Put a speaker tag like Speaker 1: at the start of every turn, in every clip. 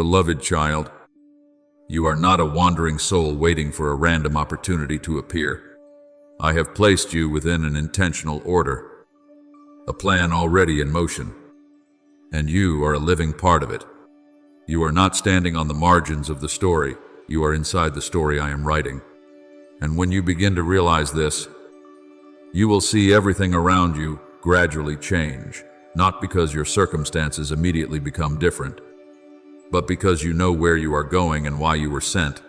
Speaker 1: Beloved child, you are not a wandering soul waiting for a random opportunity to appear. I have placed you within an intentional order, a plan already in motion, and you are a living part of it. You are not standing on the margins of the story, you are inside the story I am writing. And when you begin to realize this, you will see everything around you gradually change, not because your circumstances immediately become different, but because you know where you are going and why you were sent.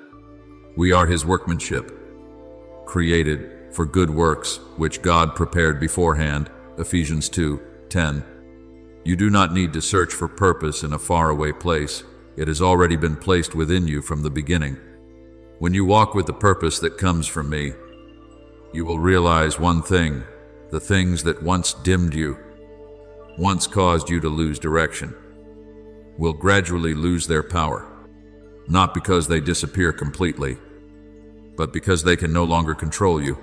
Speaker 1: We are His workmanship, created for good works, which God prepared beforehand, Ephesians 2:10. You do not need to search for purpose in a faraway place. It has already been placed within you from the beginning. When you walk with the purpose that comes from me, you will realize one thing: the things that once dimmed you, once caused you to lose direction, will gradually lose their power, not because they disappear completely, but because they can no longer control you.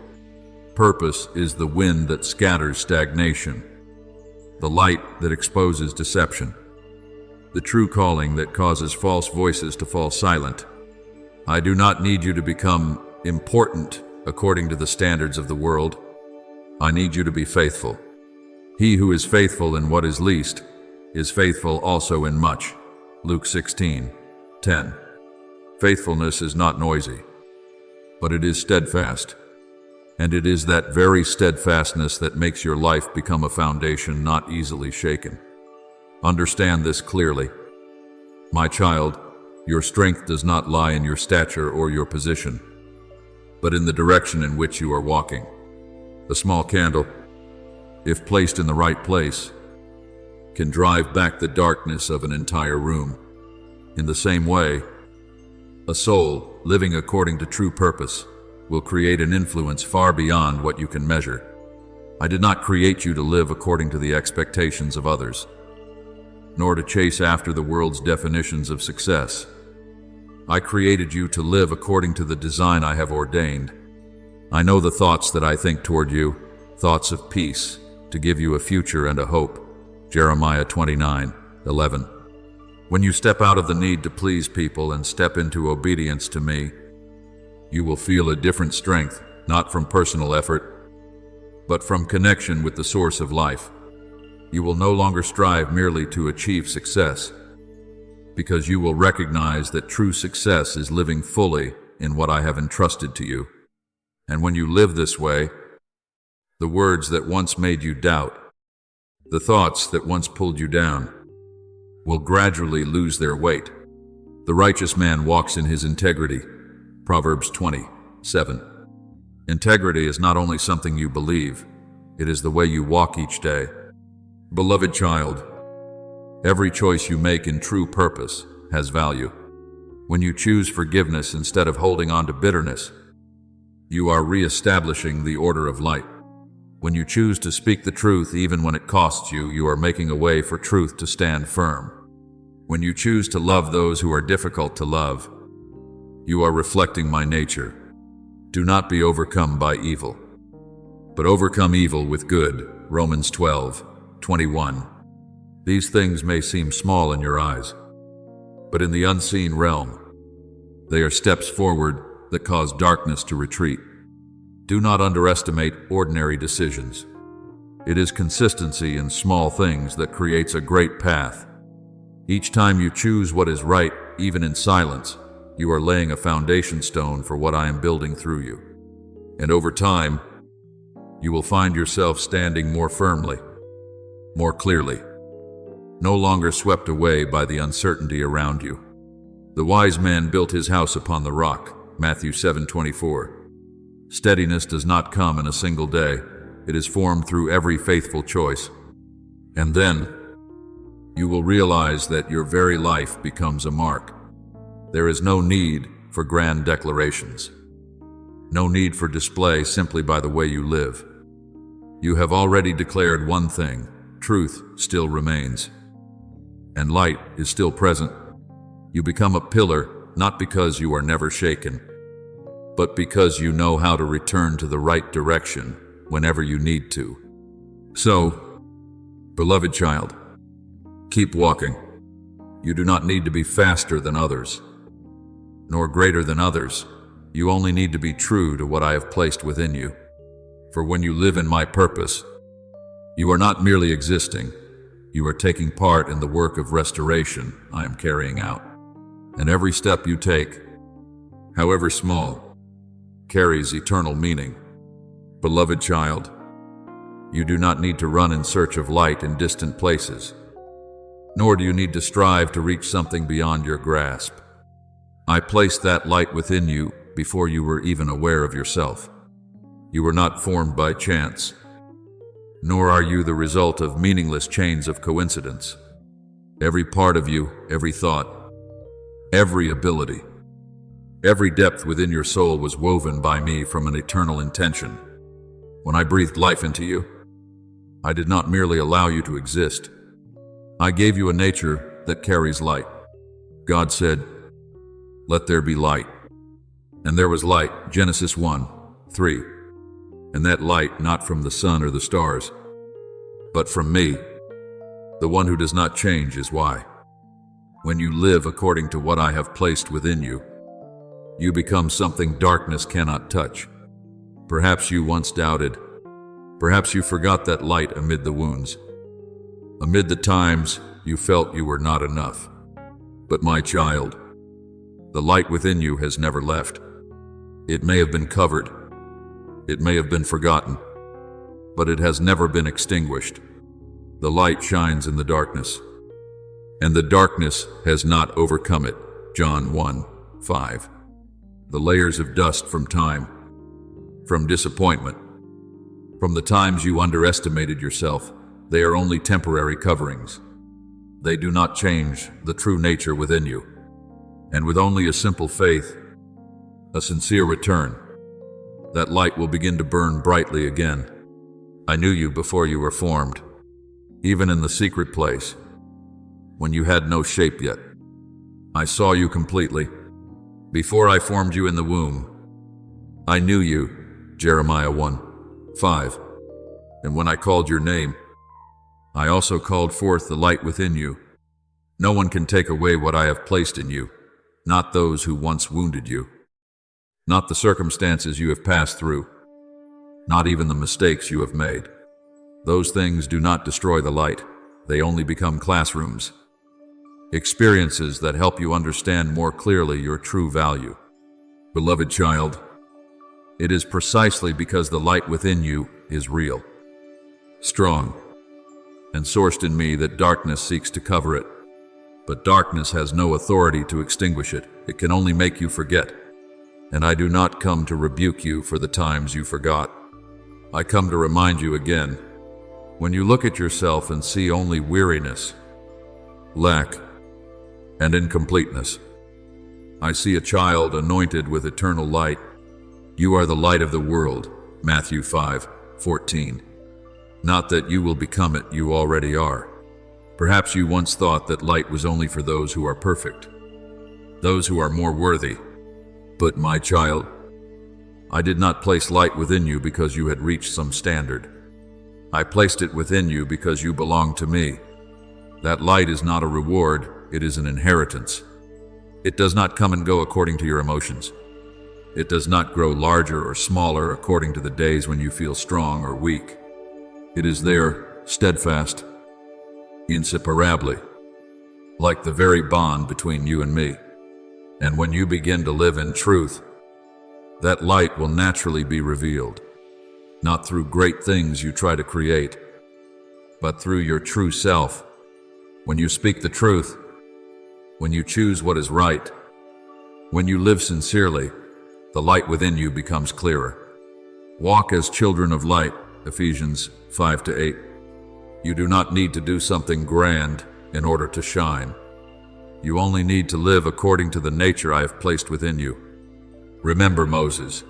Speaker 1: Purpose is the wind that scatters stagnation, the light that exposes deception, the true calling that causes false voices to fall silent. I do not need you to become important according to the standards of the world. I need you to be faithful. He who is faithful in what is least is faithful also in much. Luke 16:10. Faithfulness is not noisy, but it is steadfast. And it is that very steadfastness that makes your life become a foundation not easily shaken. Understand this clearly. My child, your strength does not lie in your stature or your position, but in the direction in which you are walking. A small candle, if placed in the right place, can drive back the darkness of an entire room. In the same way, a soul living according to true purpose will create an influence far beyond what you can measure. I did not create you to live according to the expectations of others, nor to chase after the world's definitions of success. I created you to live according to the design I have ordained. I know the thoughts that I think toward you, thoughts of peace, to give you a future and a hope. Jeremiah 29:11. When you step out of the need to please people and step into obedience to me, you will feel a different strength, not from personal effort, but from connection with the source of life. You will no longer strive merely to achieve success, because you will recognize that true success is living fully in what I have entrusted to you. And when you live this way, the words that once made you doubt, the thoughts that once pulled you down, will gradually lose their weight. The righteous man walks in his integrity. Proverbs 20:7. Integrity is not only something you believe, it is the way you walk each day. Beloved child, every choice you make in true purpose has value. When you choose forgiveness instead of holding on to bitterness, you are re-establishing the order of light. When you choose to speak the truth even when it costs you, you are making a way for truth to stand firm. When you choose to love those who are difficult to love, you are reflecting my nature. Do not be overcome by evil, but overcome evil with good. Romans 12:21. These things may seem small in your eyes, but in the unseen realm, they are steps forward that cause darkness to retreat. Do not underestimate ordinary decisions. It is consistency in small things that creates a great path. Each time you choose what is right, even in silence, you are laying a foundation stone for what I am building through you. And over time, you will find yourself standing more firmly, more clearly, no longer swept away by the uncertainty around you. The wise man built his house upon the rock, Matthew 7:24. Steadiness does not come in a single day. It is formed through every faithful choice. And then, you will realize that your very life becomes a mark. There is no need for grand declarations. No need for display simply by the way you live. You have already declared one thing: truth still remains, and light is still present. You become a pillar, not because you are never shaken, but because you know how to return to the right direction whenever you need to. So, beloved child, keep walking. You do not need to be faster than others, nor greater than others. You only need to be true to what I have placed within you. For when you live in my purpose, you are not merely existing, you are taking part in the work of restoration I am carrying out. And every step you take, however small, carries eternal meaning. Beloved child, you do not need to run in search of light in distant places, nor do you need to strive to reach something beyond your grasp. I placed that light within you before you were even aware of yourself. You were not formed by chance, nor are you the result of meaningless chains of coincidence. Every part of you, every thought, every ability, every depth within your soul was woven by me from an eternal intention. When I breathed life into you, I did not merely allow you to exist. I gave you a nature that carries light. God said, "Let there be light." And there was light, Genesis 1:3. And that light not from the sun or the stars, but from me. The one who does not change is why. When you live according to what I have placed within you, you become something darkness cannot touch. Perhaps you once doubted. Perhaps you forgot that light amid the wounds, amid the times you felt you were not enough. But my child, the light within you has never left. It may have been covered, it may have been forgotten, but it has never been extinguished. The light shines in the darkness, and the darkness has not overcome it. John 1:5. The layers of dust from time, from disappointment, from the times you underestimated yourself, they are only temporary coverings. They do not change the true nature within you. And with only a simple faith, a sincere return, that light will begin to burn brightly again. I knew you before you were formed, even in the secret place, when you had no shape yet. I saw you completely. Before I formed you in the womb, I knew you, Jeremiah 1:5. And when I called your name, I also called forth the light within you. No one can take away what I have placed in you, not those who once wounded you, not the circumstances you have passed through, not even the mistakes you have made. Those things do not destroy the light. They only become classrooms, experiences that help you understand more clearly your true value. Beloved child, it is precisely because the light within you is real, strong, and sourced in me that darkness seeks to cover it. But darkness has no authority to extinguish it. It can only make you forget. And I do not come to rebuke you for the times you forgot. I come to remind you again. When you look at yourself and see only weariness, lack, and incompleteness, I see a child anointed with eternal light. You are the light of the world, Matthew 5:14. Not that you will become it, you already are. Perhaps you once thought that light was only for those who are perfect, those who are more worthy. But my child, I did not place light within you because you had reached some standard. I placed it within you because you belong to me. That light is not a reward, it is an inheritance. It does not come and go according to your emotions. It does not grow larger or smaller according to the days when you feel strong or weak. It is there, steadfast, inseparably, like the very bond between you and me. And when you begin to live in truth, that light will naturally be revealed, not through great things you try to create, but through your true self. When you speak the truth, when you choose what is right, when you live sincerely, the light within you becomes clearer. Walk as children of light, Ephesians 5-8. You do not need to do something grand in order to shine. You only need to live according to the nature I have placed within you. Remember Moses,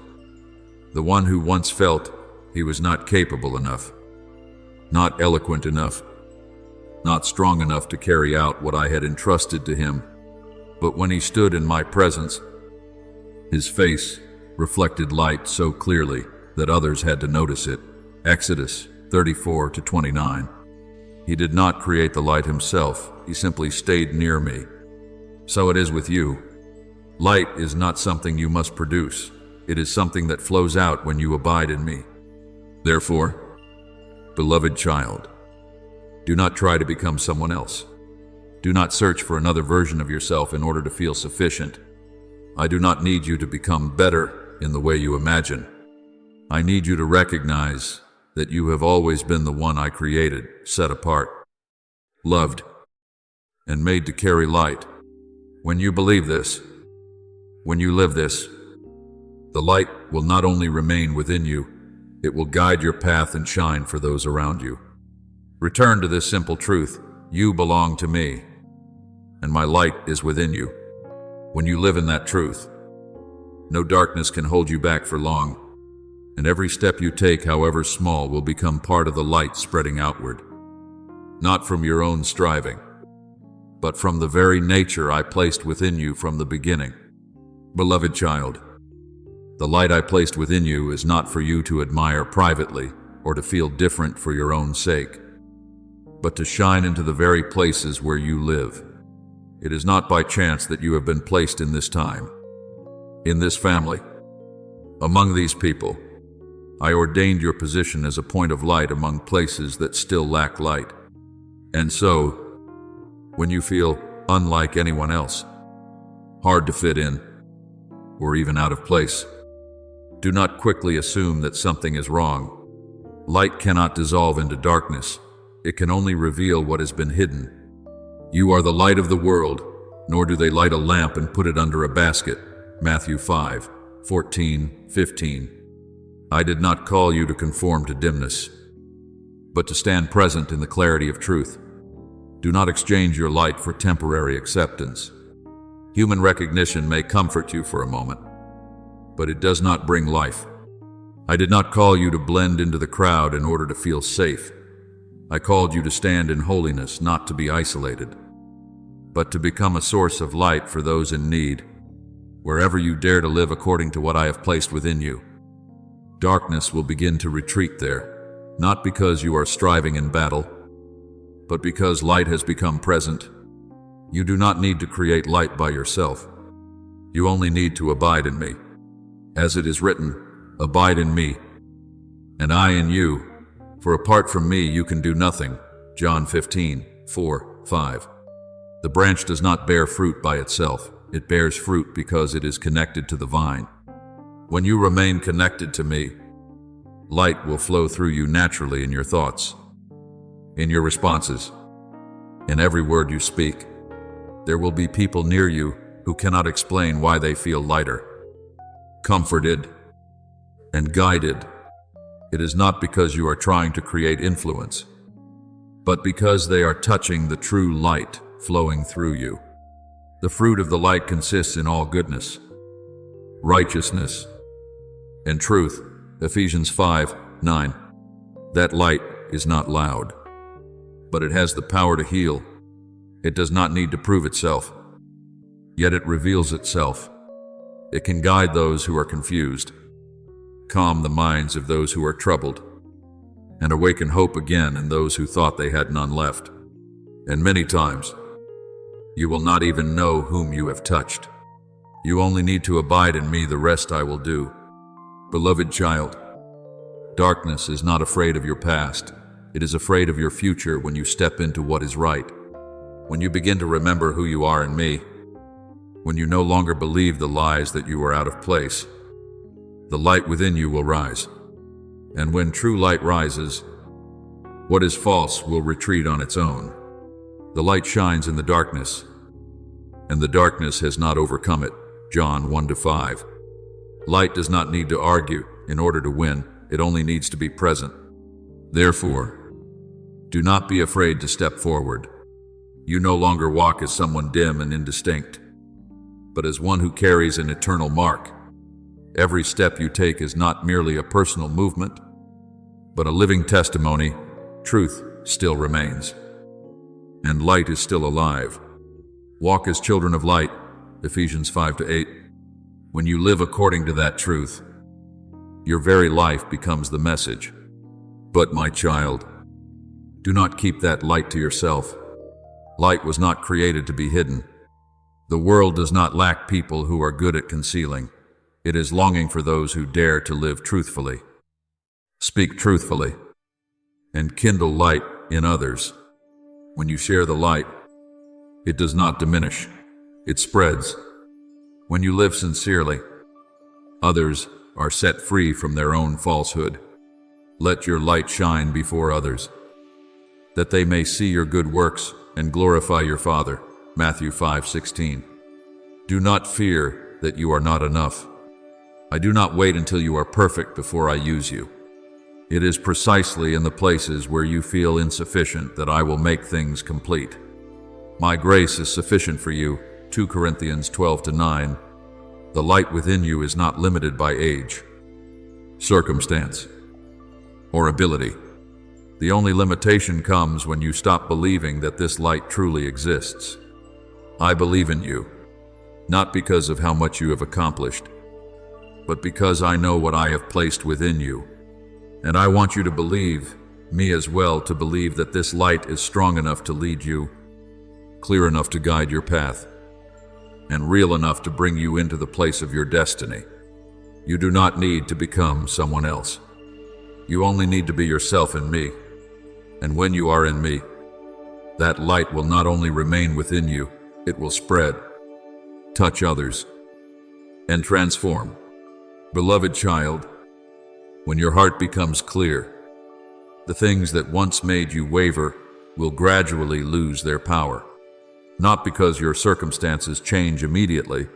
Speaker 1: the one who once felt he was not capable enough, not eloquent enough, not strong enough to carry out what I had entrusted to him. But when he stood in my presence, his face reflected light so clearly that others had to notice it. Exodus 34-29. He did not create the light himself, he simply stayed near me, So it is with you. Light is not something you must produce. It is something that flows out when you abide in me. Therefore, beloved child, do not try to become someone else. Do not search for another version of yourself in order to feel sufficient. I do not need you to become better in the way you imagine. I need you to recognize that you have always been the one I created, set apart, loved, and made to carry light. When you believe this, when you live this, the light will not only remain within you, it will guide your path and shine for those around you. Return to this simple truth: you belong to me, and my light is within you. When you live in that truth, no darkness can hold you back for long, and every step you take, however small, will become part of the light spreading outward. Not from your own striving, but from the very nature I placed within you from the beginning. Beloved child, the light I placed within you is not for you to admire privately or to feel different for your own sake, but to shine into the very places where you live. It is not by chance that you have been placed in this time, in this family, among these people. I ordained your position as a point of light among places that still lack light. And so, when you feel unlike anyone else, hard to fit in, or even out of place, do not quickly assume that something is wrong. Light cannot dissolve into darkness. It can only reveal what has been hidden. You are the light of the world, nor do they light a lamp and put it under a basket. Matthew 5:14-15. I did not call you to conform to dimness, but to stand present in the clarity of truth. Do not exchange your light for temporary acceptance. Human recognition may comfort you for a moment, but it does not bring life. I did not call you to blend into the crowd in order to feel safe. I called you to stand in holiness, not to be isolated, but to become a source of light for those in need, wherever you dare to live according to what I have placed within you. Darkness will begin to retreat there, not because you are striving in battle, but because light has become present. You do not need to create light by yourself. You only need to abide in me. As it is written, abide in me, and I in you, for apart from me you can do nothing. John 15:4-5. The branch does not bear fruit by itself. It bears fruit because it is connected to the vine. When you remain connected to me, light will flow through you naturally in your thoughts, in your responses, in every word you speak. There will be people near you who cannot explain why they feel lighter, comforted, and guided. It is not because you are trying to create influence, but because they are touching the true light flowing through you. The fruit of the light consists in all goodness, righteousness, and truth. Ephesians 5:9. That light is not loud, but it has the power to heal. It does not need to prove itself, yet it reveals itself. It can guide those who are confused, calm the minds of those who are troubled, and awaken hope again in those who thought they had none left. And many times, you will not even know whom you have touched. You only need to abide in me, the rest I will do. Beloved child, darkness is not afraid of your past. It is afraid of your future when you step into what is right. When you begin to remember who you are in me, when you no longer believe the lies that you are out of place, the light within you will rise. And when true light rises, what is false will retreat on its own. The light shines in the darkness, and the darkness has not overcome it. John 1-5. Light does not need to argue in order to win. It only needs to be present. Therefore, do not be afraid to step forward. You no longer walk as someone dim and indistinct, but as one who carries an eternal mark. Every step you take is not merely a personal movement, but a living testimony. Truth still remains, and light is still alive. Walk as children of light. Ephesians 5-8. When you live according to that truth, your very life becomes the message. But my child, do not keep that light to yourself. Light was not created to be hidden. The world does not lack people who are good at concealing. It is longing for those who dare to live truthfully. Speak truthfully and kindle light in others. When you share the light, it does not diminish, it spreads. When you live sincerely, others are set free from their own falsehood. Let your light shine before others, that they may see your good works and glorify your Father. Matthew 5:16. Do not fear that you are not enough. I do not wait until you are perfect before I use you. It is precisely in the places where you feel insufficient that I will make things complete. My grace is sufficient for you. 2 Corinthians 12-9. The light within you is not limited by age, circumstance, or ability. The only limitation comes when you stop believing that this light truly exists. I believe in you, not because of how much you have accomplished, but because I know what I have placed within you. And I want you to believe, me as well, to believe that this light is strong enough to lead you, clear enough to guide your path, and real enough to bring you into the place of your destiny. You do not need to become someone else. You only need to be yourself in me. And when you are in me, that light will not only remain within you, it will spread, touch others, and transform. Beloved child, when your heart becomes clear, the things that once made you waver will gradually lose their power. Not because your circumstances change immediately,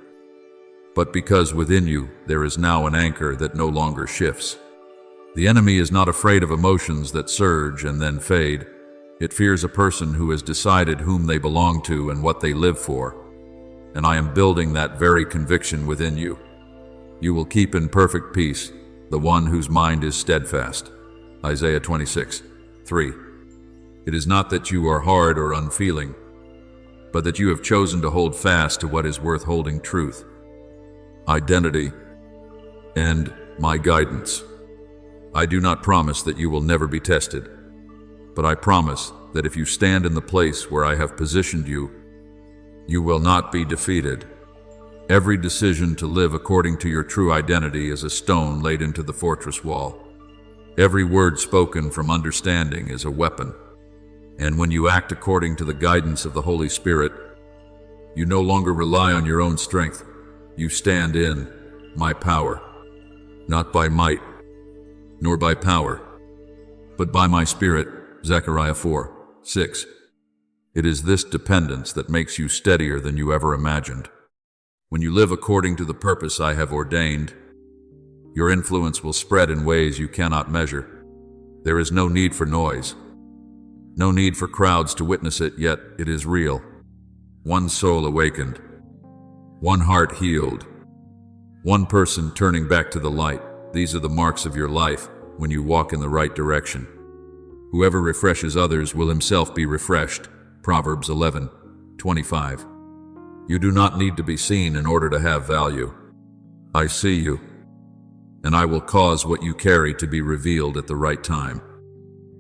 Speaker 1: but because within you there is now an anchor that no longer shifts. The enemy is not afraid of emotions that surge and then fade. It fears a person who has decided whom they belong to and what they live for. And I am building that very conviction within you. You will keep in perfect peace the one whose mind is steadfast. Isaiah 26:3. It is not that you are hard or unfeeling, but that you have chosen to hold fast to what is worth holding: truth, identity, and my guidance. I do not promise that you will never be tested, but I promise that if you stand in the place where I have positioned you, you will not be defeated. Every decision to live according to your true identity is a stone laid into the fortress wall. Every word spoken from understanding is a weapon. And when you act according to the guidance of the Holy Spirit, you no longer rely on your own strength. You stand in my power, not by might, nor by power, but by my Spirit. Zechariah 4:6. It is this dependence that makes you steadier than you ever imagined. When you live according to the purpose I have ordained, your influence will spread in ways you cannot measure. There is no need for noise, no need for crowds to witness it, yet it is real. One soul awakened, one heart healed, one person turning back to the light. These are the marks of your life when you walk in the right direction. Whoever refreshes others will himself be refreshed. Proverbs 11:25. You do not need to be seen in order to have value. I see you, and I will cause what you carry to be revealed at the right time.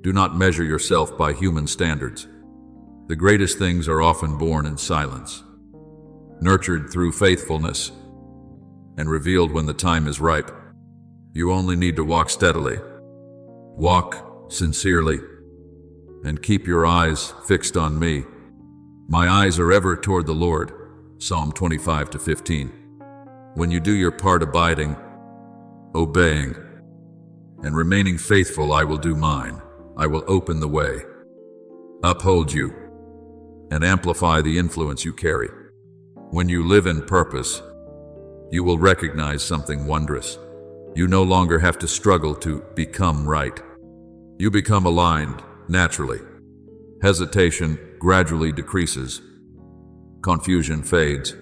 Speaker 1: Do not measure yourself by human standards. The greatest things are often born in silence, nurtured through faithfulness, and revealed when the time is ripe. You only need to walk steadily, walk sincerely, and keep your eyes fixed on me. My eyes are ever toward the Lord. Psalm 25-15. When you do your part, abiding, obeying, and remaining faithful, I will do mine. I will open the way, uphold you, and amplify the influence you carry. When you live in purpose, you will recognize something wondrous. You no longer have to struggle to become right. You become aligned naturally. Hesitation gradually decreases. Confusion fades,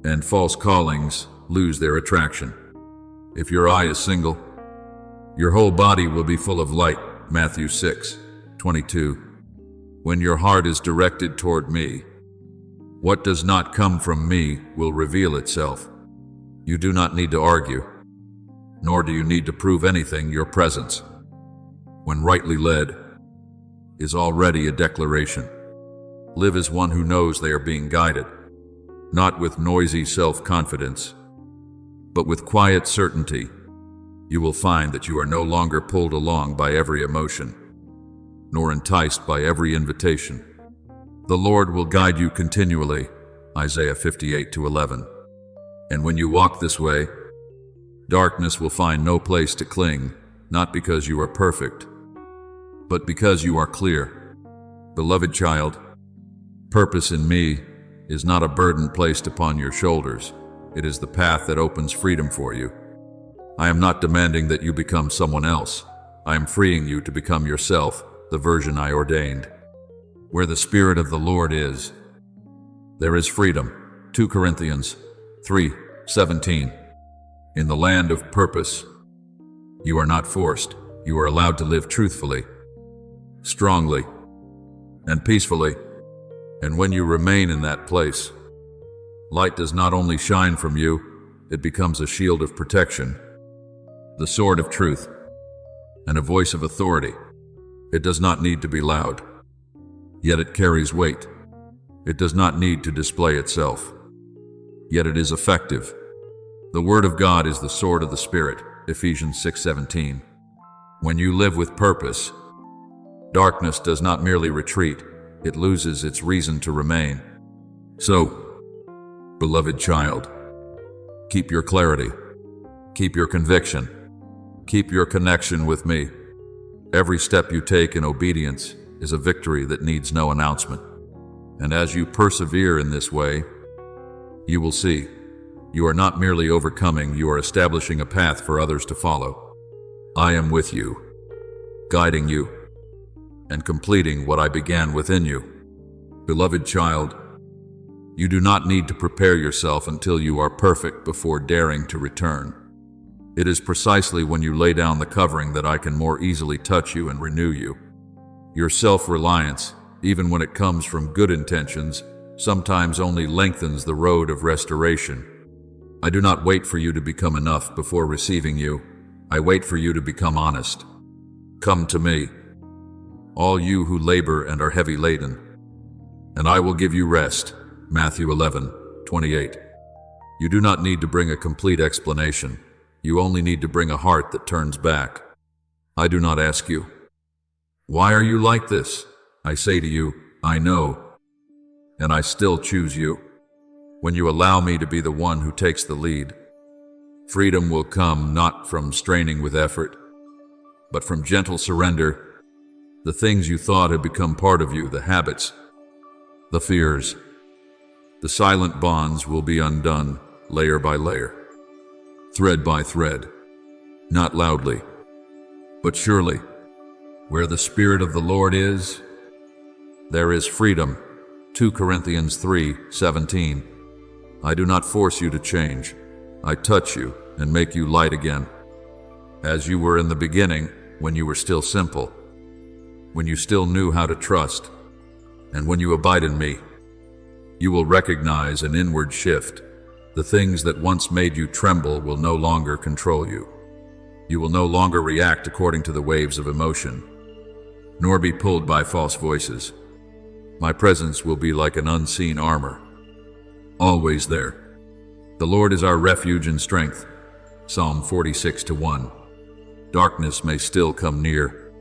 Speaker 1: and false callings lose their attraction. If your eye is single, your whole body will be full of light. Matthew 6:22. When your heart is directed toward me, what does not come from me will reveal itself. You do not need to argue, nor do you need to prove anything. Your presence, when rightly led, is already a declaration. Live as one who knows they are being guided, not with noisy self-confidence, but with quiet certainty, you will find that you are no longer pulled along by every emotion, nor enticed by every invitation. The Lord will guide you continually, Isaiah 58:11. And when you walk this way, darkness will find no place to cling, not because you are perfect, but because you are clear. Beloved child, purpose in me is not a burden placed upon your shoulders. It is the path that opens freedom for you. I am not demanding that you become someone else. I am freeing you to become yourself, the version I ordained. Where the Spirit of the Lord is, there is freedom. 2 Corinthians 3:17. In the land of purpose, you are not forced. You are allowed to live truthfully, strongly, and peacefully. And when you remain in that place, light does not only shine from you, it becomes a shield of protection, the sword of truth, and a voice of authority. It does not need to be loud, yet it carries weight. It does not need to display itself, yet it is effective. The Word of God is the sword of the Spirit, Ephesians 6:17. When you live with purpose, darkness does not merely retreat, it loses its reason to remain. So, beloved child, keep your clarity, keep your conviction, keep your connection with me. Every step you take in obedience is a victory that needs no announcement. And as you persevere in this way, you will see, you are not merely overcoming, you are establishing a path for others to follow. I am with you, guiding you, and completing what I began within you. Beloved child, you do not need to prepare yourself until you are perfect before daring to return. It is precisely when you lay down the covering that I can more easily touch you and renew you. Your self-reliance, even when it comes from good intentions, sometimes only lengthens the road of restoration. I do not wait for you to become enough before receiving you. I wait for you to become honest. Come to me, all you who labor and are heavy laden, and I will give you rest. Matthew 11:28. You do not need to bring a complete explanation. You only need to bring a heart that turns back. I do not ask you, why are you like this? I say to you, I know, and I still choose you. When you allow me to be the one who takes the lead, freedom will come not from straining with effort, but from gentle surrender. The things you thought had become part of you, the habits, the fears, the silent bonds will be undone layer by layer, thread by thread, not loudly, but surely. Where the Spirit of the Lord is, there is freedom. 2 Corinthians 3:17. I do not force you to change. I touch you and make you light again, as you were in the beginning, when you were still simple, when you still knew how to trust. And when you abide in me, you will recognize an inward shift. The things that once made you tremble will no longer control you. You will no longer react according to the waves of emotion, nor be pulled by false voices. My presence will be like an unseen armor, always there. The Lord is our refuge and strength. Psalm 46:1. Darkness may still come near,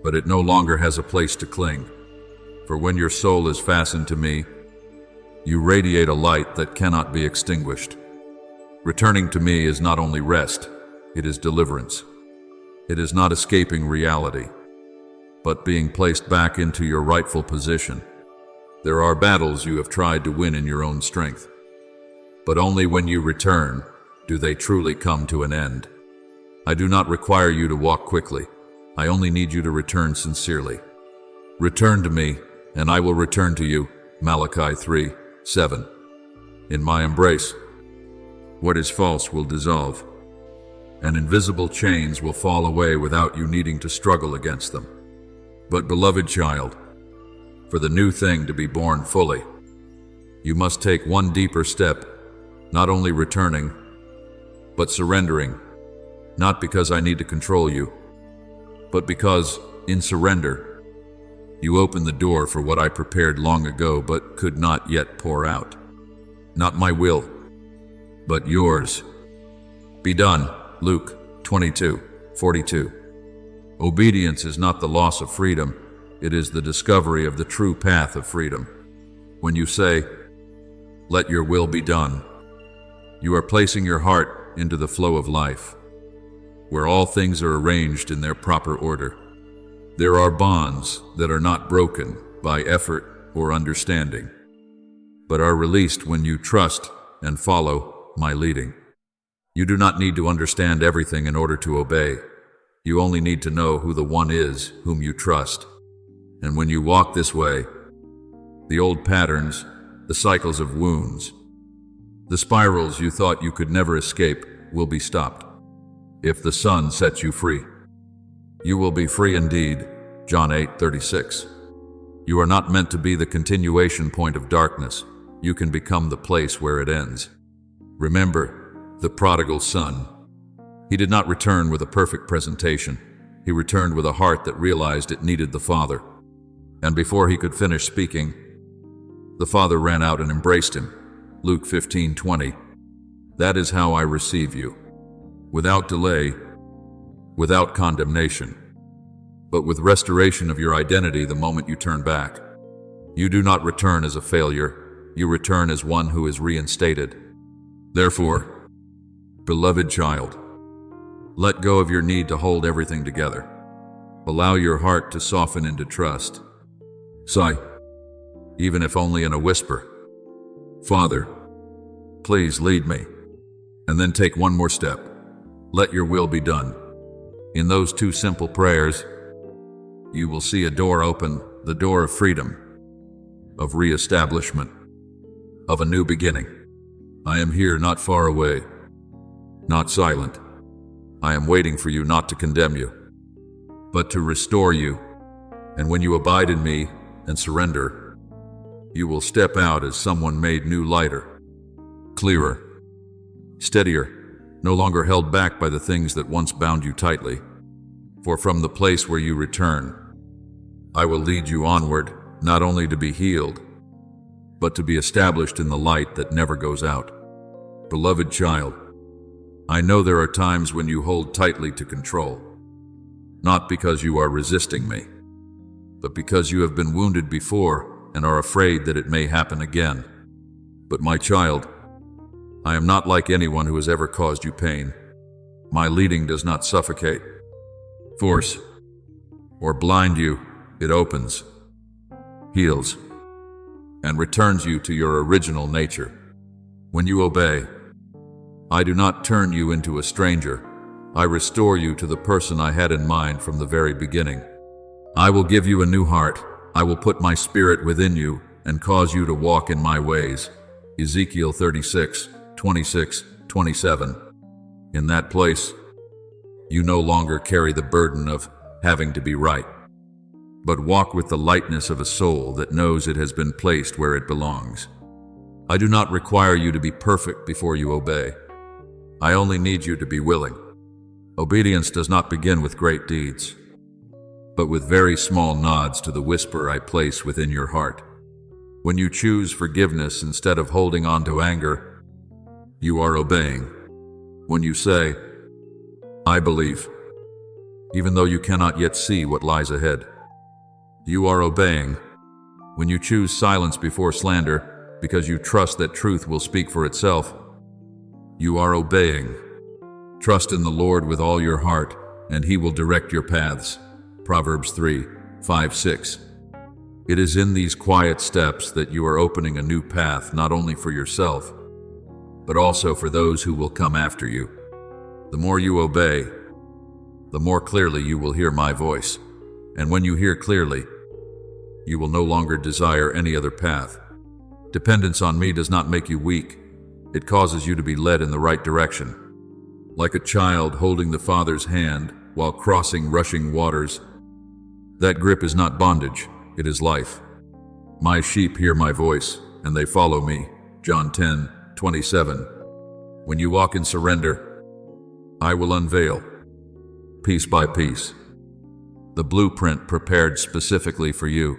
Speaker 1: but it no longer has a place to cling. For when your soul is fastened to me, you radiate a light that cannot be extinguished. Returning to me is not only rest, it is deliverance. It is not escaping reality, but being placed back into your rightful position. There are battles you have tried to win in your own strength, but only when you return do they truly come to an end. I do not require you to walk quickly. I only need you to return sincerely. Return to me, and I will return to you. Malachi 3:7. In my embrace, what is false will dissolve, and invisible chains will fall away without you needing to struggle against them. But beloved child, for the new thing to be born fully, you must take one deeper step, not only returning, but surrendering, not because I need to control you, but because, in surrender, you open the door for what I prepared long ago but could not yet pour out. Not my will, but yours. Be done. Luke 22:42. Obedience is not the loss of freedom, it is the discovery of the true path of freedom. When you say, "Let your will be done," you are placing your heart into the flow of life, where all things are arranged in their proper order. There are bonds that are not broken by effort or understanding, but are released when you trust and follow my leading. You do not need to understand everything in order to obey. You only need to know who the one is whom you trust. And when you walk this way, the old patterns, the cycles of wounds, the spirals you thought you could never escape will be stopped. If the Son sets you free, you will be free indeed. John 8:36. You are not meant to be the continuation point of darkness. You can become the place where it ends. Remember the prodigal son. He did not return with a perfect presentation. He returned with a heart that realized it needed the Father. And before he could finish speaking, the Father ran out and embraced him. Luke 15:20. That is how I receive you. Without delay, without condemnation, but with restoration of your identity the moment you turn back. You do not return as a failure. You return as one who is reinstated. Therefore, beloved child, let go of your need to hold everything together. Allow your heart to soften into trust. Sigh, even if only in a whisper, "Father, please lead me." And then take one more step. Let your will be done. In those two simple prayers, you will see a door open, the door of freedom, of reestablishment, of a new beginning. I am here, not far away, not silent. I am waiting for you, not to condemn you, but to restore you. And when you abide in me and surrender, you will step out as someone made new, lighter, clearer, steadier, no longer held back by the things that once bound you tightly. For from the place where you return, I will lead you onward, not only to be healed, but to be established in the light that never goes out. Beloved child, I know there are times when you hold tightly to control, not because you are resisting me, but because you have been wounded before and are afraid that it may happen again. But my child, I am not like anyone who has ever caused you pain. My leading does not suffocate, force, or blind you. It opens, heals, and returns you to your original nature. When you obey, I do not turn you into a stranger. I restore you to the person I had in mind from the very beginning. I will give you a new heart. I will put my spirit within you and cause you to walk in my ways. Ezekiel 36:26-27. In that place, you no longer carry the burden of having to be right, but walk with the lightness of a soul that knows it has been placed where it belongs. I do not require you to be perfect before you obey. I only need you to be willing. Obedience does not begin with great deeds, but with very small nods to the whisper I place within your heart. When you choose forgiveness instead of holding on to anger, you are obeying. When you say, "I believe," even though you cannot yet see what lies ahead, you are obeying. When you choose silence before slander, because you trust that truth will speak for itself, you are obeying. Trust in the Lord with all your heart, and He will direct your paths. Proverbs 3:5-6. It is in these quiet steps that you are opening a new path, not only for yourself, but also for those who will come after you. The more you obey, the more clearly you will hear my voice. And when you hear clearly, you will no longer desire any other path. Dependence on me does not make you weak. It causes you to be led in the right direction. Like a child holding the Father's hand while crossing rushing waters, that grip is not bondage, it is life. My sheep hear my voice, and they follow me. John 10:27. When you walk in surrender, I will unveil, piece by piece, the blueprint prepared specifically for you.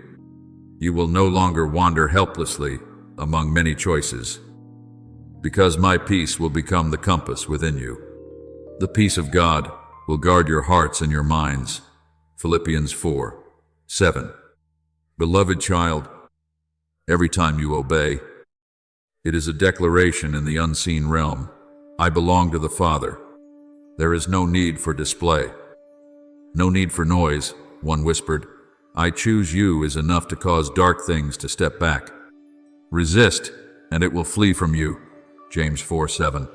Speaker 1: You will no longer wander helplessly among many choices. because my peace will become the compass within you. The peace of God will guard your hearts and your minds. Philippians 4:7. Beloved child, every time you obey, it is a declaration in the unseen realm. I belong to the Father. There is no need for display. No need for noise, one whispered. I choose you is enough to cause dark things to step back. Resist, and it will flee from you. James 4:7.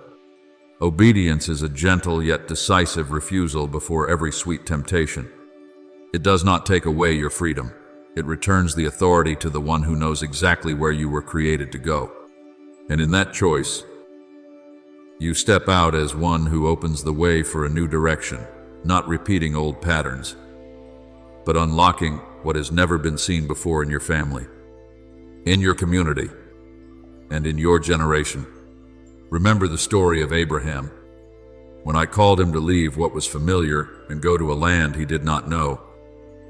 Speaker 1: Obedience is a gentle yet decisive refusal before every sweet temptation. It does not take away your freedom. It returns the authority to the one who knows exactly where you were created to go. And in that choice, you step out as one who opens the way for a new direction, not repeating old patterns, but unlocking what has never been seen before in your family, in your community, and in your generation. Remember the story of Abraham. When I called him to leave what was familiar and go to a land he did not know,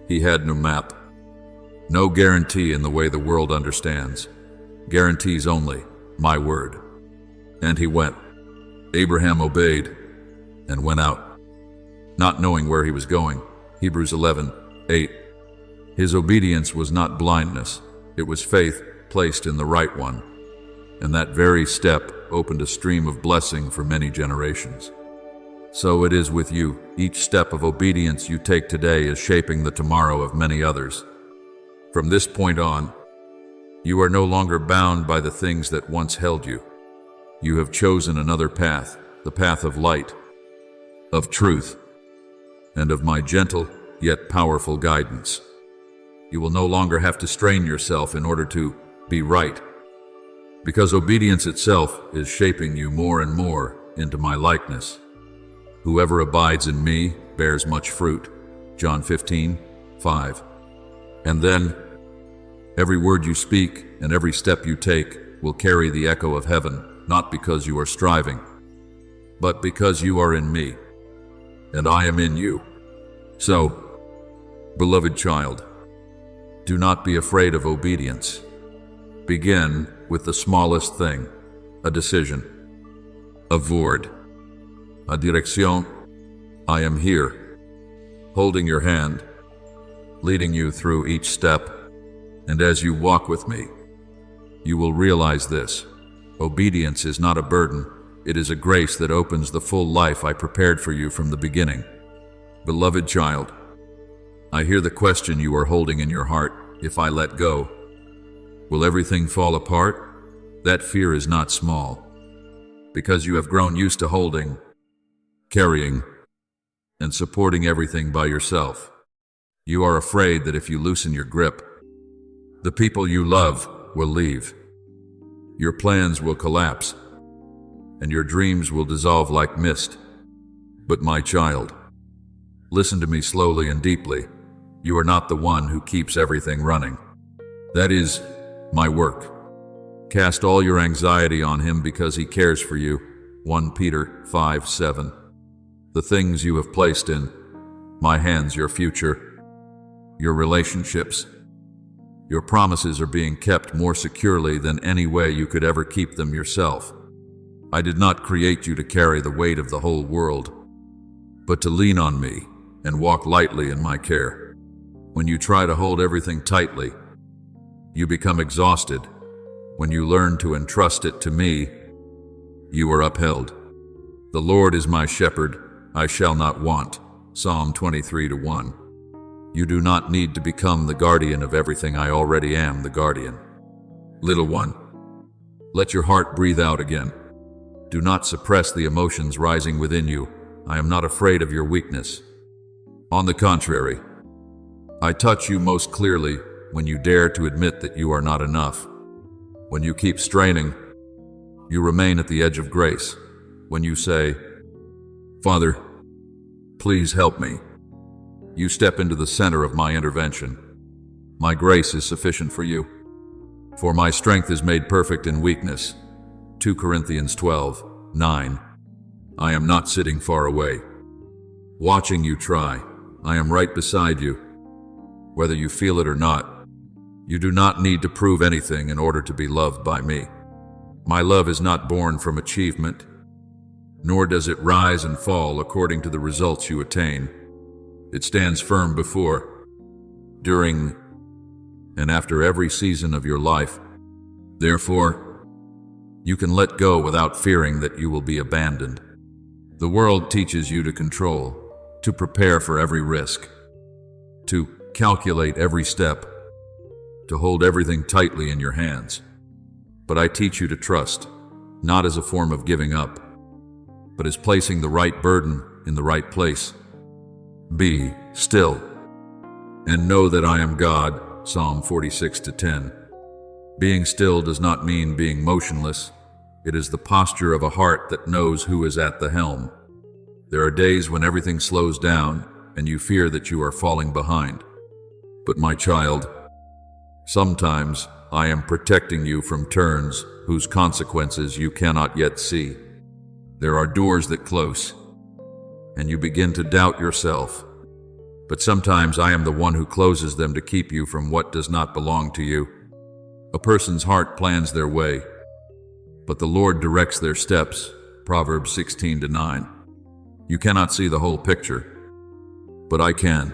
Speaker 1: he had no map, no guarantee in the way the world understands. Guarantees only, my word. And he went. Abraham obeyed and went out, not knowing where he was going. Hebrews 11:8. His obedience was not blindness, it was faith placed in the right one. And that very step opened a stream of blessing for many generations. So it is with you. Each step of obedience you take today is shaping the tomorrow of many others. From this point on, you are no longer bound by the things that once held you. You have chosen another path, the path of light, of truth, and of my gentle yet powerful guidance. You will no longer have to strain yourself in order to be right, because obedience itself is shaping you more and more into my likeness. Whoever abides in me bears much fruit. John 15:5. And then, every word you speak and every step you take will carry the echo of heaven, not because you are striving, but because you are in me, and I am in you. So, beloved child, do not be afraid of obedience. Begin with the smallest thing, a decision, a word, a direction. I am here, holding your hand, leading you through each step, and as you walk with me, you will realize this. Obedience is not a burden, it is a grace that opens the full life I prepared for you from the beginning. Beloved child, I hear the question you are holding in your heart. If I let go, will everything fall apart? That fear is not small, because you have grown used to holding, carrying, and supporting everything by yourself. You are afraid that if you loosen your grip, the people you love will leave. Your plans will collapse, and your dreams will dissolve like mist. But my child, listen to me slowly and deeply. You are not the one who keeps everything running. That is my work. Cast all your anxiety on him because he cares for you. 1 Peter 5:7. The things you have placed in my hands, your future, your relationships, your promises are being kept more securely than any way you could ever keep them yourself. I did not create you to carry the weight of the whole world, but to lean on me and walk lightly in my care. When you try to hold everything tightly, you become exhausted. When you learn to entrust it to me, you are upheld. The Lord is my shepherd, I shall not want. Psalm 23:1. You do not need to become the guardian of everything. I already am the guardian. Little one, let your heart breathe out again. Do not suppress the emotions rising within you. I am not afraid of your weakness. On the contrary, I touch you most clearly when you dare to admit that you are not enough. When you keep straining, you remain at the edge of grace. When you say, Father, please help me, you step into the center of my intervention. My grace is sufficient for you, for my strength is made perfect in weakness. 2 Corinthians 12:9. I am not sitting far away, watching you try. I am right beside you. Whether you feel it or not, you do not need to prove anything in order to be loved by me. My love is not born from achievement, nor does it rise and fall according to the results you attain. It stands firm before, during, and after every season of your life. Therefore, you can let go without fearing that you will be abandoned. The world teaches you to control, to prepare for every risk, to calculate every step, to hold everything tightly in your hands. But I teach you to trust, not as a form of giving up, but as placing the right burden in the right place. Be still and know that I am God, Psalm 46:10. Being still does not mean being motionless. It is the posture of a heart that knows who is at the helm. There are days when everything slows down and you fear that you are falling behind. But my child, sometimes I am protecting you from turns whose consequences you cannot yet see. There are doors that close, and you begin to doubt yourself. But sometimes I am the one who closes them to keep you from what does not belong to you. A person's heart plans their way, but the Lord directs their steps, Proverbs 16:9. You cannot see the whole picture, but I can.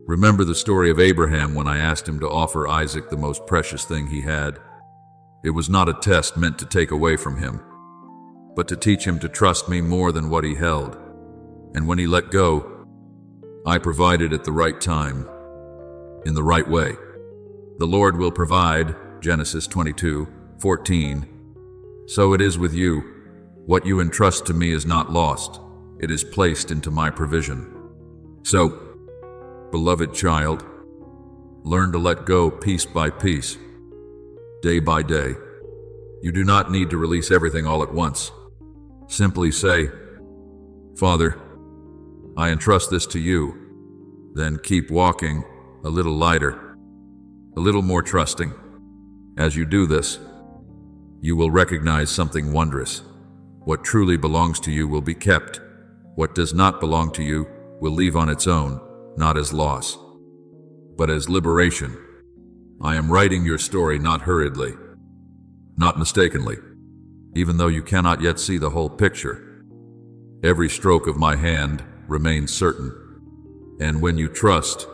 Speaker 1: Remember the story of Abraham when I asked him to offer Isaac the most precious thing he had. It was not a test meant to take away from him, but to teach him to trust me more than what he held. And when he let go, I provided at the right time, in the right way. The Lord will provide, Genesis 22:14. So it is with you. What you entrust to me is not lost. It is placed into my provision. So, beloved child, learn to let go piece by piece, day by day. You do not need to release everything all at once. Simply say, Father, I entrust this to you. Then keep walking a little lighter, a little more trusting. As you do this, you will recognize something wondrous. What truly belongs to you will be kept. What does not belong to you will leave on its own, not as loss, but as liberation. I am writing your story not hurriedly, not mistakenly, even though you cannot yet see the whole picture. Every stroke of my hand remains certain. And when you trust,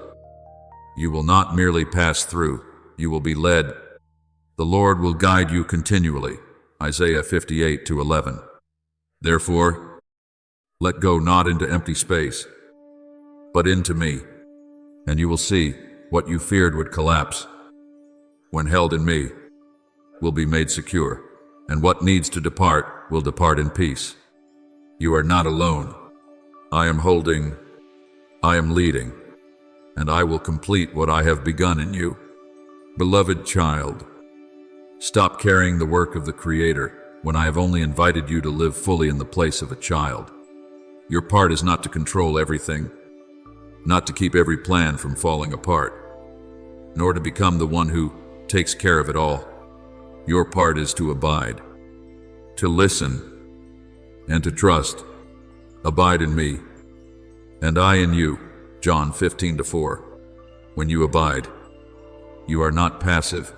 Speaker 1: you will not merely pass through, you will be led. The Lord will guide you continually, Isaiah 58:11. Therefore, let go not into empty space, but into me, and you will see what you feared would collapse, when held in me, will be made secure, and what needs to depart will depart in peace. You are not alone. I am holding, I am leading, and I will complete what I have begun in you. Beloved child, stop carrying the work of the Creator when I have only invited you to live fully in the place of a child. Your part is not to control everything, not to keep every plan from falling apart, nor to become the one who takes care of it all. Your part is to abide, to listen, and to trust. Abide in me, and I in you, John 15:4. When you abide, you are not passive.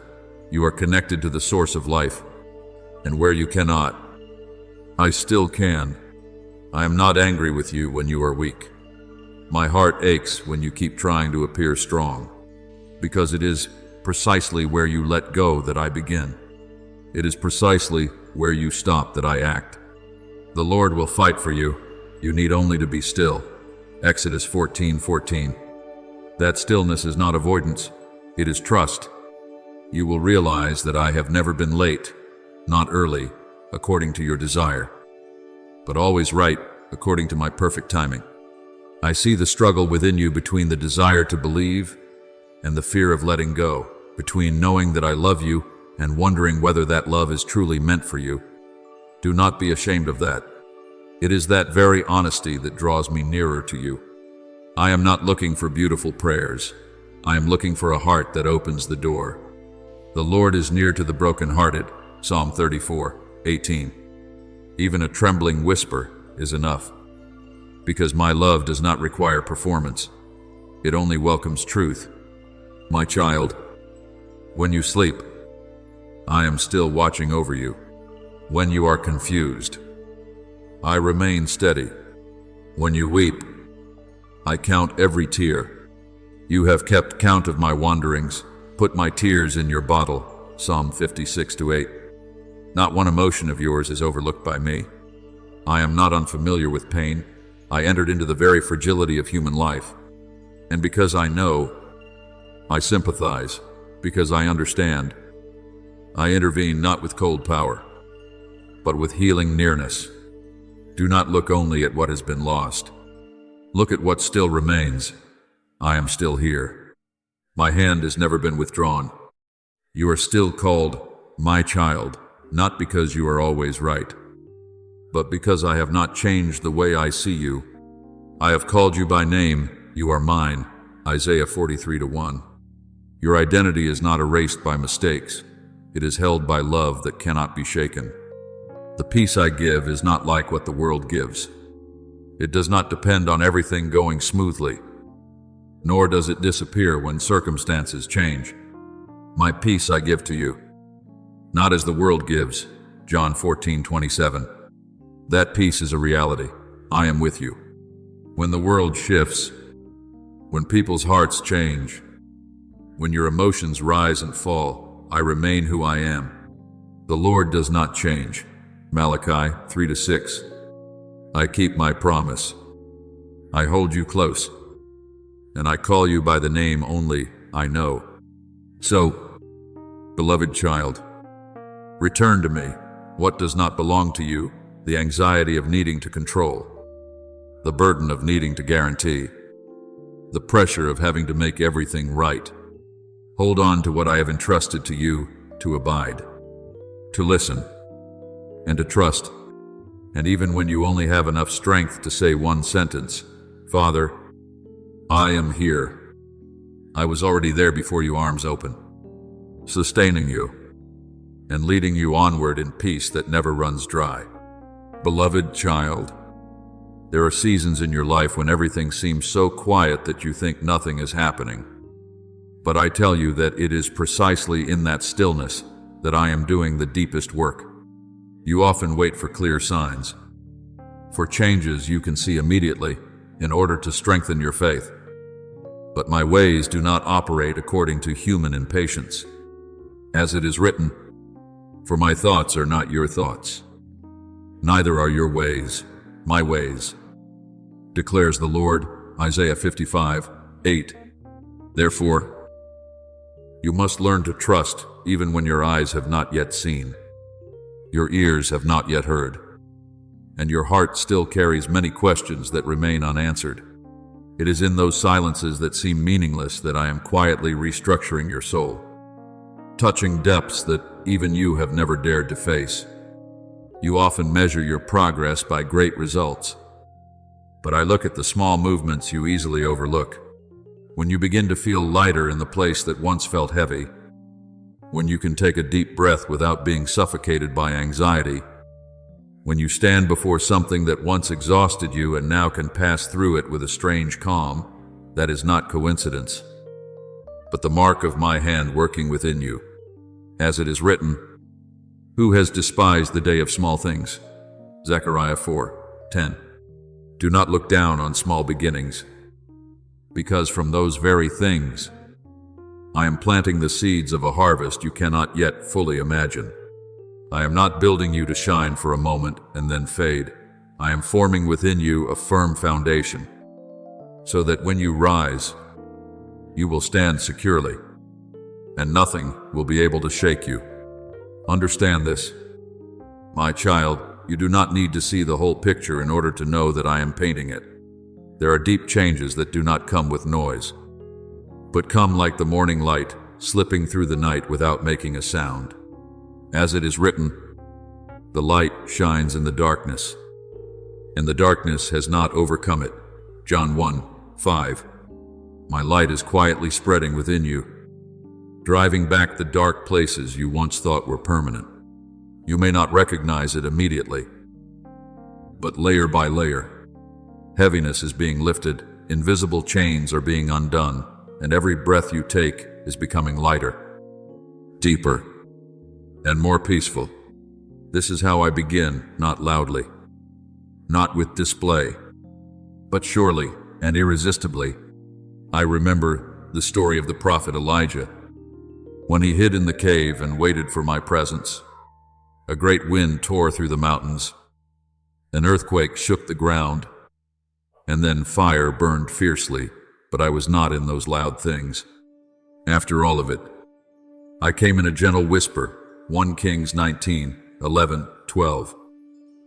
Speaker 1: You are connected to the source of life, and where you cannot, I still can. I am not angry with you when you are weak. My heart aches when you keep trying to appear strong, because it is precisely where you let go that I begin. It is precisely where you stop that I act. The Lord will fight for you. You need only to be still. Exodus 14:14. That stillness is not avoidance. It is trust. You will realize that I have never been late, not early, according to your desire, but always right, according to my perfect timing. I see the struggle within you between the desire to believe and the fear of letting go, between knowing that I love you and wondering whether that love is truly meant for you. Do not be ashamed of that. It is that very honesty that draws me nearer to you. I am not looking for beautiful prayers. I am looking for a heart that opens the door. The Lord is near to the brokenhearted, Psalm 34:18. Even a trembling whisper is enough, because my love does not require performance. It only welcomes truth. My child, when you sleep, I am still watching over you. When you are confused, I remain steady. When you weep, I count every tear. You have kept count of my wanderings, put my tears in your bottle. Psalm 56-8. Not one emotion of yours is overlooked by me. I am not unfamiliar with pain. I entered into the very fragility of human life. And because I know, I sympathize. Because I understand, I intervene not with cold power, but with healing nearness. Do not look only at what has been lost. Look at what still remains. I am still here. My hand has never been withdrawn. You are still called my child, not because you are always right, but because I have not changed the way I see you. I have called you by name. You are mine. Isaiah 43-1. Your identity is not erased by mistakes. It is held by love that cannot be shaken. The peace I give is not like what the world gives. It does not depend on everything going smoothly, nor does it disappear when circumstances change. My peace I give to you, not as the world gives. John 14:27. That peace is a reality. I am with you. When the world shifts, when people's hearts change, when your emotions rise and fall, I remain who I am. The Lord does not change. Malachi 3-6. I keep my promise. I hold you close, and I call you by the name only I know. So, beloved child, return to me what does not belong to you, the anxiety of needing to control, the burden of needing to guarantee, the pressure of having to make everything right. Hold on to what I have entrusted to you to abide, to listen, and to trust. And even when you only have enough strength to say one sentence, Father, I am here. I was already there before you, arms open, sustaining you and leading you onward in peace that never runs dry. Beloved child, there are seasons in your life when everything seems so quiet that you think nothing is happening. But I tell you that it is precisely in that stillness that I am doing the deepest work. You often wait for clear signs, for changes you can see immediately in order to strengthen your faith. But my ways do not operate according to human impatience. As it is written, for my thoughts are not your thoughts, neither are your ways my ways, declares the Lord. Isaiah 55:8. Therefore, you must learn to trust even when your eyes have not yet seen, your ears have not yet heard, and your heart still carries many questions that remain unanswered. It is in those silences that seem meaningless that I am quietly restructuring your soul, touching depths that even you have never dared to face. You often measure your progress by great results, but I look at the small movements you easily overlook. When you begin to feel lighter in the place that once felt heavy, when you can take a deep breath without being suffocated by anxiety, when you stand before something that once exhausted you and now can pass through it with a strange calm, that is not coincidence, but the mark of my hand working within you. As it is written, who has despised the day of small things? Zechariah 4:10. Do not look down on small beginnings, because from those very things I am planting the seeds of a harvest you cannot yet fully imagine. I am not building you to shine for a moment and then fade. I am forming within you a firm foundation, so that when you rise, you will stand securely, and nothing will be able to shake you. Understand this, my child. You do not need to see the whole picture in order to know that I am painting it. There are deep changes that do not come with noise, but come like the morning light, slipping through the night without making a sound. As it is written, the light shines in the darkness, and the darkness has not overcome it. John 1:5. My light is quietly spreading within you, driving back the dark places you once thought were permanent. You may not recognize it immediately, but layer by layer, heaviness is being lifted, invisible chains are being undone, and every breath you take is becoming lighter, deeper, and more peaceful. This is how I begin, not loudly, not with display, but surely and irresistibly. I remember the story of the prophet Elijah. When he hid in the cave and waited for my presence, a great wind tore through the mountains, an earthquake shook the ground, and then fire burned fiercely, but I was not in those loud things. After all of it, I came in a gentle whisper, 1 Kings 19:11-12.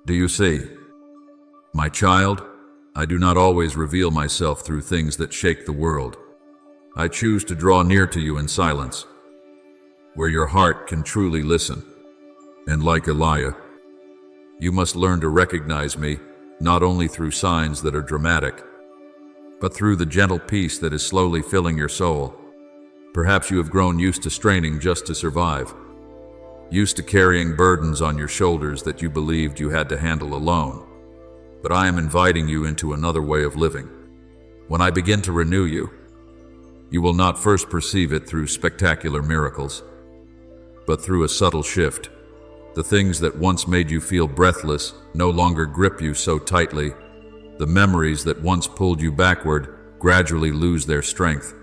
Speaker 1: Do you see? My child, I do not always reveal myself through things that shake the world. I choose to draw near to you in silence, where your heart can truly listen. And like Elijah, you must learn to recognize me, not only through signs that are dramatic, but through the gentle peace that is slowly filling your soul. Perhaps you have grown used to straining just to survive, used to carrying burdens on your shoulders that you believed you had to handle alone. But I am inviting you into another way of living. When I begin to renew you, you will not first perceive it through spectacular miracles, but through a subtle shift. The things that once made you feel breathless no longer grip you so tightly. The memories that once pulled you backward gradually lose their strength,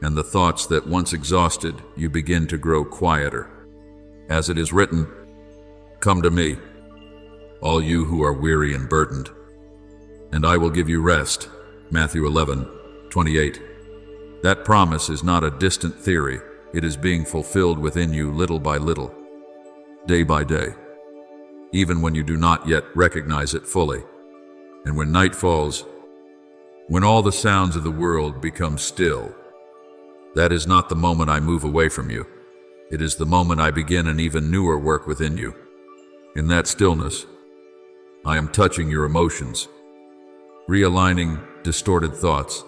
Speaker 1: and the thoughts that once exhausted you begin to grow quieter. As it is written, "Come to me, all you who are weary and burdened, and I will give you rest." Matthew 11:28. That promise is not a distant theory. It is being fulfilled within you little by little, day by day, even when you do not yet recognize it fully. And when night falls, when all the sounds of the world become still, that is not the moment I move away from you. It is the moment I begin an even newer work within you. In that stillness, I am touching your emotions, realigning distorted thoughts,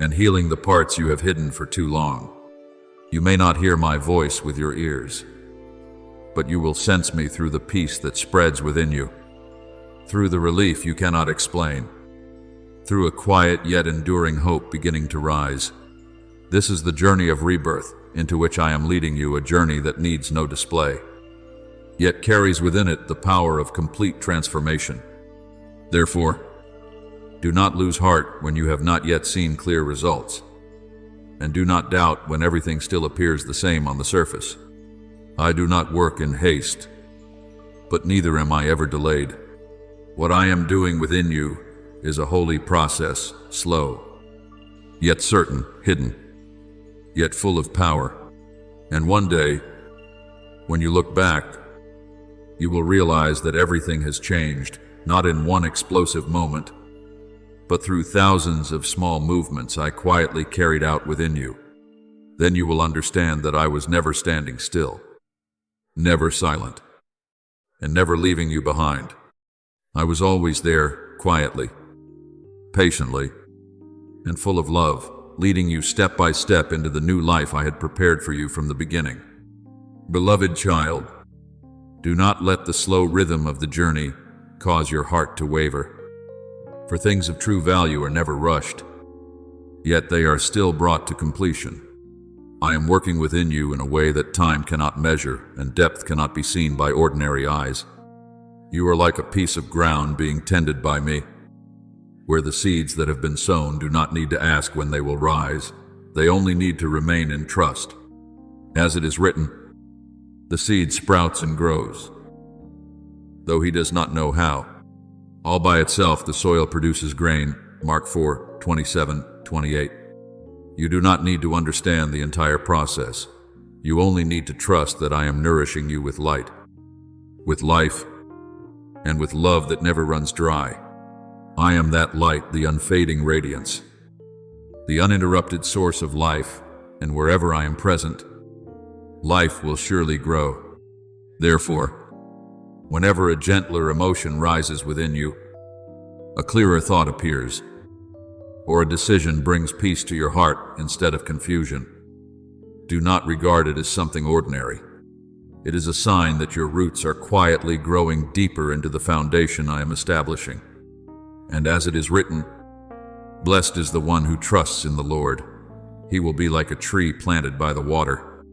Speaker 1: and healing the parts you have hidden for too long. You may not hear my voice with your ears, but you will sense me through the peace that spreads within you, through the relief you cannot explain, through a quiet yet enduring hope beginning to rise. This is the journey of rebirth into which I am leading you, a journey that needs no display, yet carries within it the power of complete transformation. Therefore, do not lose heart when you have not yet seen clear results, and do not doubt when everything still appears the same on the surface. I do not work in haste, but neither am I ever delayed. What I am doing within you is a holy process, slow, yet certain, hidden, yet full of power. And one day, when you look back, you will realize that everything has changed, not in one explosive moment, but through thousands of small movements I quietly carried out within you. Then you will understand that I was never standing still, never silent, and never leaving you behind. I was always there, quietly, patiently, and full of love, leading you step by step into the new life I had prepared for you from the beginning. Beloved child, do not let the slow rhythm of the journey cause your heart to waver. For things of true value are never rushed, yet they are still brought to completion. I am working within you in a way that time cannot measure and depth cannot be seen by ordinary eyes. You are like a piece of ground being tended by me, where the seeds that have been sown do not need to ask when they will rise. They only need to remain in trust. As it is written, the seed sprouts and grows, though he does not know how. All by itself the soil produces grain. Mark 4:27-28. You do not need to understand the entire process. You only need to trust that I am nourishing you with light, with life, and with love that never runs dry. I am that light, the unfading radiance, the uninterrupted source of life, and wherever I am present, life will surely grow. Therefore, whenever a gentler emotion rises within you, a clearer thought appears, or a decision brings peace to your heart instead of confusion, do not regard it as something ordinary. It is a sign that your roots are quietly growing deeper into the foundation I am establishing. And as it is written, blessed is the one who trusts in the Lord. He will be like a tree planted by the water,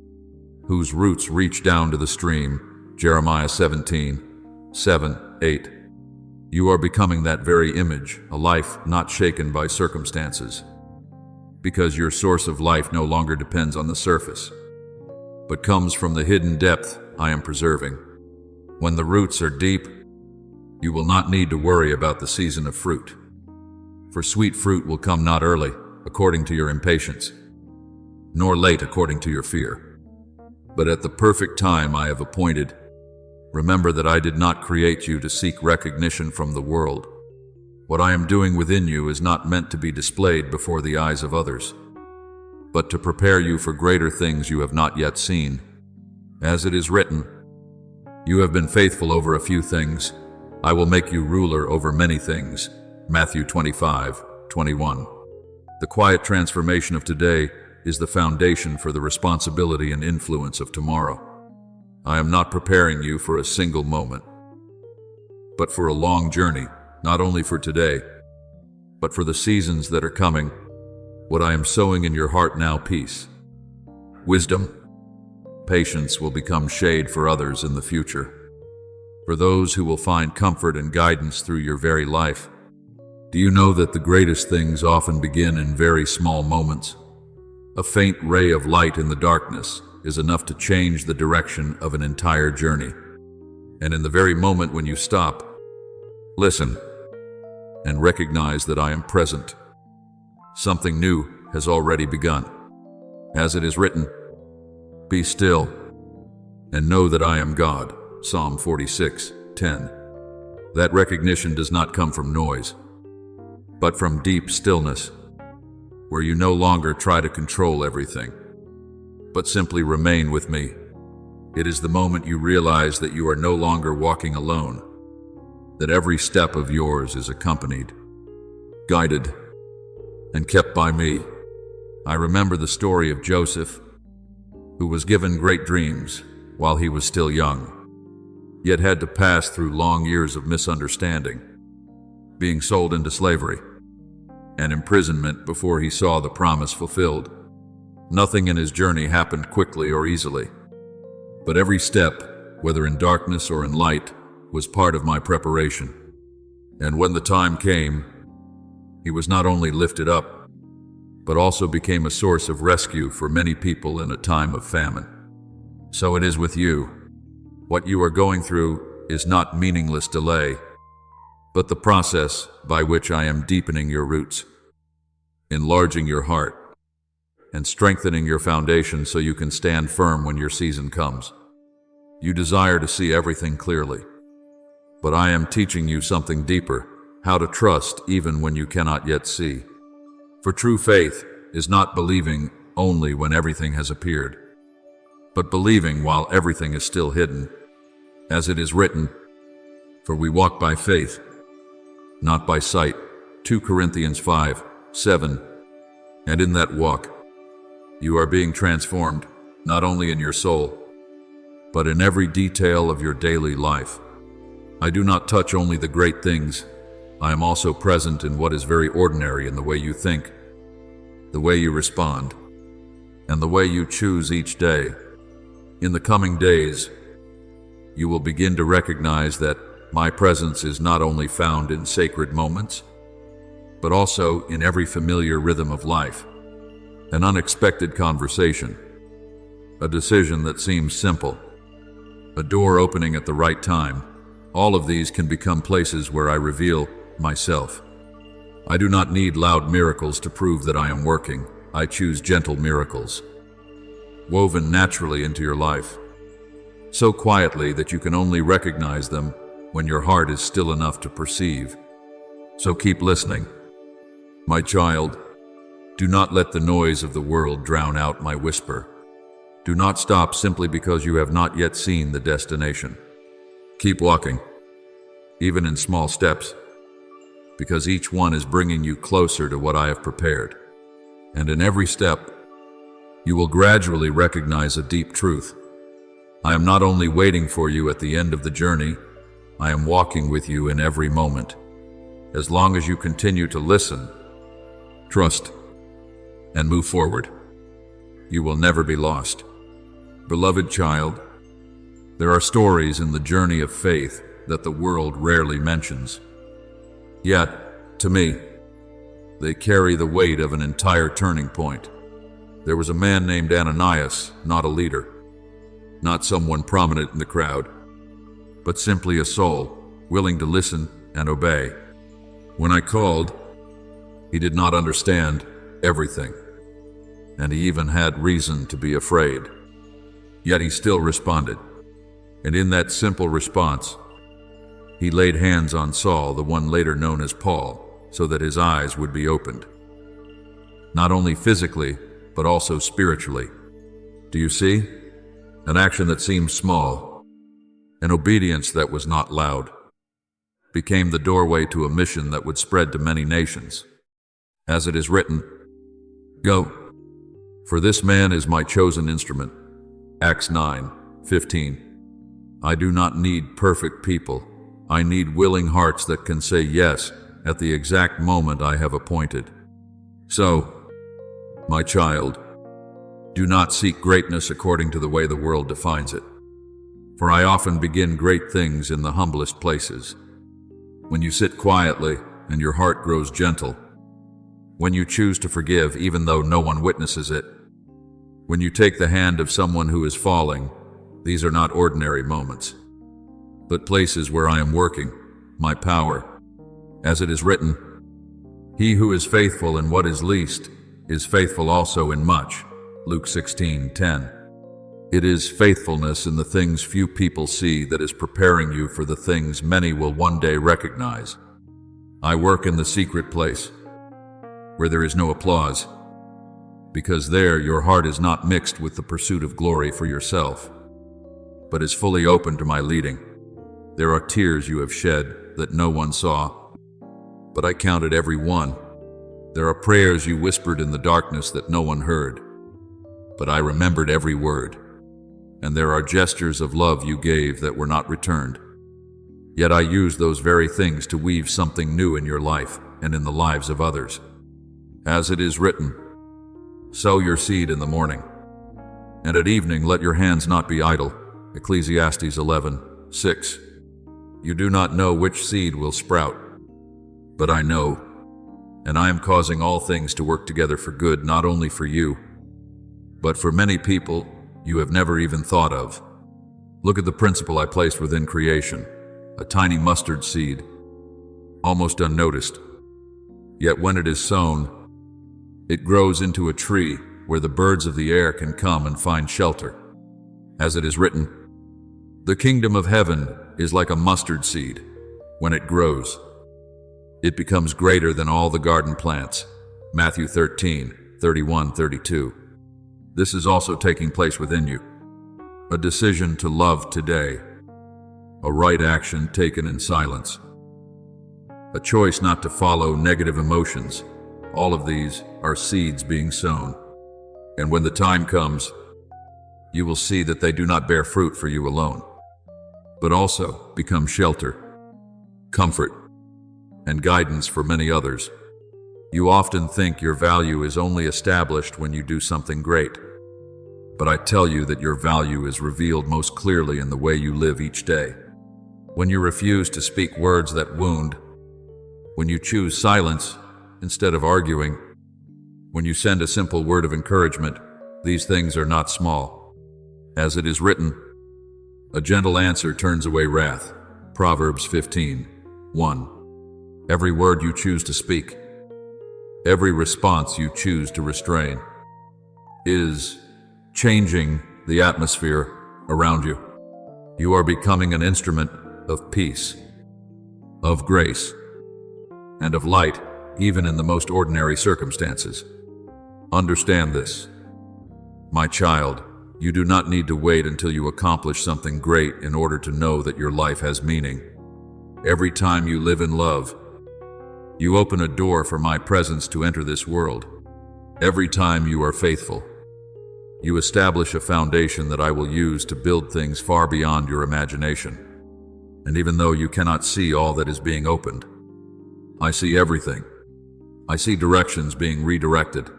Speaker 1: whose roots reach down to the stream, Jeremiah 17:7-8. You are becoming that very image, a life not shaken by circumstances. Because your source of life no longer depends on the surface, but comes from the hidden depth I am preserving. When the roots are deep, you will not need to worry about the season of fruit. For sweet fruit will come not early, according to your impatience, nor late according to your fear, but at the perfect time I have appointed. Remember that I did not create you to seek recognition from the world. What I am doing within you is not meant to be displayed before the eyes of others, but to prepare you for greater things you have not yet seen. As it is written, you have been faithful over a few things, I will make you ruler over many things. Matthew 25:21. The quiet transformation of today is the foundation for the responsibility and influence of tomorrow. I am not preparing you for a single moment, but for a long journey, not only for today, but for the seasons that are coming. What I am sowing in your heart now, peace, wisdom, patience, will become shade for others in the future, for those who will find comfort and guidance through your very life. Do you know that the greatest things often begin in very small moments? A faint ray of light in the darkness is enough to change the direction of an entire journey. And in the very moment when you stop, listen, and recognize that I am present, something new has already begun. As it is written, be still and know that I am God. Psalm 46:10. That recognition does not come from noise, but from deep stillness, where you no longer try to control everything, but simply remain with me. It is the moment you realize that you are no longer walking alone, that every step of yours is accompanied, guided, and kept by me. I remember the story of Joseph, who was given great dreams while he was still young, yet had to pass through long years of misunderstanding, being sold into slavery, and imprisonment before he saw the promise fulfilled. Nothing in his journey happened quickly or easily, but every step, whether in darkness or in light, was part of my preparation. And when the time came, he was not only lifted up, but also became a source of rescue for many people in a time of famine. So it is with you. What you are going through is not meaningless delay, but the process by which I am deepening your roots, enlarging your heart, and strengthening your foundation so you can stand firm when your season comes. You desire to see everything clearly, but I am teaching you something deeper, how to trust even when you cannot yet see. For true faith is not believing only when everything has appeared, but believing while everything is still hidden. As it is written, for we walk by faith, not by sight. 2 Corinthians 5:7. And in that walk, you are being transformed, not only in your soul, but in every detail of your daily life. I do not touch only the great things. I am also present in what is very ordinary, in the way you think, the way you respond, and the way you choose each day. In the coming days, you will begin to recognize that my presence is not only found in sacred moments, but also in every familiar rhythm of life. An unexpected conversation, a decision that seems simple, a door opening at the right time. All of these can become places where I reveal myself. I do not need loud miracles to prove that I am working. I choose gentle miracles, woven naturally into your life, so quietly that you can only recognize them when your heart is still enough to perceive. So keep listening, my child. Do not let the noise of the world drown out my whisper. Do not stop simply because you have not yet seen the destination. Keep walking, even in small steps, because each one is bringing you closer to what I have prepared. And in every step, you will gradually recognize a deep truth. I am not only waiting for you at the end of the journey, I am walking with you in every moment. As long as you continue to listen, trust, and move forward, you will never be lost. Beloved child, There are stories in the journey of faith that the world rarely mentions. Yet, to me, they carry the weight of an entire turning point. There was a man named Ananias, not a leader, not someone prominent in the crowd, but simply a soul, willing to listen and obey. When I called, he did not understand everything, and he even had reason to be afraid. Yet he still responded, and in that simple response, he laid hands on Saul, the one later known as Paul, so that his eyes would be opened. Not only physically, but also spiritually. Do you see? An action that seemed small, an obedience that was not loud, became the doorway to a mission that would spread to many nations. As it is written, "Go, for this man is my chosen instrument." Acts 9:15. I do not need perfect people. I need willing hearts that can say yes at the exact moment I have appointed. So, my child, do not seek greatness according to the way the world defines it. For I often begin great things in the humblest places. When you sit quietly and your heart grows gentle, when you choose to forgive even though no one witnesses it, when you take the hand of someone who is falling, these are not ordinary moments, but places where I am working my power. As it is written, "He who is faithful in what is least is faithful also in much." Luke 16:10. It is faithfulness in the things few people see that is preparing you for the things many will one day recognize. I work in the secret place, where there is no applause, because there your heart is not mixed with the pursuit of glory for yourself, but is fully open to my leading. There are tears you have shed that no one saw, but I counted every one. There are prayers you whispered in the darkness that no one heard, but I remembered every word. And there are gestures of love you gave that were not returned. Yet I used those very things to weave something new in your life and in the lives of others. As it is written, "Sow your seed in the morning, and at evening let your hands not be idle." Ecclesiastes 11:6. You do not know which seed will sprout, but I know, and I am causing all things to work together for good, not only for you, but for many people you have never even thought of. Look at the principle I placed within creation, a tiny mustard seed, almost unnoticed. Yet when it is sown, it grows into a tree where the birds of the air can come and find shelter. As it is written, "The kingdom of heaven is like a mustard seed. When it grows, it becomes greater than all the garden plants." Matthew 13:31-32. This is also taking place within you. A decision to love today. A right action taken in silence. A choice not to follow negative emotions. All of these are seeds being sown. And when the time comes, you will see that they do not bear fruit for you alone, but also become shelter, comfort, and guidance for many others. You often think your value is only established when you do something great. But I tell you that your value is revealed most clearly in the way you live each day. When you refuse to speak words that wound, when you choose silence instead of arguing, when you send a simple word of encouragement, these things are not small. As it is written, "A gentle answer turns away wrath." Proverbs 15:1. Every word you choose to speak, every response you choose to restrain, is changing the atmosphere around you. You are becoming an instrument of peace, of grace, and of light, even in the most ordinary circumstances. Understand this, my child. You do not need to wait until you accomplish something great in order to know that your life has meaning. Every time you live in love, you open a door for my presence to enter this world. Every time you are faithful, you establish a foundation that I will use to build things far beyond your imagination. And even though you cannot see all that is being opened, I see everything. I see directions being redirected,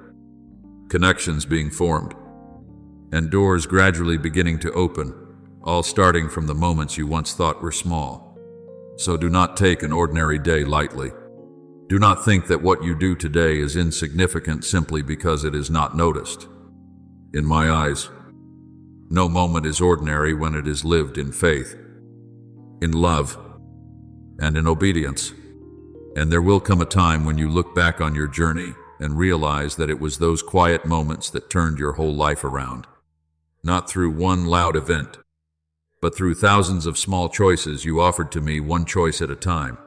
Speaker 1: connections being formed, and doors gradually beginning to open all starting from the moments you once thought were small. So do not take an ordinary day lightly. Do not think that what you do today is insignificant simply because it is not noticed. In my eyes, no moment is ordinary when it is lived in faith, in love, and in obedience. And there will come a time when you look back on your journey and realize that it was those quiet moments that turned your whole life around. Not through one loud event, but through thousands of small choices you offered to me, one choice at a time.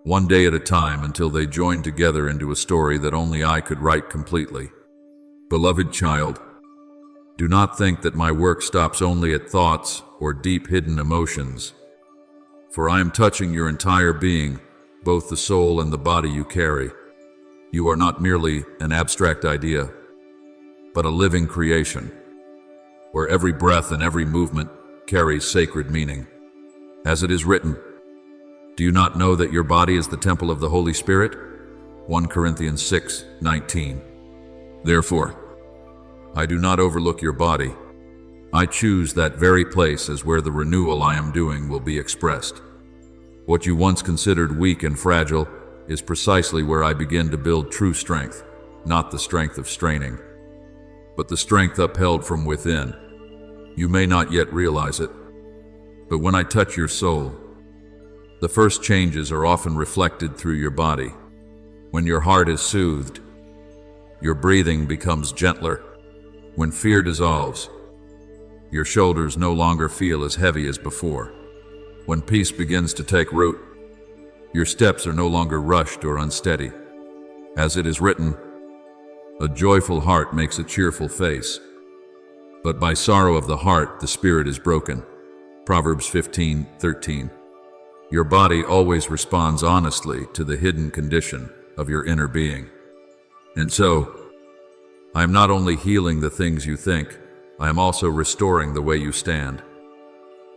Speaker 1: One day at a time, until they joined together into a story that only I could write completely. Beloved child, do not think that my work stops only at thoughts or deep hidden emotions, for I am touching your entire being, both the soul and the body you carry. You are not merely an abstract idea, but a living creation, where every breath and every movement carries sacred meaning. As it is written, do you not know that your body is the temple of the Holy Spirit? 1 Corinthians 6:19. Therefore, I do not overlook your body. I choose that very place as where the renewal I am doing will be expressed. What you once considered weak and fragile is precisely where I begin to build true strength, not the strength of straining, but the strength upheld from within. You may not yet realize it, but when I touch your soul, the first changes are often reflected through your body. When your heart is soothed, your breathing becomes gentler. When fear dissolves, your shoulders no longer feel as heavy as before. When peace begins to take root, your steps are no longer rushed or unsteady. As it is written, a joyful heart makes a cheerful face, but by sorrow of the heart the spirit is broken. Proverbs 15:13. Your body always responds honestly to the hidden condition of your inner being. And so, I am not only healing the things you think, I am also restoring the way you stand,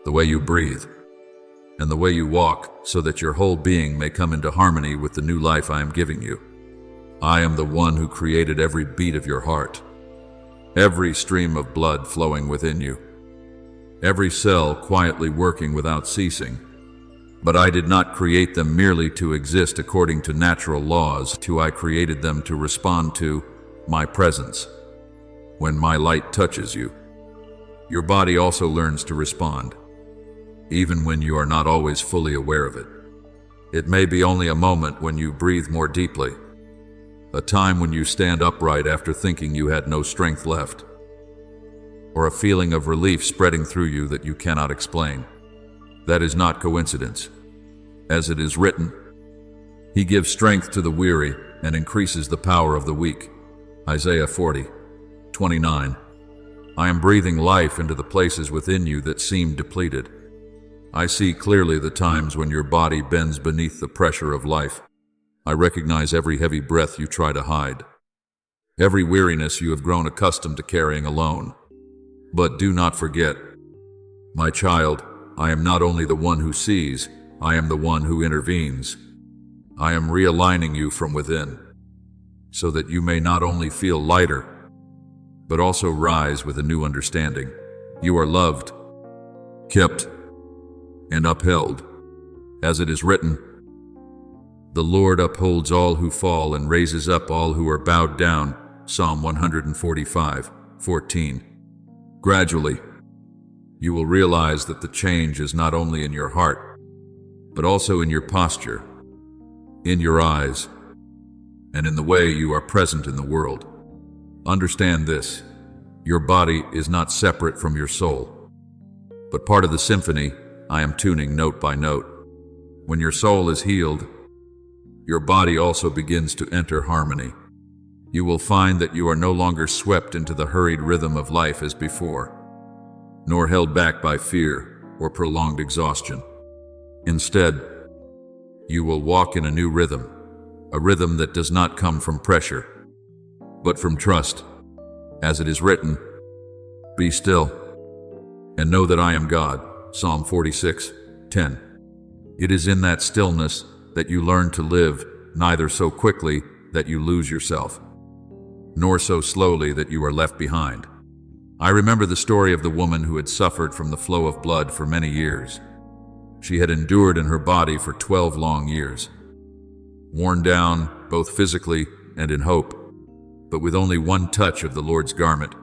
Speaker 1: the way you breathe, and the way you walk, so that your whole being may come into harmony with the new life I am giving you. I am the one who created every beat of your heart, every stream of blood flowing within you, every cell quietly working without ceasing. But I did not create them merely to exist according to natural laws. I created them to respond to my presence. When my light touches you, your body also learns to respond, even when you are not always fully aware of it. It may be only a moment when you breathe more deeply, a time when you stand upright after thinking you had no strength left, or a feeling of relief spreading through you that you cannot explain. That is not coincidence. As it is written, He gives strength to the weary and increases the power of the weak. Isaiah 40:29. I am breathing life into the places within you that seem depleted. I see clearly the times when your body bends beneath the pressure of life. I recognize every heavy breath you try to hide, every weariness you have grown accustomed to carrying alone. But do not forget, my child, I am not only the one who sees, I am the one who intervenes. I am realigning you from within, so that you may not only feel lighter, but also rise with a new understanding. You are loved, kept, and upheld. As it is written, the Lord upholds all who fall and raises up all who are bowed down. Psalm 145:14. Gradually, you will realize that the change is not only in your heart, but also in your posture, in your eyes, and in the way you are present in the world. Understand this: your body is not separate from your soul, but part of the symphony I am tuning note by note. When your soul is healed, your body also begins to enter harmony. You will find that you are no longer swept into the hurried rhythm of life as before, nor held back by fear or prolonged exhaustion. Instead, you will walk in a new rhythm, a rhythm that does not come from pressure, but from trust. As it is written, be still and know that I am God. Psalm 46:10. It is in that stillness that you learn to live, neither so quickly that you lose yourself, nor so slowly that you are left behind. I remember the story of the woman who had suffered from the flow of blood for many years. She had endured in her body for 12 long years, worn down both physically and in hope, but with only one touch of the Lord's garment,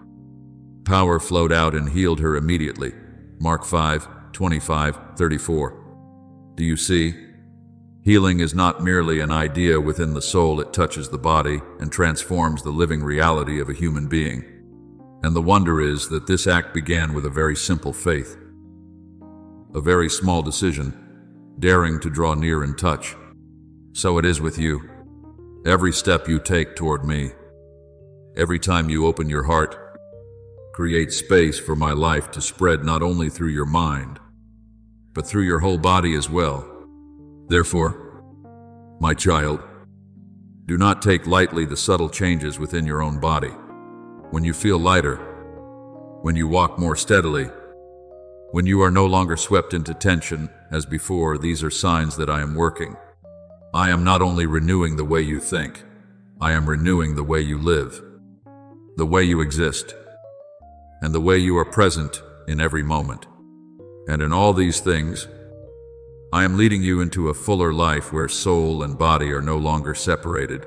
Speaker 1: power flowed out and healed her immediately. Mark 5:25-34. Do you see? Healing is not merely an idea within the soul, it touches the body and transforms the living reality of a human being. And the wonder is that this act began with a very simple faith, a very small decision, daring to draw near and touch. So it is with you. Every step you take toward me, every time you open your heart, create space for my life to spread not only through your mind, but through your whole body as well. Therefore, my child, do not take lightly the subtle changes within your own body. When you feel lighter, when you walk more steadily, when you are no longer swept into tension as before, these are signs that I am working. I am not only renewing the way you think, I am renewing the way you live, the way you exist, and the way you are present in every moment. And in all these things, I am leading you into a fuller life where soul and body are no longer separated,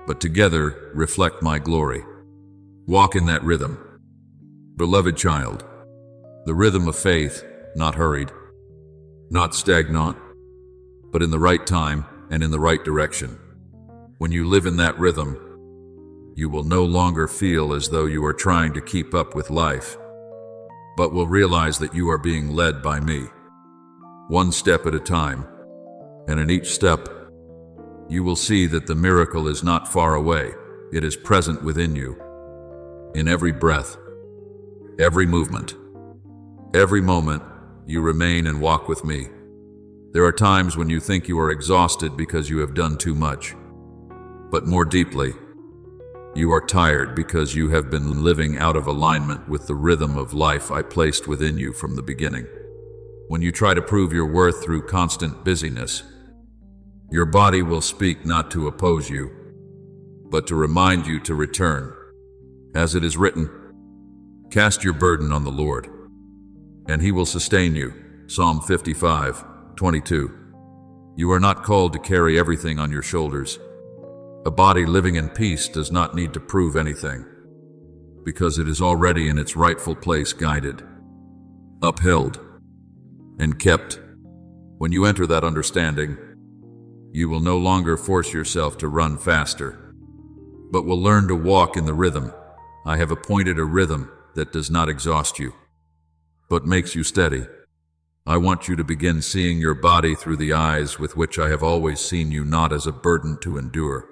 Speaker 1: but together reflect my glory. Walk in that rhythm. Beloved child, the rhythm of faith, not hurried, not stagnant, but in the right time and in the right direction. When you live in that rhythm, you will no longer feel as though you are trying to keep up with life, but will realize that you are being led by me, one step at a time, and in each step, you will see that the miracle is not far away, it is present within you. In every breath, every movement, every moment, you remain and walk with me. There are times when you think you are exhausted because you have done too much. But more deeply, you are tired because you have been living out of alignment with the rhythm of life I placed within you from the beginning. When you try to prove your worth through constant busyness, your body will speak not to oppose you, but to remind you to return. As it is written, cast your burden on the Lord, and he will sustain you. Psalm 55:22. You are not called to carry everything on your shoulders. A body living in peace does not need to prove anything, because it is already in its rightful place, guided, upheld, and kept. When you enter that understanding, you will no longer force yourself to run faster, but will learn to walk in the rhythm. I have appointed a rhythm that does not exhaust you, but makes you steady. I want you to begin seeing your body through the eyes with which I have always seen you, not as a burden to endure,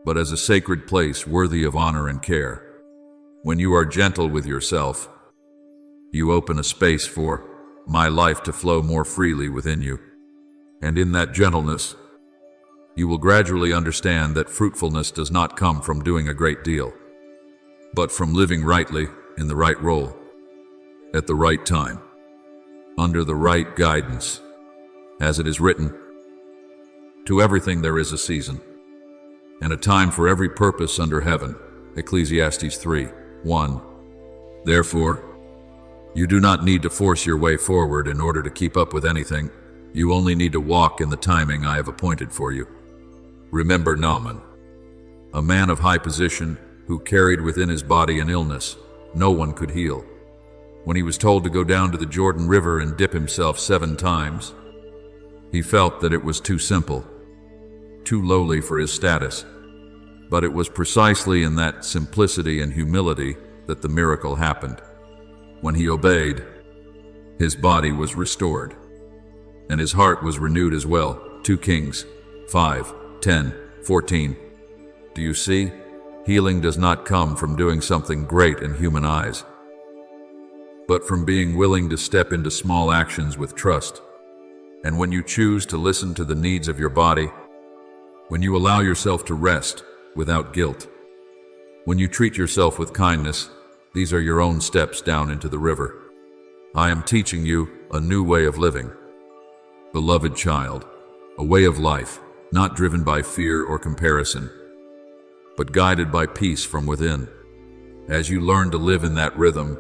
Speaker 1: but as a sacred place worthy of honor and care. When you are gentle with yourself, you open a space for my life to flow more freely within you. And in that gentleness, you will gradually understand that fruitfulness does not come from doing a great deal, but from living rightly in the right role, at the right time, under the right guidance. As it is written, to everything there is a season, and a time for every purpose under heaven. Ecclesiastes 3:1. Therefore, you do not need to force your way forward in order to keep up with anything. You only need to walk in the timing I have appointed for you. Remember Naaman, a man of high position who carried within his body an illness no one could heal. When he was told to go down to the Jordan River and dip himself 7 times, he felt that it was too simple, too lowly for his status. But it was precisely in that simplicity and humility that the miracle happened. When he obeyed, his body was restored, and his heart was renewed as well. 2 Kings 5:10-14. Do you see? Healing does not come from doing something great in human eyes, but from being willing to step into small actions with trust. And when you choose to listen to the needs of your body, when you allow yourself to rest without guilt, when you treat yourself with kindness, these are your own steps down into the river. I am teaching you a new way of living. Beloved child, a way of life, not driven by fear or comparison, but guided by peace from within. As you learn to live in that rhythm,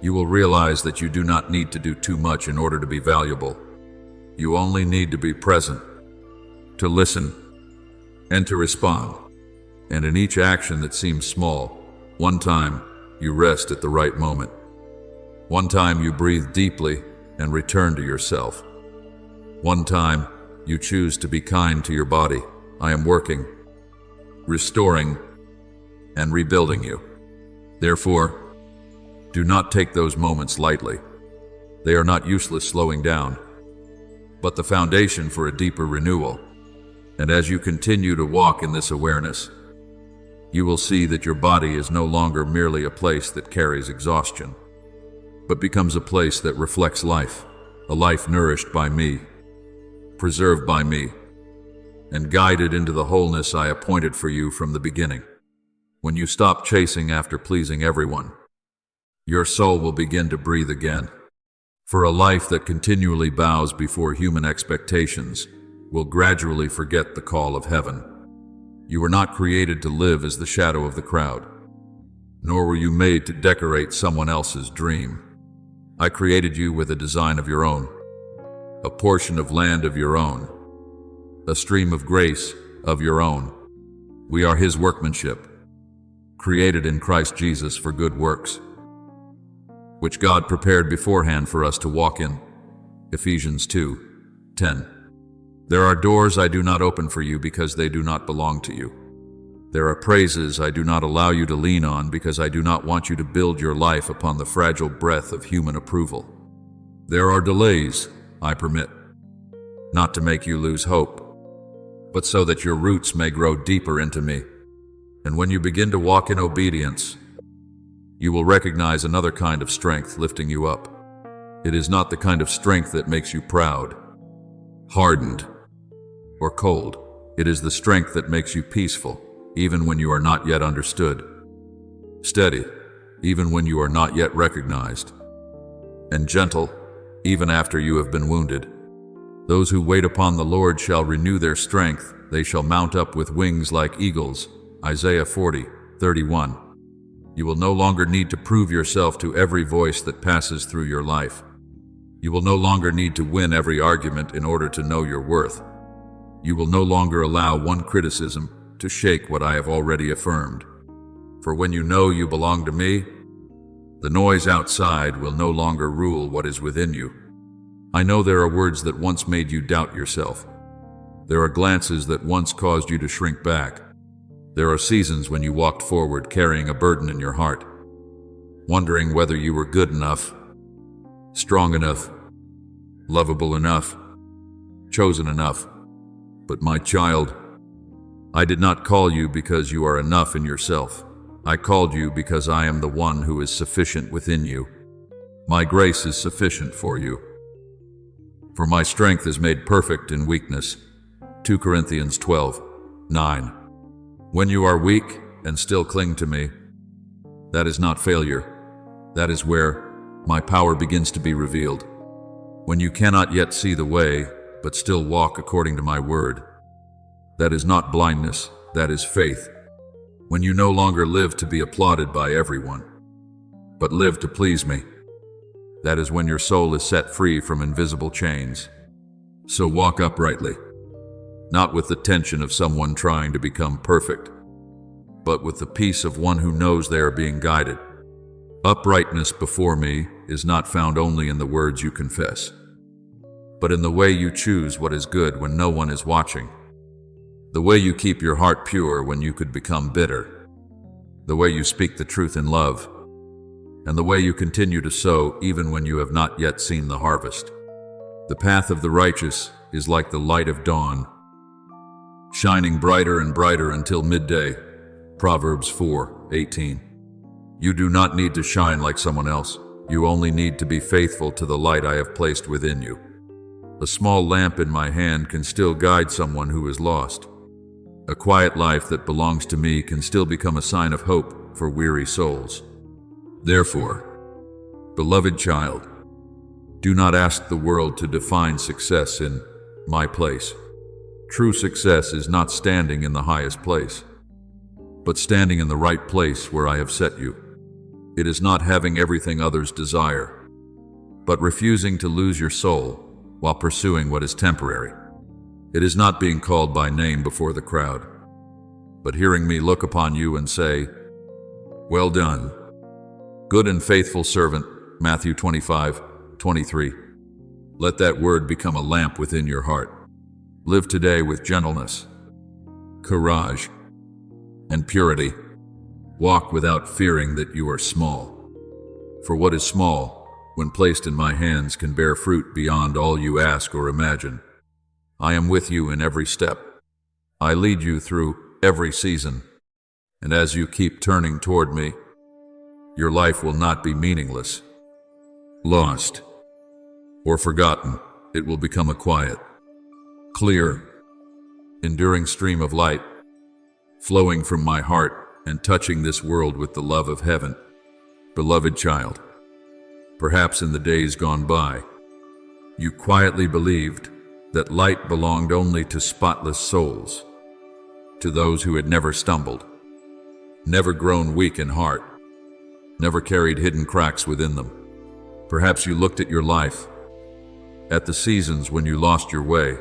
Speaker 1: you will realize that you do not need to do too much in order to be valuable. You only need to be present, to listen, and to respond. And in each action that seems small, one time you rest at the right moment. One time you breathe deeply and return to yourself. One time you choose to be kind to your body. I am working, restoring, and rebuilding you. Therefore, do not take those moments lightly. They are not useless slowing down, but the foundation for a deeper renewal. And as you continue to walk in this awareness, you will see that your body is no longer merely a place that carries exhaustion, but becomes a place that reflects life, a life nourished by me, preserved by me, and guided into the wholeness I appointed for you from the beginning. When you stop chasing after pleasing everyone, your soul will begin to breathe again. For a life that continually bows before human expectations will gradually forget the call of heaven. You were not created to live as the shadow of the crowd, nor were you made to decorate someone else's dream. I created you with a design of your own, a portion of land of your own, a stream of grace of your own. We are His workmanship, created in Christ Jesus for good works, which God prepared beforehand for us to walk in. Ephesians 2:10. There are doors I do not open for you because they do not belong to you. There are praises I do not allow you to lean on because I do not want you to build your life upon the fragile breath of human approval. There are delays I permit, not to make you lose hope, but so that your roots may grow deeper into me. And when you begin to walk in obedience, you will recognize another kind of strength lifting you up. It is not the kind of strength that makes you proud, hardened, or cold. It is the strength that makes you peaceful, even when you are not yet understood. Steady, even when you are not yet recognized. And gentle, even after you have been wounded. Those who wait upon the Lord shall renew their strength. They shall mount up with wings like eagles. Isaiah 40:31. You will no longer need to prove yourself to every voice that passes through your life. You will no longer need to win every argument in order to know your worth. You will no longer allow one criticism to shake what I have already affirmed. For when you know you belong to me, the noise outside will no longer rule what is within you. I know there are words that once made you doubt yourself. There are glances that once caused you to shrink back. There are seasons when you walked forward carrying a burden in your heart, wondering whether you were good enough, strong enough, lovable enough, chosen enough. But my child, I did not call you because you are enough in yourself. I called you because I am the one who is sufficient within you. My grace is sufficient for you. For my strength is made perfect in weakness. 2 Corinthians 12:9. When you are weak and still cling to me, that is not failure. That is where my power begins to be revealed. When you cannot yet see the way, but still walk according to my word, that is not blindness, that is faith. When you no longer live to be applauded by everyone, but live to please me, that is when your soul is set free from invisible chains. So walk uprightly, not with the tension of someone trying to become perfect, but with the peace of one who knows they are being guided. Uprightness before me is not found only in the words you confess, but in the way you choose what is good when no one is watching, the way you keep your heart pure when you could become bitter, the way you speak the truth in love, and the way you continue to sow even when you have not yet seen the harvest. The path of the righteous is like the light of dawn, shining brighter and brighter until midday. Proverbs 4:18. You do not need to shine like someone else. You only need to be faithful to the light I have placed within you. A small lamp in my hand can still guide someone who is lost. A quiet life that belongs to me can still become a sign of hope for weary souls. Therefore, beloved child, do not ask the world to define success in my place. True success is not standing in the highest place, but standing in the right place where I have set you. It is not having everything others desire, but refusing to lose your soul while pursuing what is temporary. It is not being called by name before the crowd, but hearing me look upon you and say, "Well done, good and faithful servant," Matthew 25:23. Let that word become a lamp within your heart. Live today with gentleness, courage, and purity. Walk without fearing that you are small. For what is small, when placed in my hands, can bear fruit beyond all you ask or imagine. I am with you in every step. I lead you through every season. And as you keep turning toward me, your life will not be meaningless, lost, or forgotten. It will become a quiet, clear, enduring stream of light, flowing from my heart and touching this world with the love of heaven. Beloved child, perhaps in the days gone by, you quietly believed that light belonged only to spotless souls, to those who had never stumbled, never grown weak in heart, never carried hidden cracks within them. Perhaps you looked at your life, at the seasons when you lost your way,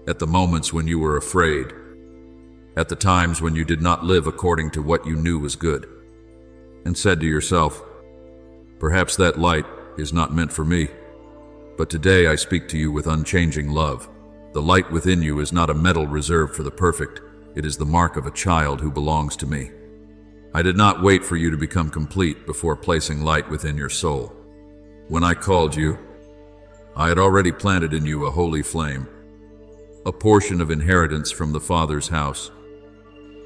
Speaker 1: at the moments when you were afraid, at the times when you did not live according to what you knew was good, and said to yourself, "Perhaps that light is not meant for me." But today I speak to you with unchanging love. The light within you is not a medal reserved for the perfect. It is the mark of a child who belongs to me. I did not wait for you to become complete before placing light within your soul. When I called you, I had already planted in you a holy flame, a portion of inheritance from the Father's house,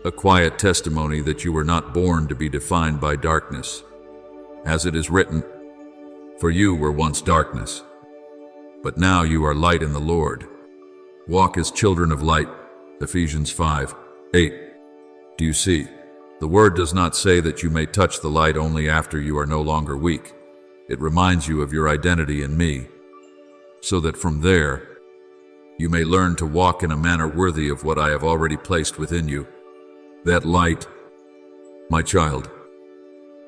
Speaker 1: a quiet testimony that you were not born to be defined by darkness. As it is written, "For you were once darkness, but now you are light in the Lord. Walk as children of light." Ephesians 5:8. Do you see? The word does not say that you may touch the light only after you are no longer weak. It reminds you of your identity in me, so that from there, you may learn to walk in a manner worthy of what I have already placed within you. That light, my child,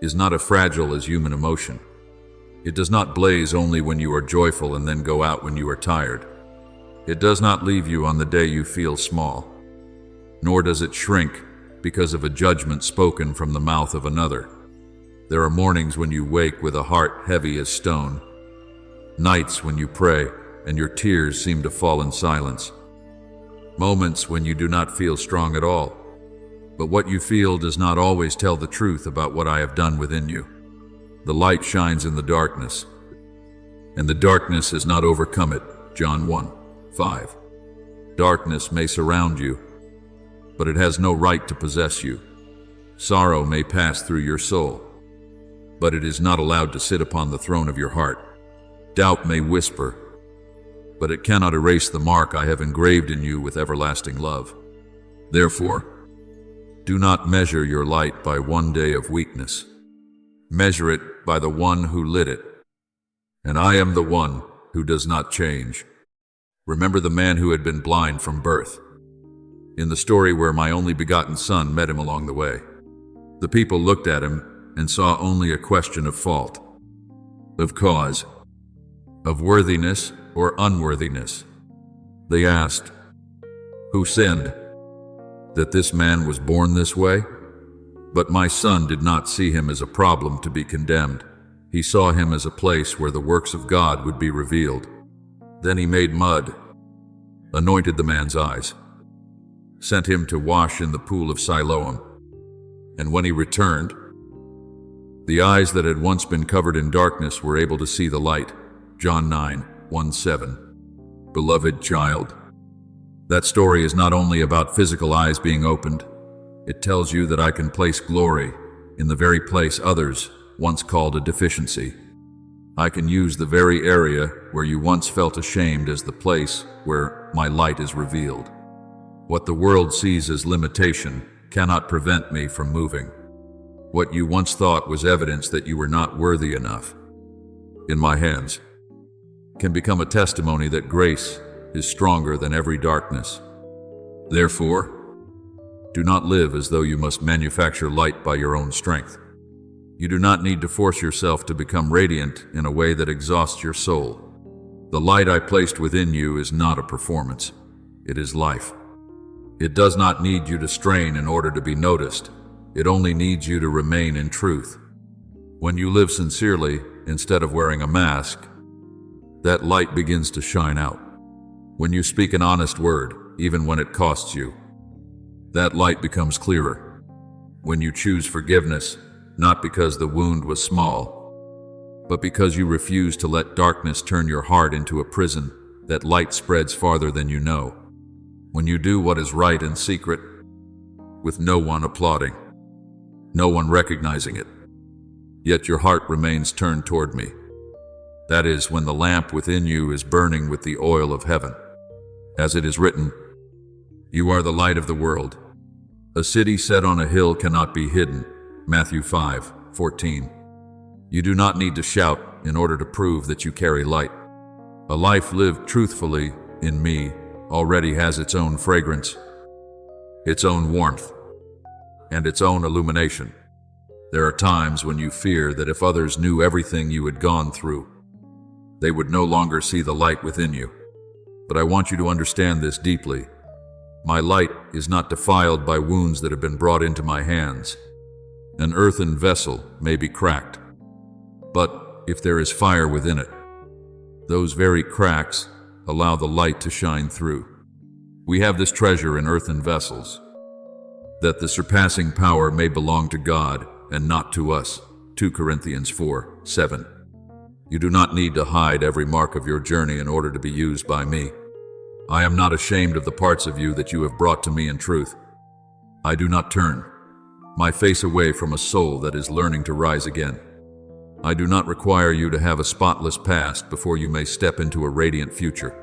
Speaker 1: is not as fragile as human emotion. It does not blaze only when you are joyful and then go out when you are tired. It does not leave you on the day you feel small, nor does it shrink because of a judgment spoken from the mouth of another. There are mornings when you wake with a heart heavy as stone, nights when you pray and your tears seem to fall in silence, moments when you do not feel strong at all. But what you feel does not always tell the truth about what I have done within you. The light shines in the darkness, and the darkness has not overcome it. John 1:5. Darkness may surround you, but it has no right to possess you. Sorrow may pass through your soul, but it is not allowed to sit upon the throne of your heart. Doubt may whisper, but it cannot erase the mark I have engraved in you with everlasting love. Therefore, do not measure your light by one day of weakness. Measure it by the one who lit it. And I am the one who does not change. Remember the man who had been blind from birth, in the story where my only begotten son met him along the way. The people looked at him and saw only a question of fault, of cause, of worthiness or unworthiness. They asked, "Who sinned, that this man was born this way?" But my son did not see him as a problem to be condemned. He saw him as a place where the works of God would be revealed. Then he made mud, anointed the man's eyes, sent him to wash in the pool of Siloam. And when he returned, the eyes that had once been covered in darkness were able to see the light. John 9:1-7. Beloved child, that story is not only about physical eyes being opened. It tells you that I can place glory in the very place others once called a deficiency. I can use the very area where you once felt ashamed as the place where my light is revealed. What the world sees as limitation cannot prevent me from moving. What you once thought was evidence that you were not worthy enough, in my hands, can become a testimony that grace is stronger than every darkness. Therefore, Do not live as though you must manufacture light by your own strength. You do not need to force yourself to become radiant in a way that exhausts your soul. The light I placed within you is not a performance. It is life. It does not need you to strain in order to be noticed. It only needs you to remain in truth. When you live sincerely, instead of wearing a mask, that light begins to shine out. When you speak an honest word, even when it costs you, that light becomes clearer. When you choose forgiveness, not because the wound was small, but because you refuse to let darkness turn your heart into a prison, that light spreads farther than you know. When you do what is right in secret, with no one applauding, no one recognizing it, yet your heart remains turned toward me. That is when the lamp within you is burning with the oil of heaven. As it is written, "You are the light of the world. A city set on a hill cannot be hidden." Matthew 5:14. You do not need to shout in order to prove that you carry light. A life lived truthfully in me already has its own fragrance, its own warmth, and its own illumination. There are times when you fear that if others knew everything you had gone through, they would no longer see the light within you. But I want you to understand this deeply. My light is not defiled by wounds that have been brought into my hands. An earthen vessel may be cracked, but if there is fire within it, those very cracks allow the light to shine through. We have this treasure in earthen vessels, that the surpassing power may belong to God and not to us. 2 Corinthians 4:7. You do not need to hide every mark of your journey in order to be used by me. I am not ashamed of the parts of you that you have brought to me in truth. I do not turn my face away from a soul that is learning to rise again. I do not require you to have a spotless past before you may step into a radiant future.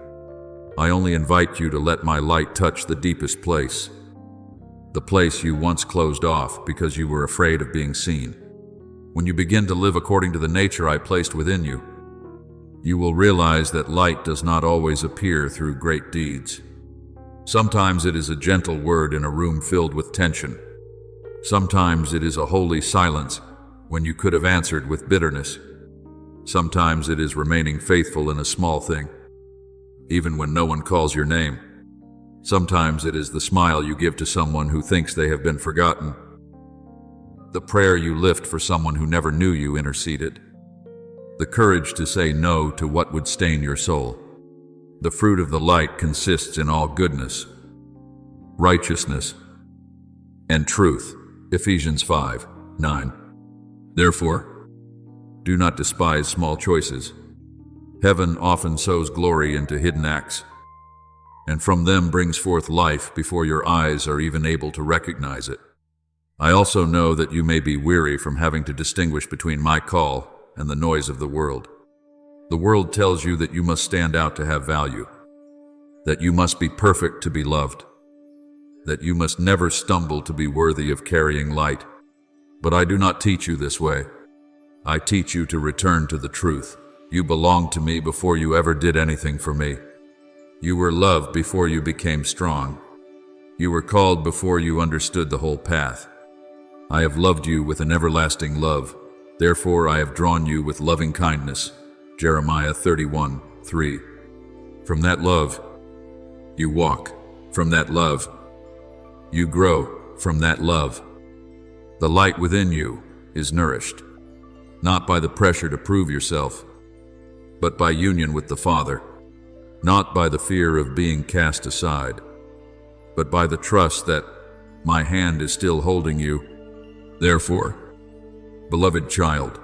Speaker 1: I only invite you to let my light touch the deepest place, the place you once closed off because you were afraid of being seen. When you begin to live according to the nature I placed within you, you will realize that light does not always appear through great deeds. Sometimes it is a gentle word in a room filled with tension. Sometimes it is a holy silence when you could have answered with bitterness. Sometimes it is remaining faithful in a small thing, even when no one calls your name. Sometimes it is the smile you give to someone who thinks they have been forgotten. The prayer you lift for someone who never knew you interceded. The courage to say no to what would stain your soul. The fruit of the light consists in all goodness, righteousness, and truth. Ephesians 5:9. Therefore, do not despise small choices. Heaven often sows glory into hidden acts, and from them brings forth life before your eyes are even able to recognize it. I also know that you may be weary from having to distinguish between my call and the noise of the world. The world tells you that you must stand out to have value, that you must be perfect to be loved, that you must never stumble to be worthy of carrying light. But I do not teach you this way. I teach you to return to the truth. You belonged to me before you ever did anything for me. You were loved before you became strong. You were called before you understood the whole path. I have loved you with an everlasting love. Therefore I have drawn you with loving kindness. Jeremiah 31:3. From that love, you walk. From that love, you grow. From that love, the light within you is nourished, not by the pressure to prove yourself, but by union with the Father, not by the fear of being cast aside, but by the trust that my hand is still holding you. Therefore, beloved child,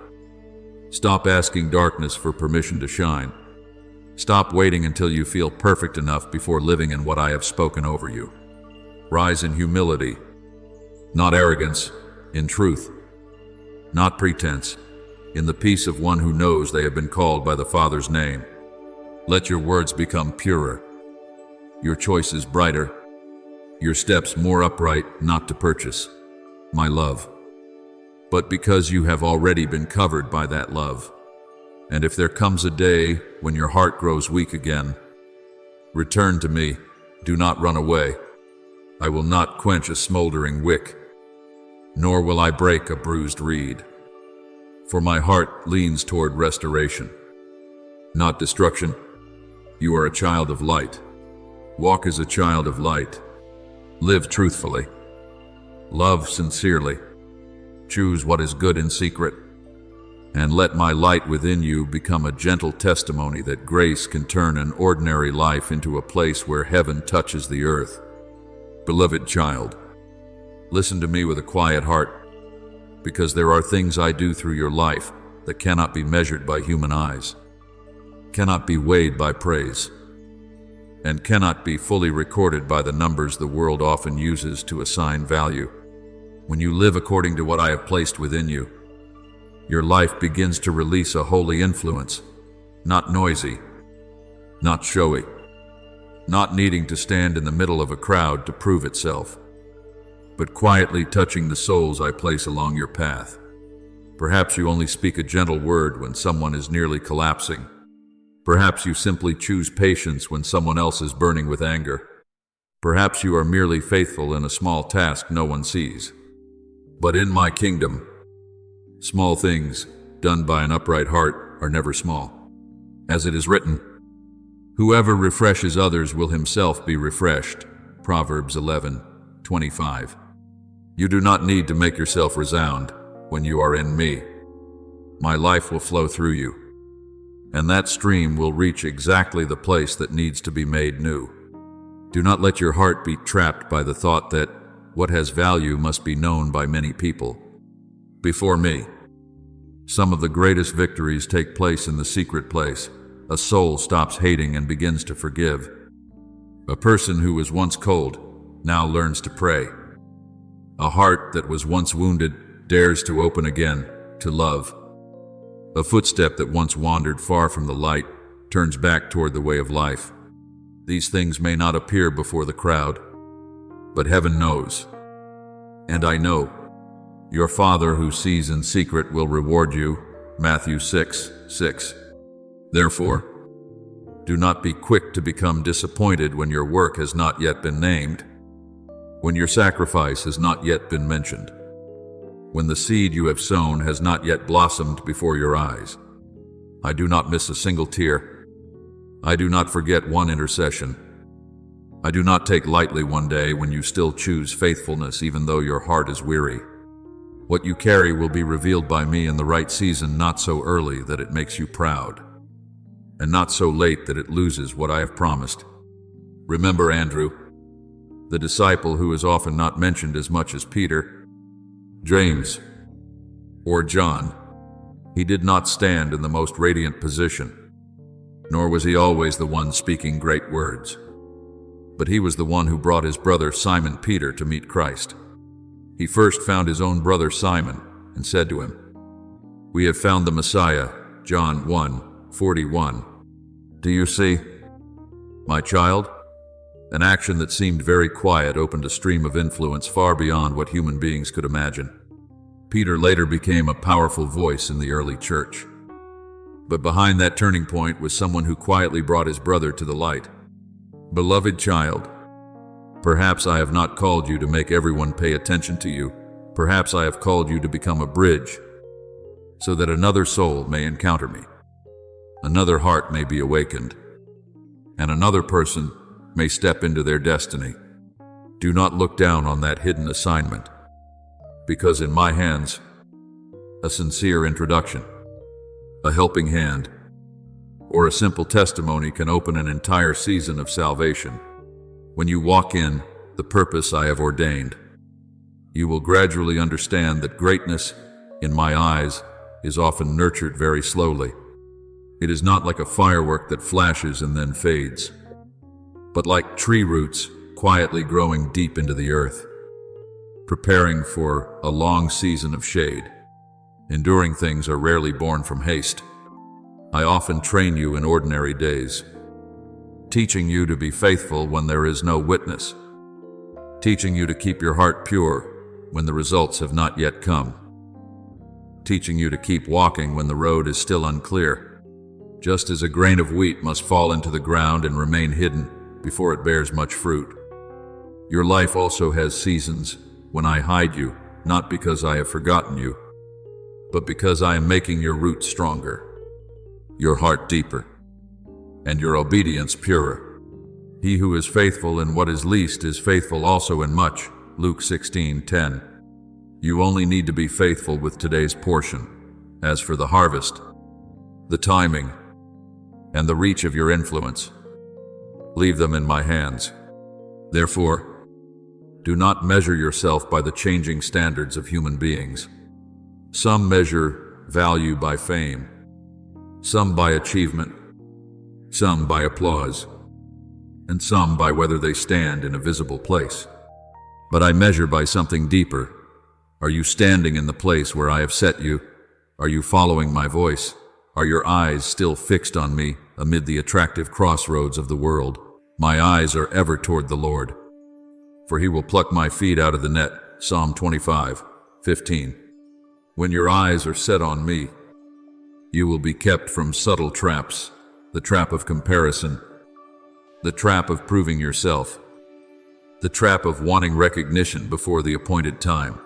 Speaker 1: stop asking darkness for permission to shine. Stop waiting until you feel perfect enough before living in what I have spoken over you. Rise in humility, not arrogance, in truth, not pretense, in the peace of one who knows they have been called by the Father's name. Let your words become purer, your choices brighter, your steps more upright, not to purchase my love, but because you have already been covered by that love. And if there comes a day when your heart grows weak again, return to me, do not run away. I will not quench a smoldering wick, nor will I break a bruised reed. For my heart leans toward restoration, not destruction. You are a child of light. Walk as a child of light. Live truthfully. Love sincerely. Choose what is good in secret. And let my light within you become a gentle testimony that grace can turn an ordinary life into a place where heaven touches the earth. Beloved child, listen to me with a quiet heart, because there are things I do through your life that cannot be measured by human eyes, cannot be weighed by praise, and cannot be fully recorded by the numbers the world often uses to assign value. When you live according to what I have placed within you, your life begins to release a holy influence, not noisy, not showy, not needing to stand in the middle of a crowd to prove itself, but quietly touching the souls I place along your path. Perhaps you only speak a gentle word when someone is nearly collapsing. Perhaps you simply choose patience when someone else is burning with anger. Perhaps you are merely faithful in a small task no one sees. But in my kingdom, small things done by an upright heart are never small. As it is written, whoever refreshes others will himself be refreshed. Proverbs 11:25. You do not need to make yourself resound when you are in me. My life will flow through you, and that stream will reach exactly the place that needs to be made new. Do not let your heart be trapped by the thought that what has value must be known by many people. Before me, some of the greatest victories take place in the secret place. A soul stops hating and begins to forgive. A person who was once cold now learns to pray. A heart that was once wounded dares to open again, to love. A footstep that once wandered far from the light turns back toward the way of life. These things may not appear before the crowd, but heaven knows. And I know your Father who sees in secret will reward you. Matthew 6:6. Therefore, do not be quick to become disappointed when your work has not yet been named, when your sacrifice has not yet been mentioned, when the seed you have sown has not yet blossomed before your eyes. I do not miss a single tear. I do not forget one intercession. I do not take lightly one day when you still choose faithfulness even though your heart is weary. What you carry will be revealed by me in the right season, not so early that it makes you proud, and not so late that it loses what I have promised. Remember Andrew, the disciple who is often not mentioned as much as Peter, James, or John. He did not stand in the most radiant position, nor was he always the one speaking great words. But he was the one who brought his brother Simon Peter to meet Christ. He first found his own brother Simon and said to him, "We have found the Messiah," John 1:41. Do you see, my child? An action that seemed very quiet opened a stream of influence far beyond what human beings could imagine. Peter later became a powerful voice in the early church. But behind that turning point was someone who quietly brought his brother to the light. Beloved child, perhaps I have not called you to make everyone pay attention to you. Perhaps I have called you to become a bridge, so that another soul may encounter me, another heart may be awakened, and another person may step into their destiny. Do not look down on that hidden assignment, because in my hands, a sincere introduction, a helping hand, or a simple testimony can open an entire season of salvation. When you walk in the purpose I have ordained, you will gradually understand that greatness, in my eyes, is often nurtured very slowly. It is not like a firework that flashes and then fades, but like tree roots quietly growing deep into the earth, preparing for a long season of shade. Enduring things are rarely born from haste. I often train you in ordinary days, teaching you to be faithful when there is no witness, teaching you to keep your heart pure when the results have not yet come, teaching you to keep walking when the road is still unclear. Just as a grain of wheat must fall into the ground and remain hidden before it bears much fruit, Your life also has seasons when I hide you, not because I have forgotten you, but because I am making your roots stronger, your heart deeper, and your obedience purer. He who is faithful in what is least is faithful also in much. Luke 16:10. You only need to be faithful with today's portion. As for the harvest, the timing, and the reach of your influence, leave them in my hands. Therefore, do not measure yourself by the changing standards of human beings. Some measure value by fame, some by achievement, some by applause, and some by whether they stand in a visible place. But I measure by something deeper. Are you standing in the place where I have set you? Are you following my voice? Are your eyes still fixed on me amid the attractive crossroads of the world? My eyes are ever toward the Lord, for he will pluck my feet out of the net. Psalm 25:15. When your eyes are set on me, you will be kept from subtle traps, the trap of comparison, the trap of proving yourself, the trap of wanting recognition before the appointed time,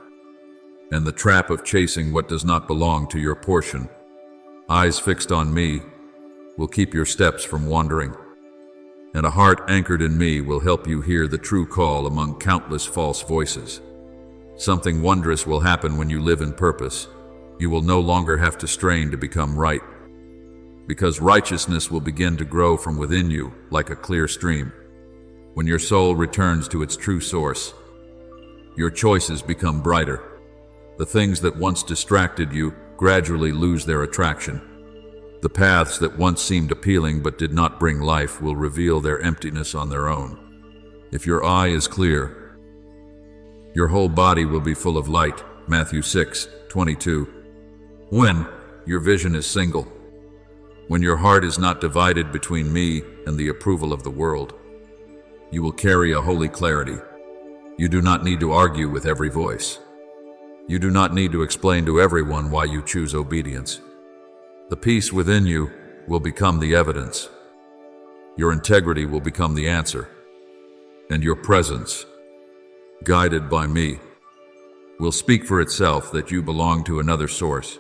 Speaker 1: and the trap of chasing what does not belong to your portion. Eyes fixed on me will keep your steps from wandering, and a heart anchored in me will help you hear the true call among countless false voices. Something wondrous will happen when you live in purpose. You will no longer have to strain to become right, because righteousness will begin to grow from within you like a clear stream. When your soul returns to its true source, your choices become brighter. The things that once distracted you gradually lose their attraction. The paths that once seemed appealing but did not bring life will reveal their emptiness on their own. If your eye is clear, your whole body will be full of light. Matthew 6:22. When your vision is single, when your heart is not divided between me and the approval of the world, you will carry a holy clarity. You do not need to argue with every voice. You do not need to explain to everyone why you choose obedience. The peace within you will become the evidence. Your integrity will become the answer. And your presence, guided by me, will speak for itself that you belong to another source.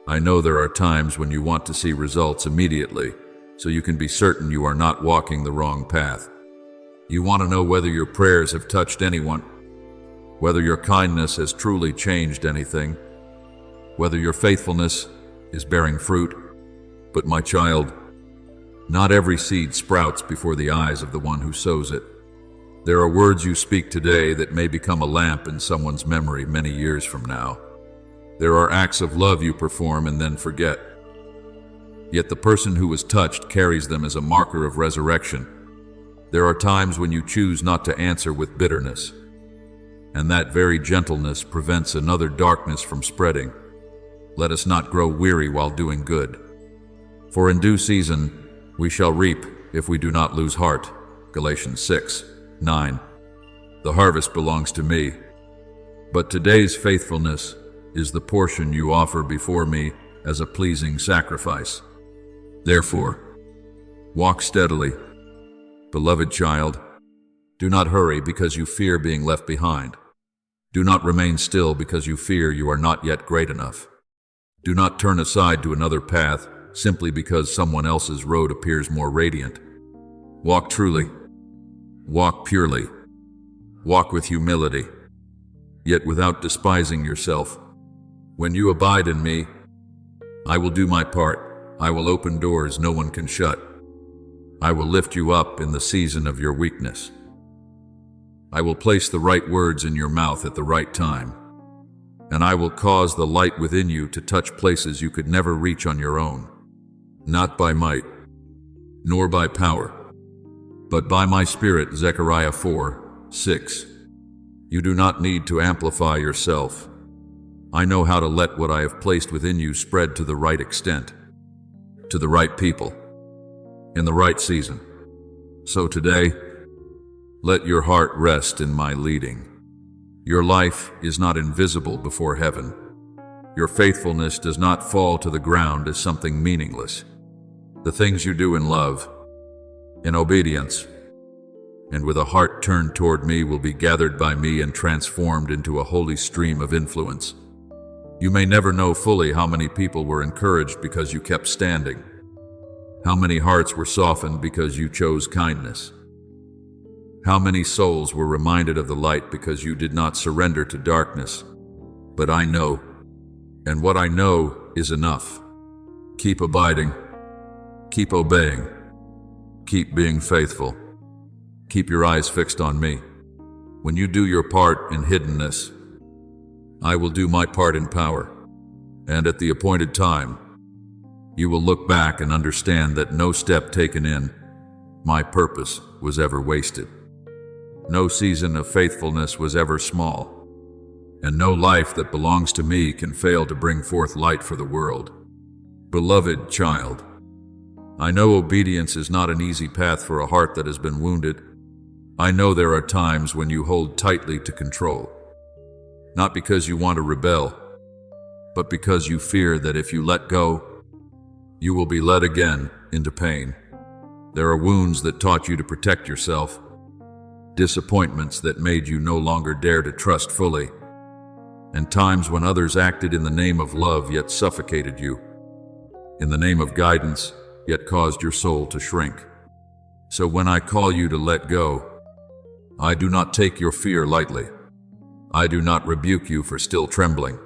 Speaker 1: I know there are times when you want to see results immediately, so you can be certain you are not walking the wrong path. You want to know whether your prayers have touched anyone, whether your kindness has truly changed anything, whether your faithfulness is bearing fruit. But my child, not every seed sprouts before the eyes of the one who sows it. There are words you speak today that may become a lamp in someone's memory many years from now. There are acts of love you perform and then forget. Yet the person who was touched carries them as a marker of resurrection. There are times when you choose not to answer with bitterness, and that very gentleness prevents another darkness from spreading. Let us not grow weary while doing good, for in due season we shall reap if we do not lose heart. Galatians 6:9. The harvest belongs to me, but today's faithfulness is the portion you offer before me as a pleasing sacrifice. Therefore, walk steadily, beloved child. Do not hurry because you fear being left behind. Do not remain still because you fear you are not yet great enough. Do not turn aside to another path simply because someone else's road appears more radiant. Walk truly. Walk purely. Walk with humility, yet without despising yourself. When you abide in me, I will do my part. I will open doors no one can shut. I will lift you up in the season of your weakness. I will place the right words in your mouth at the right time, and I will cause the light within you to touch places you could never reach on your own. Not by might, nor by power, but by my Spirit. Zechariah 4:6. You do not need to amplify yourself. I know how to let what I have placed within you spread to the right extent, to the right people, in the right season. So today, let your heart rest in my leading. Your life is not invisible before heaven. Your faithfulness does not fall to the ground as something meaningless. The things you do in love, in obedience, and with a heart turned toward me will be gathered by me and transformed into a holy stream of influence. You may never know fully how many people were encouraged because you kept standing, how many hearts were softened because you chose kindness, how many souls were reminded of the light because you did not surrender to darkness. But I know, and what I know is enough. Keep abiding, keep obeying, keep being faithful. Keep your eyes fixed on me. When you do your part in hiddenness, I will do my part in power. And at the appointed time, you will look back and understand that no step taken in my purpose was ever wasted. No season of faithfulness was ever small, and no life that belongs to me can fail to bring forth light for the world. Beloved child, I know obedience is not an easy path for a heart that has been wounded. I know there are times when you hold tightly to control, not because you want to rebel, but because you fear that if you let go, you will be led again into pain. There are wounds that taught you to protect yourself, disappointments that made you no longer dare to trust fully, and times when others acted in the name of love yet suffocated you, in the name of guidance yet caused your soul to shrink. So when I call you to let go, I do not take your fear lightly. I do not rebuke you for still trembling.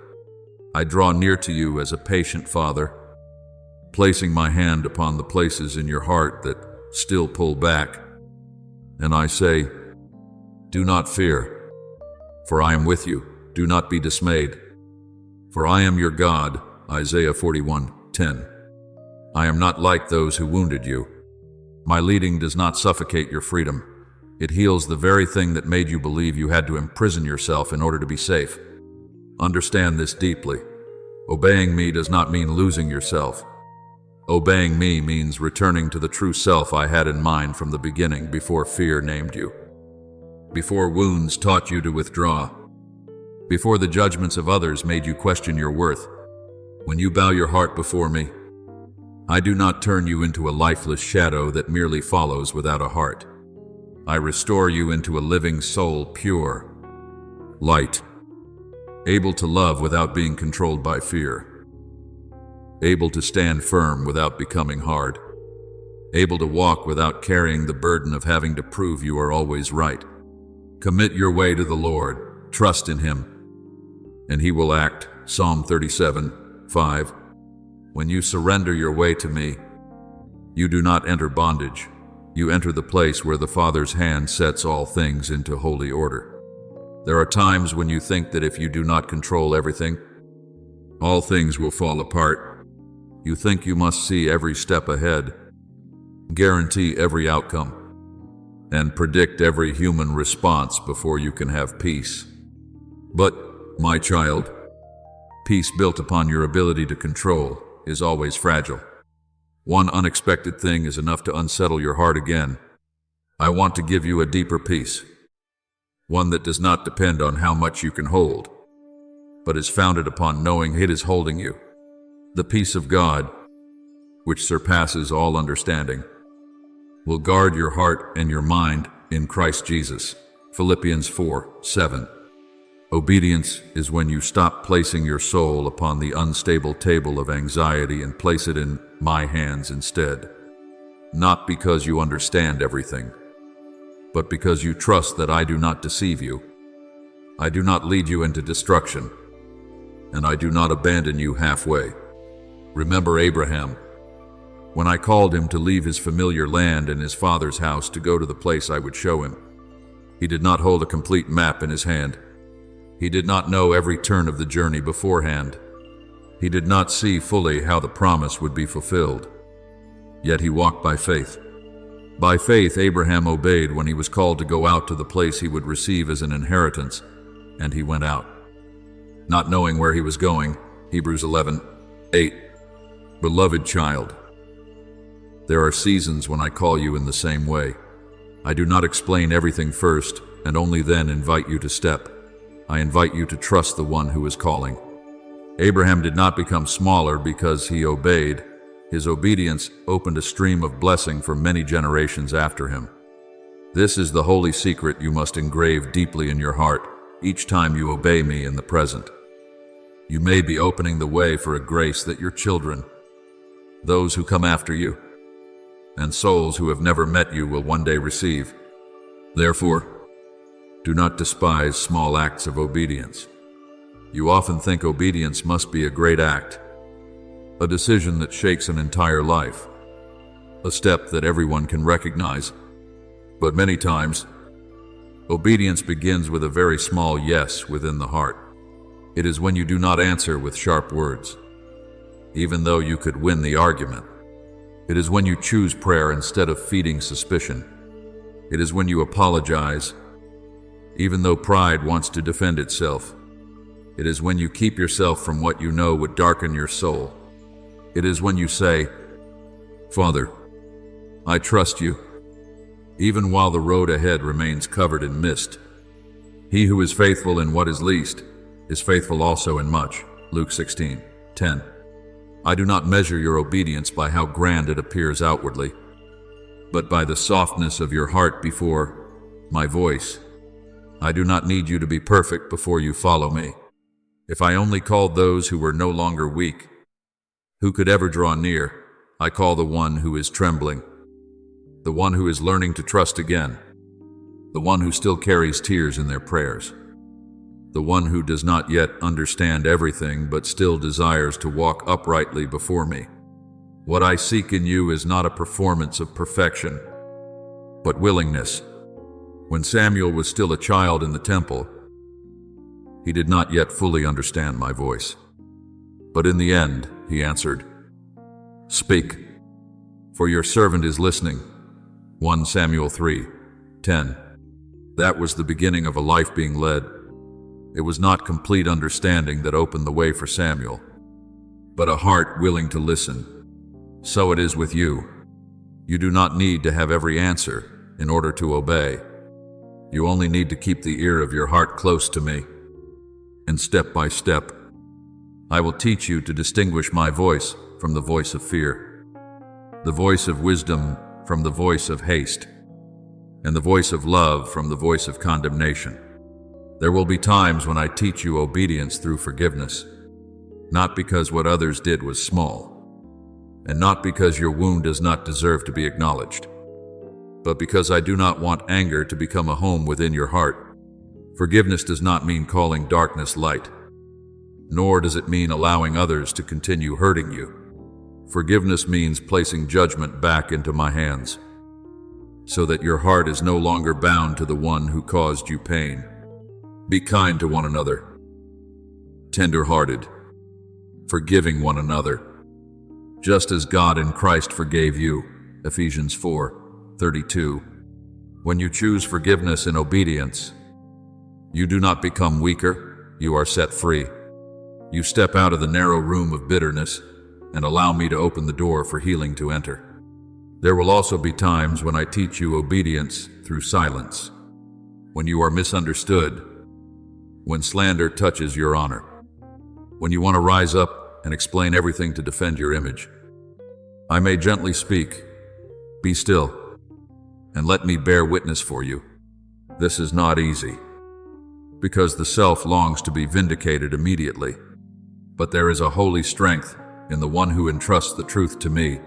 Speaker 1: I draw near to you as a patient father, placing my hand upon the places in your heart that still pull back. And I say, do not fear, for I am with you. Do not be dismayed, for I am your God. Isaiah 41:10. I am not like those who wounded you. My leading does not suffocate your freedom. It heals the very thing that made you believe you had to imprison yourself in order to be safe. Understand this deeply. Obeying me does not mean losing yourself. Obeying me means returning to the true self I had in mind from the beginning, before fear named you, before wounds taught you to withdraw, before the judgments of others made you question your worth. When you bow your heart before me, I do not turn you into a lifeless shadow that merely follows without a heart. I restore you into a living soul, pure, light, able to love without being controlled by fear, able to stand firm without becoming hard, able to walk without carrying the burden of having to prove you are always right. Commit your way to the Lord, trust in Him, and He will act. Psalm 37:5. When you surrender your way to me, you do not enter bondage. You enter the place where the Father's hand sets all things into holy order. There are times when you think that if you do not control everything, all things will fall apart. You think you must see every step ahead, guarantee every outcome, and predict every human response before you can have peace. But, my child, peace built upon your ability to control is always fragile. One unexpected thing is enough to unsettle your heart again. I want to give you a deeper peace, one that does not depend on how much you can hold, but is founded upon knowing it is holding you. The peace of God, which surpasses all understanding, will guard your heart and your mind in Christ Jesus. Philippians 4:7. Obedience is when you stop placing your soul upon the unstable table of anxiety and place it in my hands instead. Not because you understand everything, but because you trust that I do not deceive you. I do not lead you into destruction, and I do not abandon you halfway. Remember Abraham, when I called him to leave his familiar land and his father's house to go to the place I would show him. He did not hold a complete map in his hand. He did not know every turn of the journey beforehand. He did not see fully how the promise would be fulfilled. Yet he walked by faith. By faith, Abraham obeyed when he was called to go out to the place he would receive as an inheritance, and he went out, not knowing where he was going. Hebrews 11:8. Beloved child, there are seasons when I call you in the same way. I do not explain everything first, and only then invite you to step. I invite you to trust the one who is calling. Abraham did not become smaller because he obeyed. His obedience opened a stream of blessing for many generations after him. This is the holy secret you must engrave deeply in your heart each time you obey me in the present. You may be opening the way for a grace that your children, those who come after you, and souls who have never met you will one day receive. Therefore, do not despise small acts of obedience. You often think obedience must be a great act, a decision that shakes an entire life, a step that everyone can recognize. But many times, obedience begins with a very small yes within the heart. It is when you do not answer with sharp words, even though you could win the argument. It is when you choose prayer instead of feeding suspicion. It is when you apologize, even though pride wants to defend itself. It is when you keep yourself from what you know would darken your soul. It is when you say, "Father, I trust you," even while the road ahead remains covered in mist. He who is faithful in what is least is faithful also in much. Luke 16:10. I do not measure your obedience by how grand it appears outwardly, but by the softness of your heart before my voice. I do not need you to be perfect before you follow me. If I only called those who were no longer weak, who could ever draw near, I call the one who is trembling, the one who is learning to trust again, the one who still carries tears in their prayers, the one who does not yet understand everything but still desires to walk uprightly before me. What I seek in you is not a performance of perfection, but willingness. When Samuel was still a child in the temple, he did not yet fully understand my voice. But in the end, he answered, "Speak, for your servant is listening." 1 Samuel 3:10. That was the beginning of a life being led. It was not complete understanding that opened the way for Samuel, but a heart willing to listen. So it is with you. You do not need to have every answer in order to obey. You only need to keep the ear of your heart close to me. And step by step, I will teach you to distinguish my voice from the voice of fear, the voice of wisdom from the voice of haste, and the voice of love from the voice of condemnation. There will be times when I teach you obedience through forgiveness, not because what others did was small, and not because your wound does not deserve to be acknowledged, but because I do not want anger to become a home within your heart. Forgiveness does not mean calling darkness light, nor does it mean allowing others to continue hurting you. Forgiveness means placing judgment back into my hands, so that your heart is no longer bound to the one who caused you pain. Be kind to one another, tender-hearted, forgiving one another, just as God in Christ forgave you. Ephesians 4:32. When you choose forgiveness and obedience, you do not become weaker, you are set free. You step out of the narrow room of bitterness and allow me to open the door for healing to enter. There will also be times when I teach you obedience through silence, when you are misunderstood, when slander touches your honor, when you want to rise up and explain everything to defend your image. I may gently speak, "Be still, and let me bear witness for you." This is not easy, because the self longs to be vindicated immediately. But there is a holy strength in the one who entrusts the truth to me.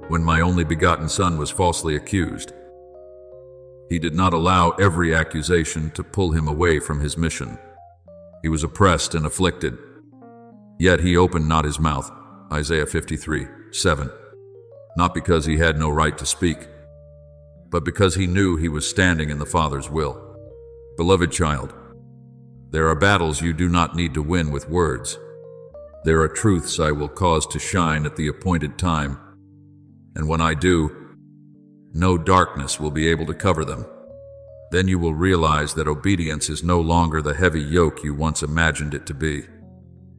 Speaker 1: When my only begotten son was falsely accused, he did not allow every accusation to pull him away from his mission. He was oppressed and afflicted, yet he opened not his mouth. Isaiah 53:7. Not because he had no right to speak, but because he knew he was standing in the Father's will. Beloved child, there are battles you do not need to win with words. There are truths I will cause to shine at the appointed time, and when I do, no darkness will be able to cover them. Then you will realize that obedience is no longer the heavy yoke you once imagined it to be.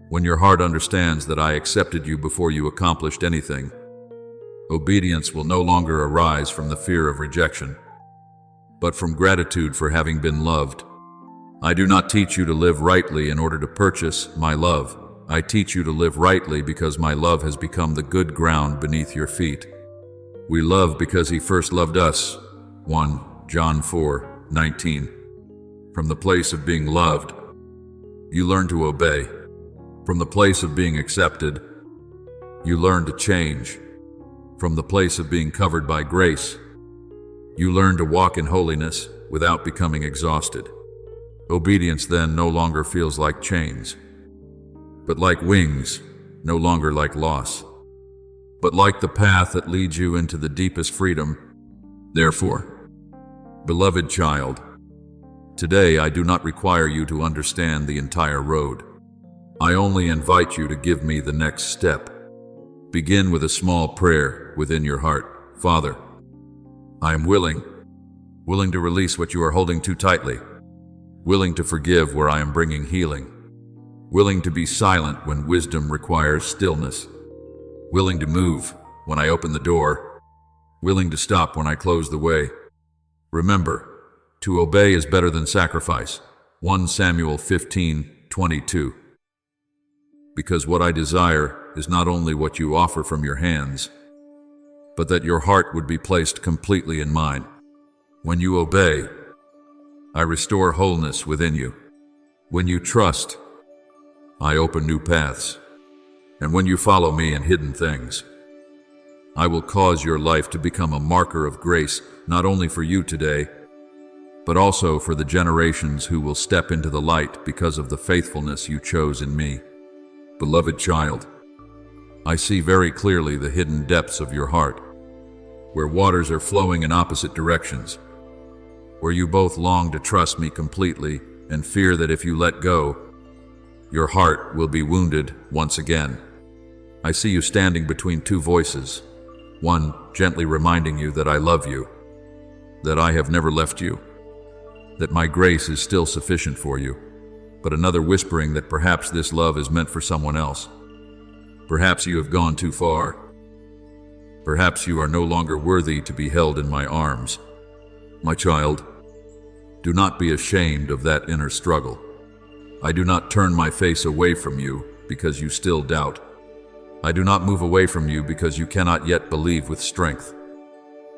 Speaker 1: When your heart understands that I accepted you before you accomplished anything, obedience will no longer arise from the fear of rejection, but from gratitude for having been loved. I do not teach you to live rightly in order to purchase my love. I teach you to live rightly because my love has become the good ground beneath your feet. We love because he first loved us. 1 John 4:19. From the place of being loved, you learn to obey. From the place of being accepted, you learn to change. From the place of being covered by grace, you learn to walk in holiness without becoming exhausted. Obedience then no longer feels like chains, but like wings, no longer like loss, but like the path that leads you into the deepest freedom. Therefore, beloved child, today I do not require you to understand the entire road. I only invite you to give me the next step. Begin with a small prayer within your heart. Father, I am willing to release what you are holding too tightly, willing to forgive where I am bringing healing, willing to be silent when wisdom requires stillness, willing to move when I open the door, willing to stop when I close the way. Remember, to obey is better than sacrifice. 1 Samuel 15:22. Because what I desire is not only what you offer from your hands, but that your heart would be placed completely in mine. When you obey, I restore wholeness within you. When you trust, I open new paths. And when you follow me in hidden things, I will cause your life to become a marker of grace, not only for you today, but also for the generations who will step into the light because of the faithfulness you chose in me. Beloved child, I see very clearly the hidden depths of your heart, where waters are flowing in opposite directions, where you both long to trust me completely and fear that if you let go, your heart will be wounded once again. I see you standing between two voices, one gently reminding you that I love you, that I have never left you, that my grace is still sufficient for you, but another whispering that perhaps this love is meant for someone else. Perhaps you have gone too far. Perhaps you are no longer worthy to be held in my arms. My child, do not be ashamed of that inner struggle. I do not turn my face away from you because you still doubt. I do not move away from you because you cannot yet believe with strength.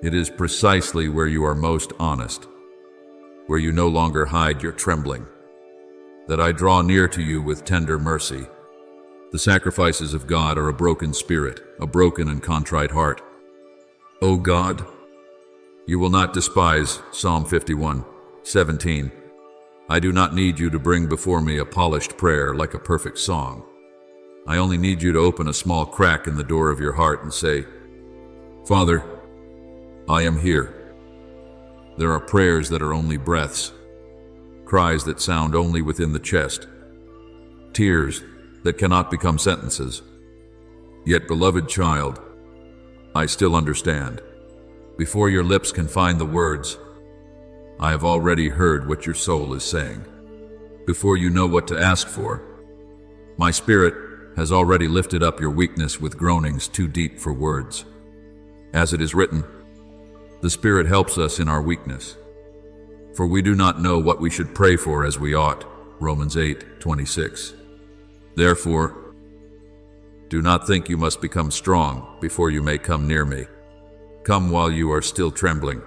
Speaker 1: It is precisely where you are most honest, where you no longer hide your trembling, that I draw near to you with tender mercy. The sacrifices of God are a broken spirit, a broken and contrite heart. O God, you will not despise Psalm 51:17. I do not need you to bring before me a polished prayer like a perfect song. I only need you to open a small crack in the door of your heart and say, Father, I am here. There are prayers that are only breaths, cries that sound only within the chest, tears that cannot become sentences. Yet, beloved child, I still understand. Before your lips can find the words, I have already heard what your soul is saying. Before you know what to ask for, my spirit has already lifted up your weakness with groanings too deep for words. As it is written, the Spirit helps us in our weakness. For we do not know what we should pray for as we ought. Romans 8:26. Therefore, do not think you must become strong before you may come near me. Come while you are still trembling.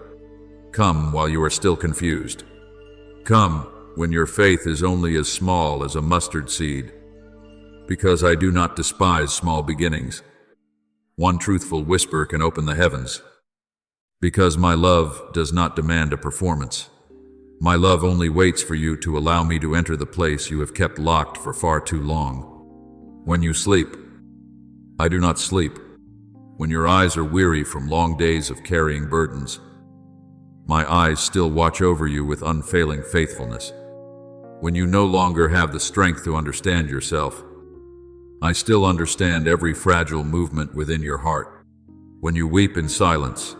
Speaker 1: Come while you are still confused. Come when your faith is only as small as a mustard seed, because I do not despise small beginnings. One truthful whisper can open the heavens. Because my love does not demand a performance. My love only waits for you to allow me to enter the place you have kept locked for far too long. When you sleep, I do not sleep. When your eyes are weary from long days of carrying burdens, my eyes still watch over you with unfailing faithfulness. When you no longer have the strength to understand yourself, I still understand every fragile movement within your heart. When you weep in silence,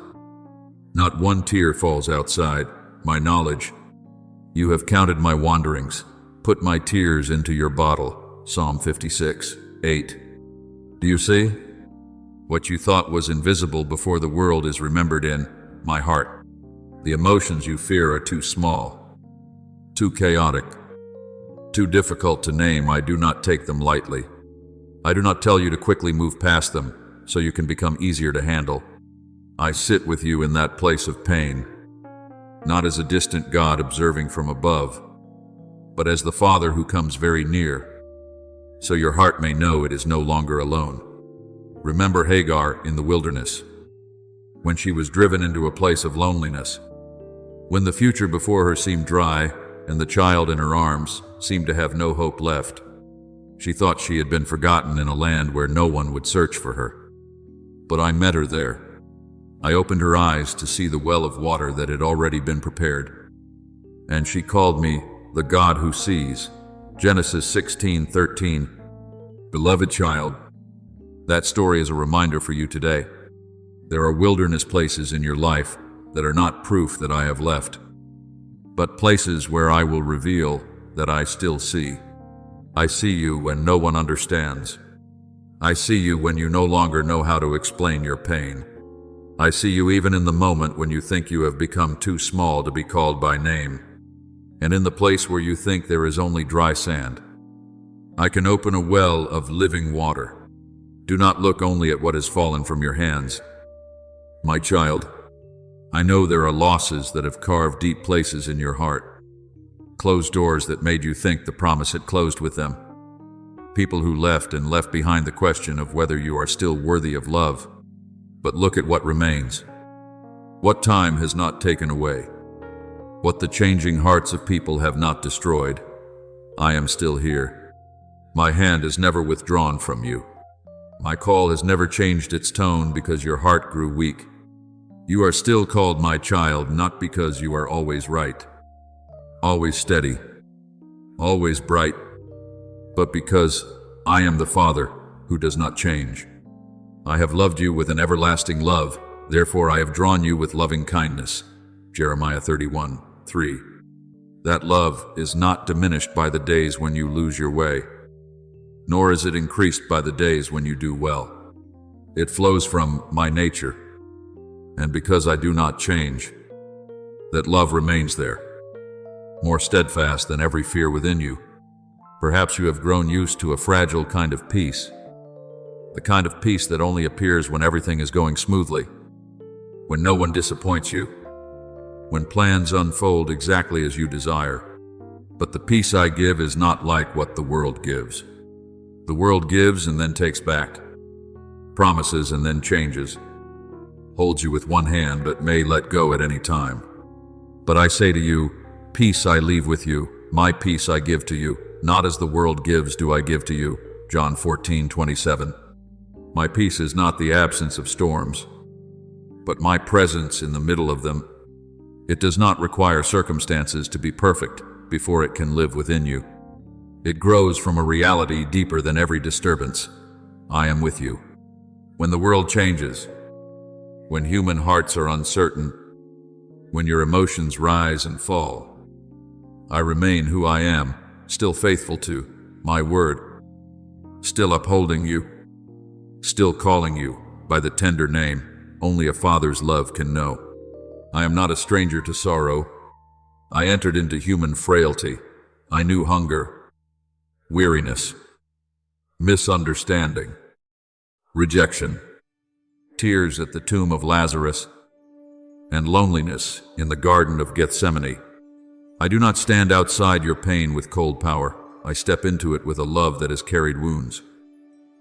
Speaker 1: not one tear falls outside my knowledge. You have counted my wanderings, put my tears into your bottle. Psalm 56:8. Do you see? What you thought was invisible before the world is remembered in my heart. The emotions you fear are too small, too chaotic, too difficult to name. I do not take them lightly. I do not tell you to quickly move past them so you can become easier to handle. I sit with you in that place of pain, not as a distant God observing from above, but as the Father who comes very near, so your heart may know it is no longer alone. Remember Hagar in the wilderness, when she was driven into a place of loneliness, when the future before her seemed dry and the child in her arms seemed to have no hope left. She thought she had been forgotten in a land where no one would search for her. But I met her there. I opened her eyes to see the well of water that had already been prepared. And she called me the God who sees. Genesis 16:13. Beloved child, that story is a reminder for you today. There are wilderness places in your life that are not proof that I have left, but places where I will reveal that I still see. I see you when no one understands. I see you when you no longer know how to explain your pain. I see you even in the moment when you think you have become too small to be called by name, and in the place where you think there is only dry sand. I can open a well of living water. Do not look only at what has fallen from your hands. My child, I know there are losses that have carved deep places in your heart, closed doors that made you think the promise had closed with them, people who left and left behind the question of whether you are still worthy of love. But look at what remains, what time has not taken away, what the changing hearts of people have not destroyed. I am still here. My hand is never withdrawn from you. My call has never changed its tone because your heart grew weak. You are still called my child, not because you are always right, always steady, always bright, but because I am the Father who does not change. I have loved you with an everlasting love, therefore I have drawn you with loving kindness. Jeremiah 31:3. That love is not diminished by the days when you lose your way, nor is it increased by the days when you do well. It flows from my nature, and because I do not change, that love remains there, more steadfast than every fear within you. Perhaps you have grown used to a fragile kind of peace, the kind of peace that only appears when everything is going smoothly, when no one disappoints you, when plans unfold exactly as you desire. But the peace I give is not like what the world gives. The world gives and then takes back, promises and then changes, holds you with one hand but may let go at any time. But I say to you, peace I leave with you, my peace I give to you, not as the world gives do I give to you. John 14:27. My peace is not the absence of storms, but my presence in the middle of them. It does not require circumstances to be perfect before it can live within you. It grows from a reality deeper than every disturbance. I am with you. When the world changes, when human hearts are uncertain, when your emotions rise and fall, I remain who I am, still faithful to my word, still upholding you, still calling you by the tender name only a father's love can know. I am not a stranger to sorrow. I entered into human frailty. I knew hunger, weariness, misunderstanding, rejection, tears at the tomb of Lazarus, and loneliness in the Garden of Gethsemane. I do not stand outside your pain with cold power. I step into it with a love that has carried wounds.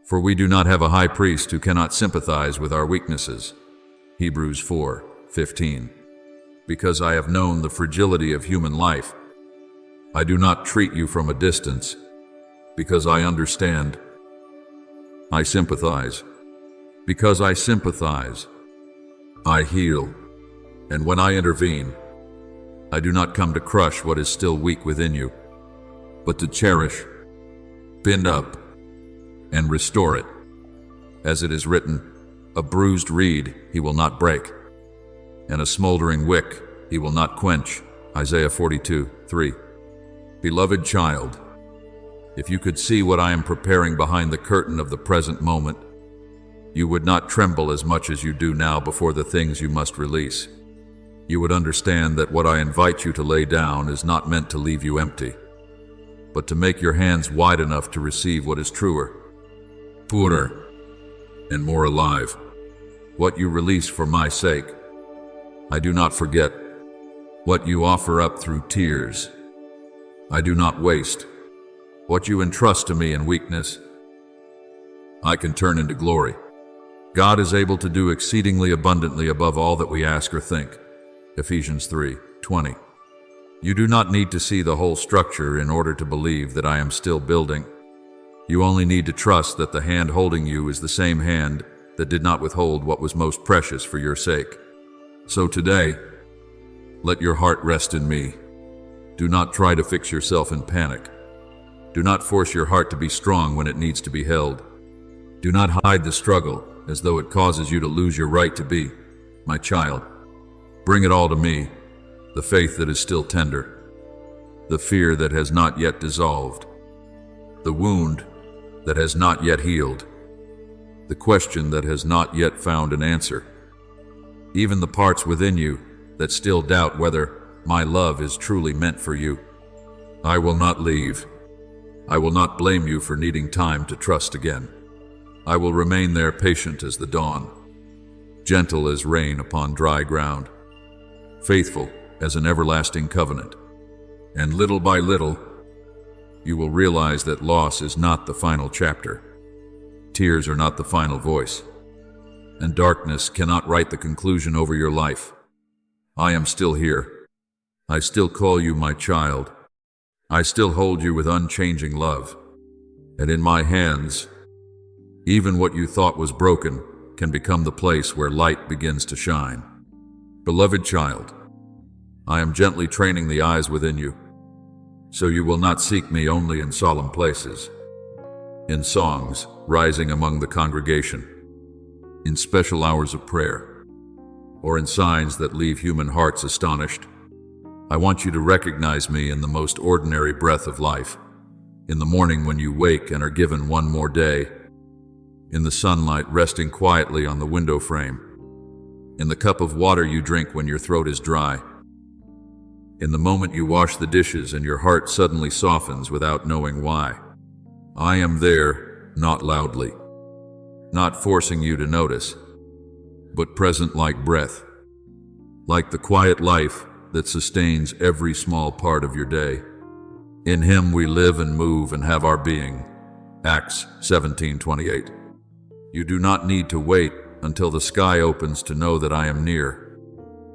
Speaker 1: For we do not have a high priest who cannot sympathize with our weaknesses. Hebrews 4:15. Because I have known the fragility of human life, I do not treat you from a distance. Because I understand, I sympathize. Because I sympathize, I heal. And when I intervene, I do not come to crush what is still weak within you, but to cherish, bind up, and restore it. As it is written, a bruised reed he will not break, and a smoldering wick he will not quench. Isaiah 42:3. Beloved child, if you could see what I am preparing behind the curtain of the present moment, you would not tremble as much as you do now before the things you must release. You would understand that what I invite you to lay down is not meant to leave you empty, but to make your hands wide enough to receive what is truer, purer, and more alive. What you release for my sake, I do not forget. What you offer up through tears, I do not waste. What you entrust to me in weakness, I can turn into glory. God is able to do exceedingly abundantly above all that we ask or think. Ephesians 3:20. You do not need to see the whole structure in order to believe that I am still building. You only need to trust that the hand holding you is the same hand that did not withhold what was most precious for your sake. So today, let your heart rest in me. Do not try to fix yourself in panic. Do not force your heart to be strong when it needs to be held. Do not hide the struggle as though it causes you to lose your right to be. My child, bring it all to me, the faith that is still tender, the fear that has not yet dissolved, the wound that has not yet healed, the question that has not yet found an answer, even the parts within you that still doubt whether my love is truly meant for you. I will not leave. I will not blame you for needing time to trust again. I will remain there patient as the dawn, gentle as rain upon dry ground, faithful as an everlasting covenant. And little by little, you will realize that loss is not the final chapter. Tears are not the final voice, and darkness cannot write the conclusion over your life. I am still here. I still call you my child. I still hold you with unchanging love. And in my hands, even what you thought was broken can become the place where light begins to shine. Beloved child, I am gently training the eyes within you, so you will not seek me only in solemn places, in songs rising among the congregation, in special hours of prayer, or in signs that leave human hearts astonished. I want you to recognize me in the most ordinary breath of life, in the morning when you wake and are given one more day, in the sunlight resting quietly on the window frame, in the cup of water you drink when your throat is dry, in the moment you wash the dishes and your heart suddenly softens without knowing why. I am there, not loudly, not forcing you to notice, but present like breath, like the quiet life that sustains every small part of your day. In Him we live and move and have our being. Acts 17:28. You do not need to wait until the sky opens to know that I am near.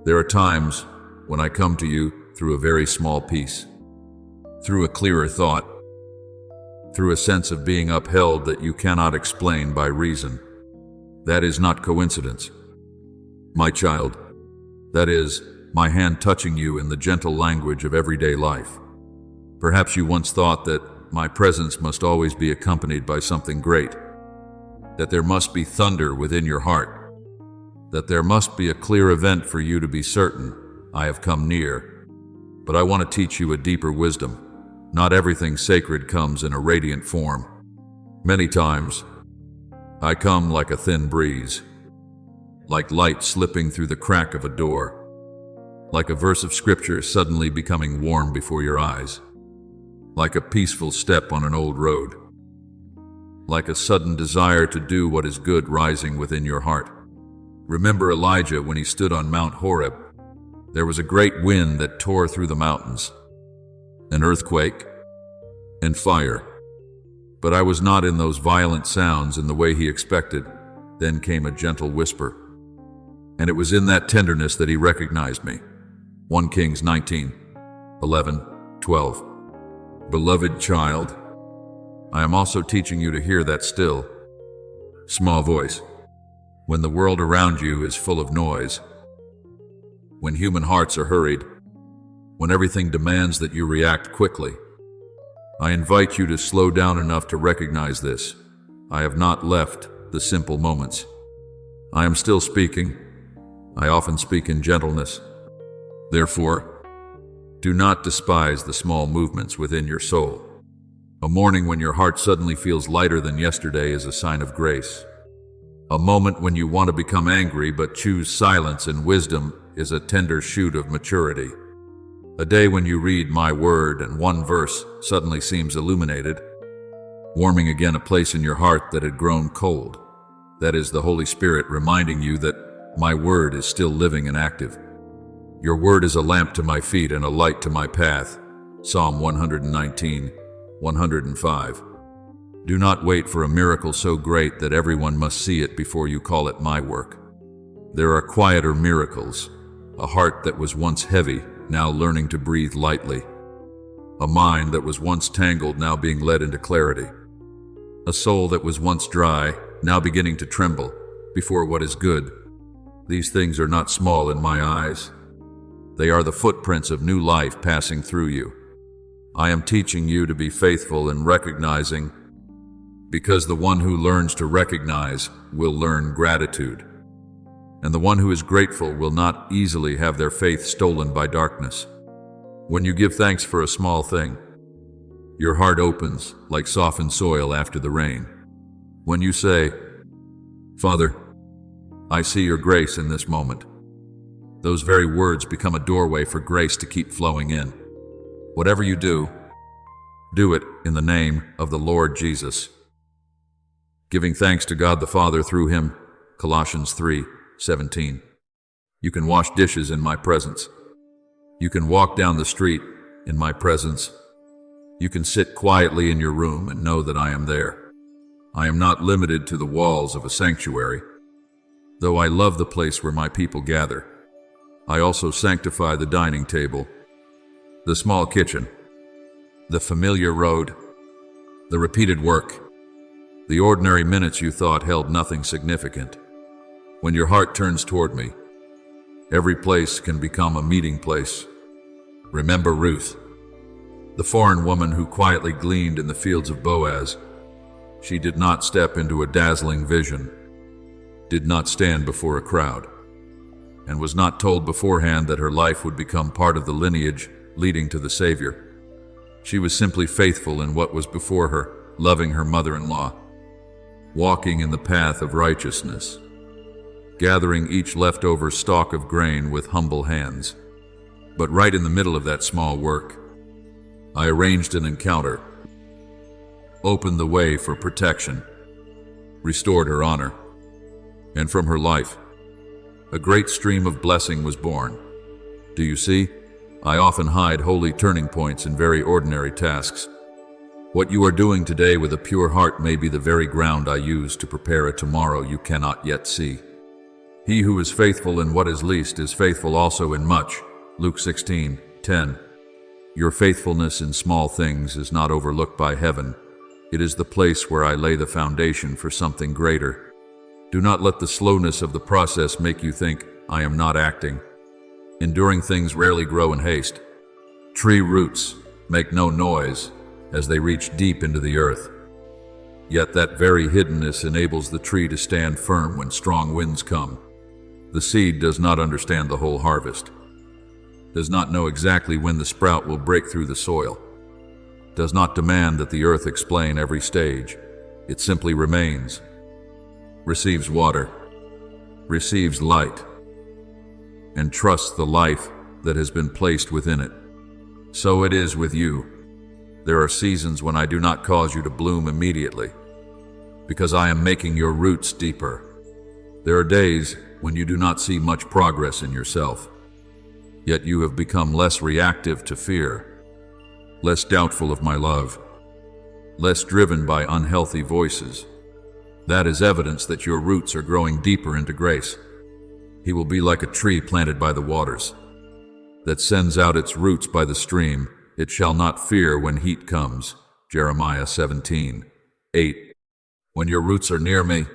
Speaker 1: There are times when I come to you through a very small peace, through a clearer thought, through a sense of being upheld that you cannot explain by reason. That is not coincidence, my child. That is my hand touching you in the gentle language of everyday life. Perhaps you once thought that my presence must always be accompanied by something great, that there must be thunder within your heart, that there must be a clear event for you to be certain I have come near. But I want to teach you a deeper wisdom. Not everything sacred comes in a radiant form. Many times, I come like a thin breeze, like light slipping through the crack of a door, like a verse of scripture suddenly becoming warm before your eyes, like a peaceful step on an old road, like a sudden desire to do what is good rising within your heart. Remember Elijah when he stood on Mount Horeb. There was a great wind that tore through the mountains, an earthquake, and fire. But I was not in those violent sounds in the way he expected. Then came a gentle whisper, and it was in that tenderness that he recognized me. 1 Kings 19:11-12. Beloved child, I am also teaching you to hear that still, small voice. When the world around you is full of noise, when human hearts are hurried, when everything demands that you react quickly, I invite you to slow down enough to recognize this. I have not left the simple moments. I am still speaking. I often speak in gentleness. Therefore, do not despise the small movements within your soul. A morning when your heart suddenly feels lighter than yesterday is a sign of grace. A moment when you want to become angry but choose silence and wisdom is a tender shoot of maturity. A day when you read my word and one verse suddenly seems illuminated, warming again a place in your heart that had grown cold. That is the Holy Spirit reminding you that my word is still living and active. Your word is a lamp to my feet and a light to my path. Psalm 119, 105. Do not wait for a miracle so great that everyone must see it before you call it my work. There are quieter miracles, a heart that was once heavy, now learning to breathe lightly. A mind that was once tangled, now being led into clarity. A soul that was once dry, now beginning to tremble before what is good. These things are not small in my eyes. They are the footprints of new life passing through you. I am teaching you to be faithful in recognizing, because the one who learns to recognize will learn gratitude. And the one who is grateful will not easily have their faith stolen by darkness. When you give thanks for a small thing, your heart opens like softened soil after the rain. When you say, Father, I see your grace in this moment, those very words become a doorway for grace to keep flowing in. Whatever you do, do it in the name of the Lord Jesus. Giving thanks to God the Father through him, Colossians 3:17. You can wash dishes in my presence. You can walk down the street in my presence. You can sit quietly in your room and know that I am there. I am not limited to the walls of a sanctuary. Though I love the place where my people gather, I also sanctify the dining table, the small kitchen, the familiar road, the repeated work, the ordinary minutes you thought held nothing significant. When your heart turns toward me, every place can become a meeting place. Remember Ruth, the foreign woman who quietly gleaned in the fields of Boaz. She did not step into a dazzling vision, did not stand before a crowd, and was not told beforehand that her life would become part of the lineage leading to the Savior. She was simply faithful in what was before her, loving her mother-in-law, walking in the path of righteousness, gathering each leftover stalk of grain with humble hands. But right in the middle of that small work, I arranged an encounter, opened the way for protection, restored her honor, and from her life, a great stream of blessing was born. Do you see? I often hide holy turning points in very ordinary tasks. What you are doing today with a pure heart may be the very ground I use to prepare a tomorrow you cannot yet see. He who is faithful in what is least is faithful also in much. Luke 16:10. Your faithfulness in small things is not overlooked by heaven. It is the place where I lay the foundation for something greater. Do not let the slowness of the process make you think, I am not acting. Enduring things rarely grow in haste. Tree roots make no noise as they reach deep into the earth. Yet that very hiddenness enables the tree to stand firm when strong winds come. The seed does not understand the whole harvest, does not know exactly when the sprout will break through the soil, does not demand that the earth explain every stage. It simply remains, receives water, receives light, and trusts the life that has been placed within it. So it is with you. There are seasons when I do not cause you to bloom immediately, because I am making your roots deeper. There are days when you do not see much progress in yourself, yet you have become less reactive to fear, less doubtful of my love, less driven by unhealthy voices. That is evidence that your roots are growing deeper into grace. He will be like a tree planted by the waters, that sends out its roots by the stream. It shall not fear when heat comes. Jeremiah 17:8. When your roots are near me,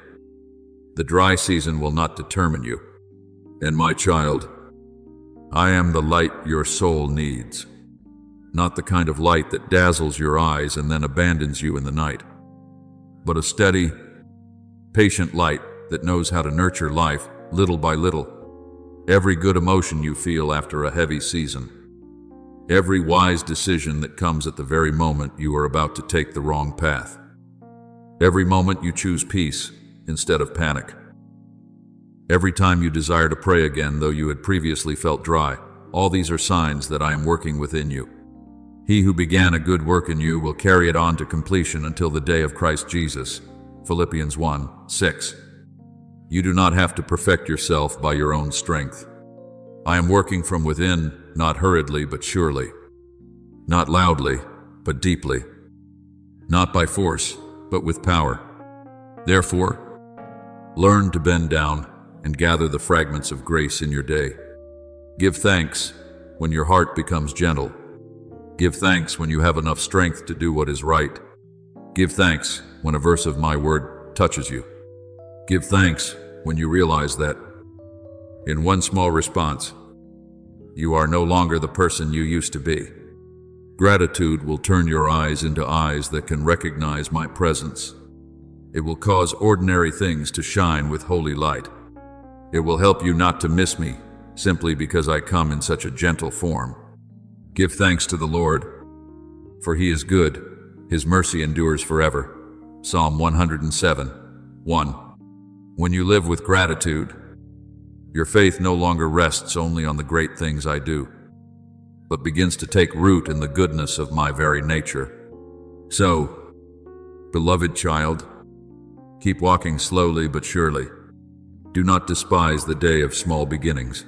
Speaker 1: the dry season will not determine you. And my child, I am the light your soul needs, not the kind of light that dazzles your eyes and then abandons you in the night, but a steady, patient light that knows how to nurture life little by little. Every good emotion you feel after a heavy season, every wise decision that comes at the very moment you are about to take the wrong path, every moment you choose peace instead of panic, every time you desire to pray again though you had previously felt dry, all these are signs that I am working within you. He who began a good work in you will carry it on to completion until the day of Christ Jesus. Philippians 1:6. You do not have to perfect yourself by your own strength. I am working from within, not hurriedly but surely, not loudly but deeply, not by force but with power. Therefore, learn to bend down and gather the fragments of grace in your day. Give thanks when your heart becomes gentle. Give thanks when you have enough strength to do what is right. Give thanks when a verse of my word touches you. Give thanks when you realize that, in one small response, you are no longer the person you used to be. Gratitude will turn your eyes into eyes that can recognize my presence. It will cause ordinary things to shine with holy light. It will help you not to miss me simply because I come in such a gentle form. Give thanks to the Lord, for He is good. His mercy endures forever. Psalm 107:1. When you live with gratitude, your faith no longer rests only on the great things I do, but begins to take root in the goodness of my very nature. So, beloved child, keep walking slowly but surely. Do not despise the day of small beginnings.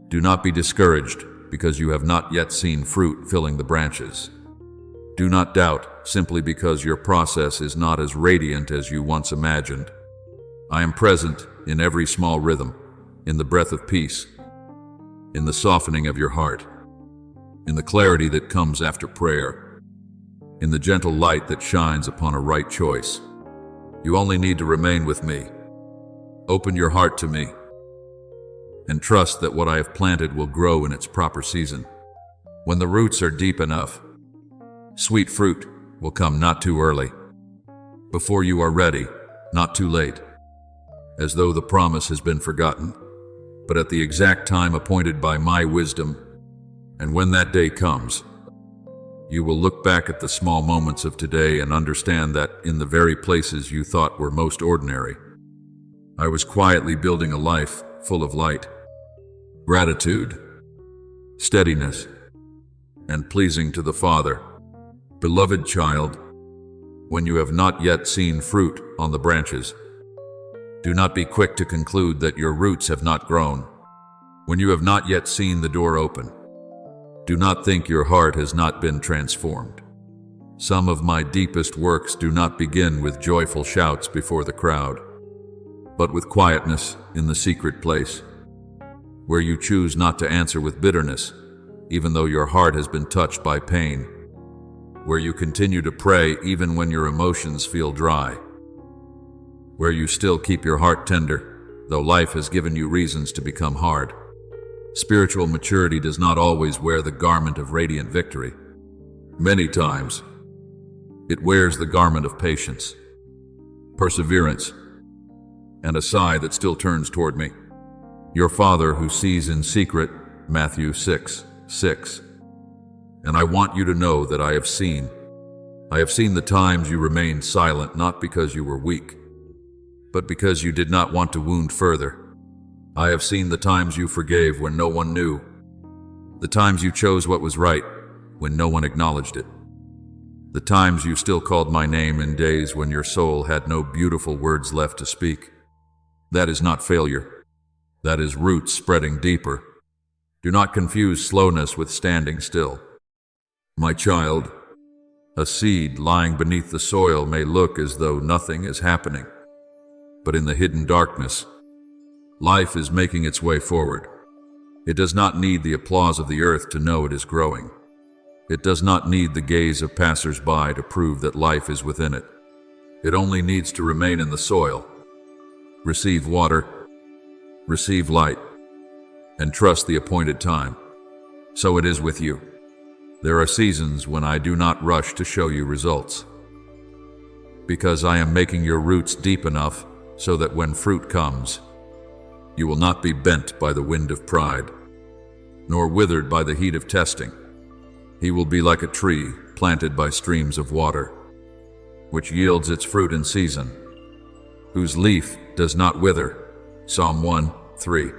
Speaker 1: Do not be discouraged because you have not yet seen fruit filling the branches. Do not doubt simply because your process is not as radiant as you once imagined. I am present in every small rhythm, in the breath of peace, in the softening of your heart, in the clarity that comes after prayer, in the gentle light that shines upon a right choice. You only need to remain with me. Open your heart to me, and trust that what I have planted will grow in its proper season. When the roots are deep enough, sweet fruit will come not too early, before you are ready, not too late, as though the promise has been forgotten, but at the exact time appointed by my wisdom. And when that day comes, you will look back at the small moments of today and understand that in the very places you thought were most ordinary, I was quietly building a life full of light, gratitude, steadiness, and pleasing to the Father. Beloved child, when you have not yet seen fruit on the branches, do not be quick to conclude that your roots have not grown. When you have not yet seen the door open, do not think your heart has not been transformed. Some of my deepest works do not begin with joyful shouts before the crowd, but with quietness in the secret place, where you choose not to answer with bitterness, even though your heart has been touched by pain, where you continue to pray even when your emotions feel dry, where you still keep your heart tender, though life has given you reasons to become hard. Spiritual maturity does not always wear the garment of radiant victory. Many times, it wears the garment of patience, perseverance, and a sigh that still turns toward me. Your Father who sees in secret, Matthew 6:6. And I want you to know that I have seen the times you remained silent, not because you were weak, but because you did not want to wound further. I have seen the times you forgave when no one knew, the times you chose what was right when no one acknowledged it, the times you still called my name in days when your soul had no beautiful words left to speak. That is not failure. That is roots spreading deeper. Do not confuse slowness with standing still. My child, a seed lying beneath the soil may look as though nothing is happening, but in the hidden darkness, life is making its way forward. It does not need the applause of the earth to know it is growing. It does not need the gaze of passers-by to prove that life is within it. It only needs to remain in the soil, receive water, receive light, and trust the appointed time. So it is with you. There are seasons when I do not rush to show you results, because I am making your roots deep enough so that when fruit comes, you will not be bent by the wind of pride, nor withered by the heat of testing. He will be like a tree planted by streams of water, which yields its fruit in season, whose leaf does not wither. Psalm 1:3.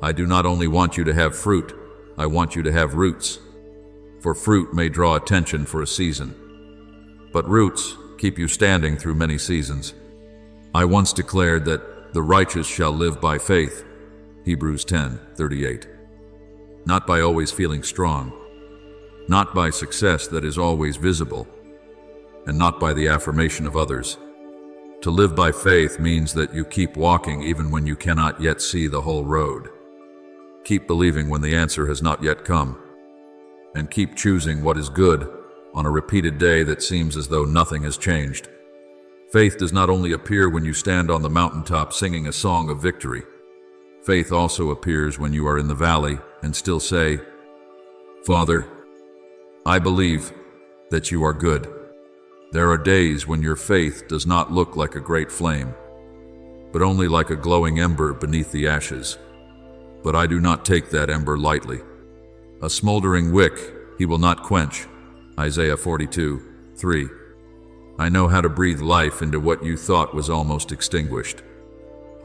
Speaker 1: I do not only want you to have fruit, I want you to have roots. For fruit may draw attention for a season, but roots keep you standing through many seasons. I once declared that the righteous shall live by faith. Hebrews 10:38. not by always feeling strong, not by success that is always visible, and not by the affirmation of others. To live by faith means that you keep walking even when you cannot yet see the whole road. Keep believing when the answer has not yet come, and keep choosing what is good on a repeated day that seems as though nothing has changed. Faith does not only appear when you stand on the mountaintop singing a song of victory. Faith also appears when you are in the valley and still say, "Father, I believe that you are good." There are days when your faith does not look like a great flame, but only like a glowing ember beneath the ashes. But I do not take that ember lightly. A smoldering wick he will not quench. Isaiah 42:3. I know how to breathe life into what you thought was almost extinguished.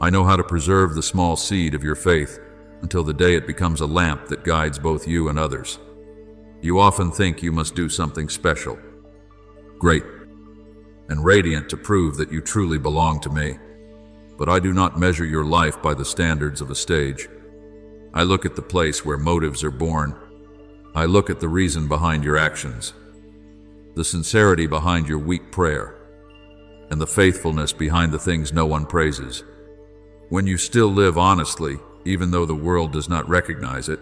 Speaker 1: I know how to preserve the small seed of your faith until the day it becomes a lamp that guides both you and others. You often think you must do something special, great, and radiant to prove that you truly belong to me. But I do not measure your life by the standards of a stage. I look at the place where motives are born. I look at the reason behind your actions, the sincerity behind your weak prayer, and the faithfulness behind the things no one praises. When you still live honestly, even though the world does not recognize it.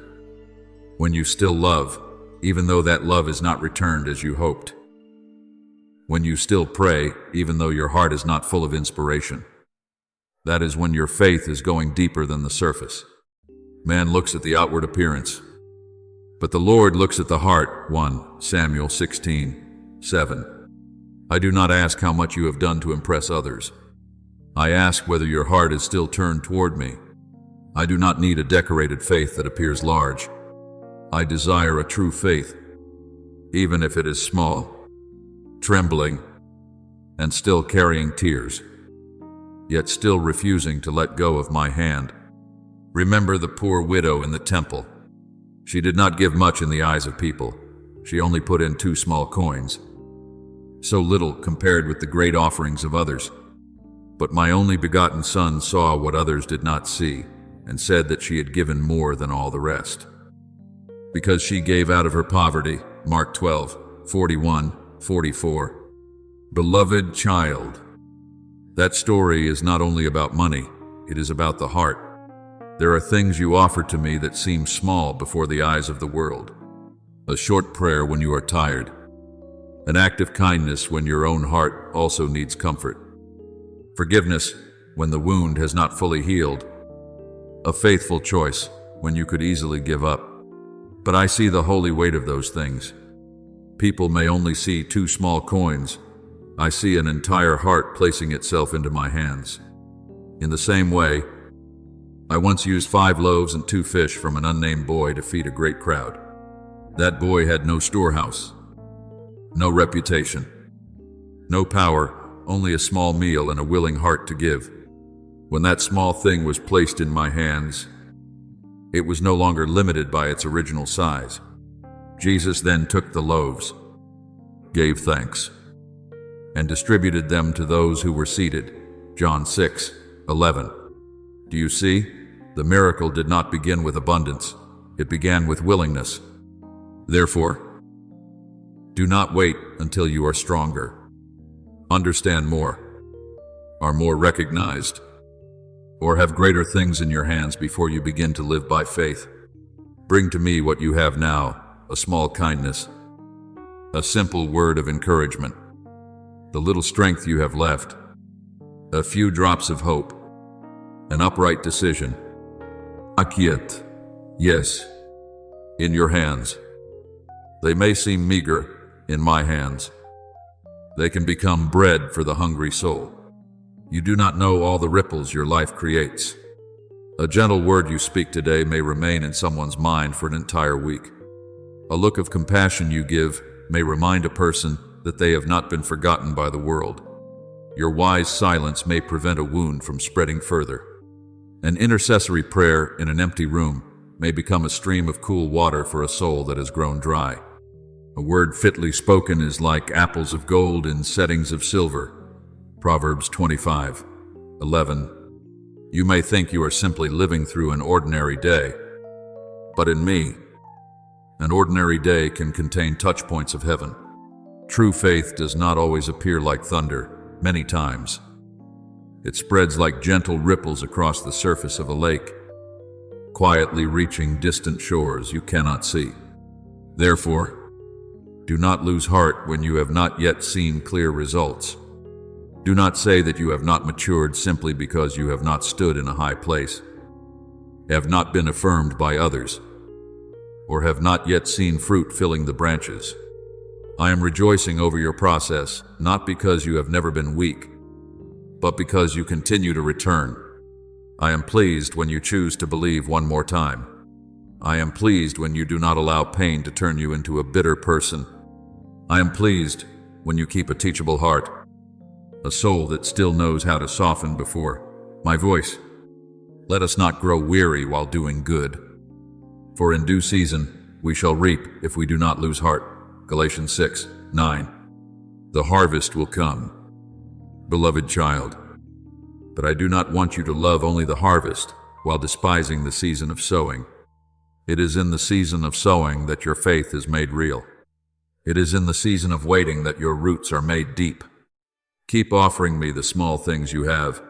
Speaker 1: When you still love, even though that love is not returned as you hoped. When you still pray, even though your heart is not full of inspiration. That is when your faith is going deeper than the surface. Man looks at the outward appearance, but the Lord looks at the heart. 1 Samuel 16:7. I do not ask how much you have done to impress others. I ask whether your heart is still turned toward me. I do not need a decorated faith that appears large. I desire a true faith, even if it is small, trembling, and still carrying tears, yet still refusing to let go of my hand. Remember the poor widow in the temple. She did not give much in the eyes of people. She only put in 2 small coins. So little compared with the great offerings of others. But my only begotten Son saw what others did not see, and said that she had given more than all the rest. Because she gave out of her poverty. Mark 12:41-44. Beloved child, that story is not only about money, it is about the heart. There are things you offer to me that seem small before the eyes of the world. A short prayer when you are tired. An act of kindness when your own heart also needs comfort. Forgiveness when the wound has not fully healed. A faithful choice when you could easily give up. But I see the holy weight of those things. People may only see 2 small coins. I see an entire heart placing itself into my hands. In the same way, I once used 5 loaves and 2 fish from an unnamed boy to feed a great crowd. That boy had no storehouse, no reputation, no power, only a small meal and a willing heart to give. When that small thing was placed in my hands, it was no longer limited by its original size. Jesus then took the loaves, gave thanks, and distributed them to those who were seated. John 6:11. Do you see? The miracle did not begin with abundance. It began with willingness. Therefore, do not wait until you are stronger, understand more, are more recognized, or have greater things in your hands before you begin to live by faith. Bring to me what you have now, a small kindness, a simple word of encouragement, the little strength you have left, a few drops of hope, an upright decision. Akiet, yes, in your hands. They may seem meager in my hands. They can become bread for the hungry soul. You do not know all the ripples your life creates. A gentle word you speak today may remain in someone's mind for an entire week. A look of compassion you give may remind a person that they have not been forgotten by the world. Your wise silence may prevent a wound from spreading further. An intercessory prayer in an empty room may become a stream of cool water for a soul that has grown dry. A word fitly spoken is like apples of gold in settings of silver. Proverbs 25:11. You may think you are simply living through an ordinary day, but in me, An ordinary day can contain touch points of heaven. True faith does not always appear like thunder, many times. It spreads like gentle ripples across the surface of a lake, quietly reaching distant shores you cannot see. Therefore, do not lose heart when you have not yet seen clear results. Do not say that you have not matured simply because you have not stood in a high place, have not been affirmed by others, or have not yet seen fruit filling the branches. I am rejoicing over your process, not because you have never been weak, but because you continue to return. I am pleased when you choose to believe one more time. I am pleased when you do not allow pain to turn you into a bitter person. I am pleased when you keep a teachable heart, a soul that still knows how to soften before my voice. Let us not grow weary while doing good, for in due season we shall reap if we do not lose heart. Galatians 6:9. The harvest will come, beloved child, but I do not want you to love only the harvest while despising the season of sowing. It is in the season of sowing that your faith is made real. It is in the season of waiting that your roots are made deep. Keep offering me the small things you have.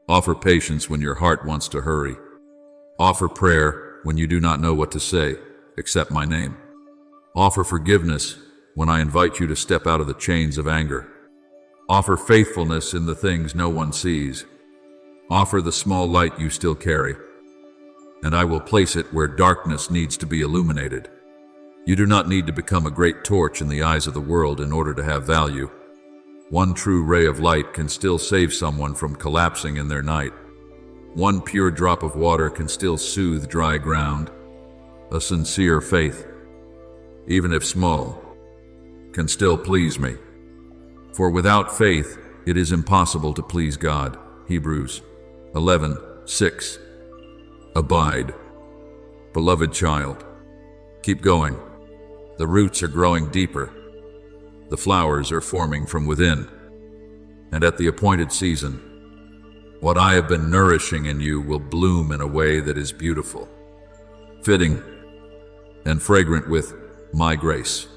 Speaker 1: Offer patience when your heart wants to hurry. Offer prayer when you do not know what to say, except my name. Offer forgiveness when I invite you to step out of the chains of anger. Offer faithfulness in the things no one sees. Offer the small light you still carry, and I will place it where darkness needs to be illuminated. You do not need to become a great torch in the eyes of the world in order to have value. One true ray of light can still save someone from collapsing in their night. One pure drop of water can still soothe dry ground. A sincere faith, even if small, can still please me. For without faith, it is impossible to please God. Hebrews 11:6. Abide. Beloved child, keep going. The roots are growing deeper. The flowers are forming from within. And at the appointed season, what I have been nourishing in you will bloom in a way that is beautiful, fitting, and fragrant with my grace.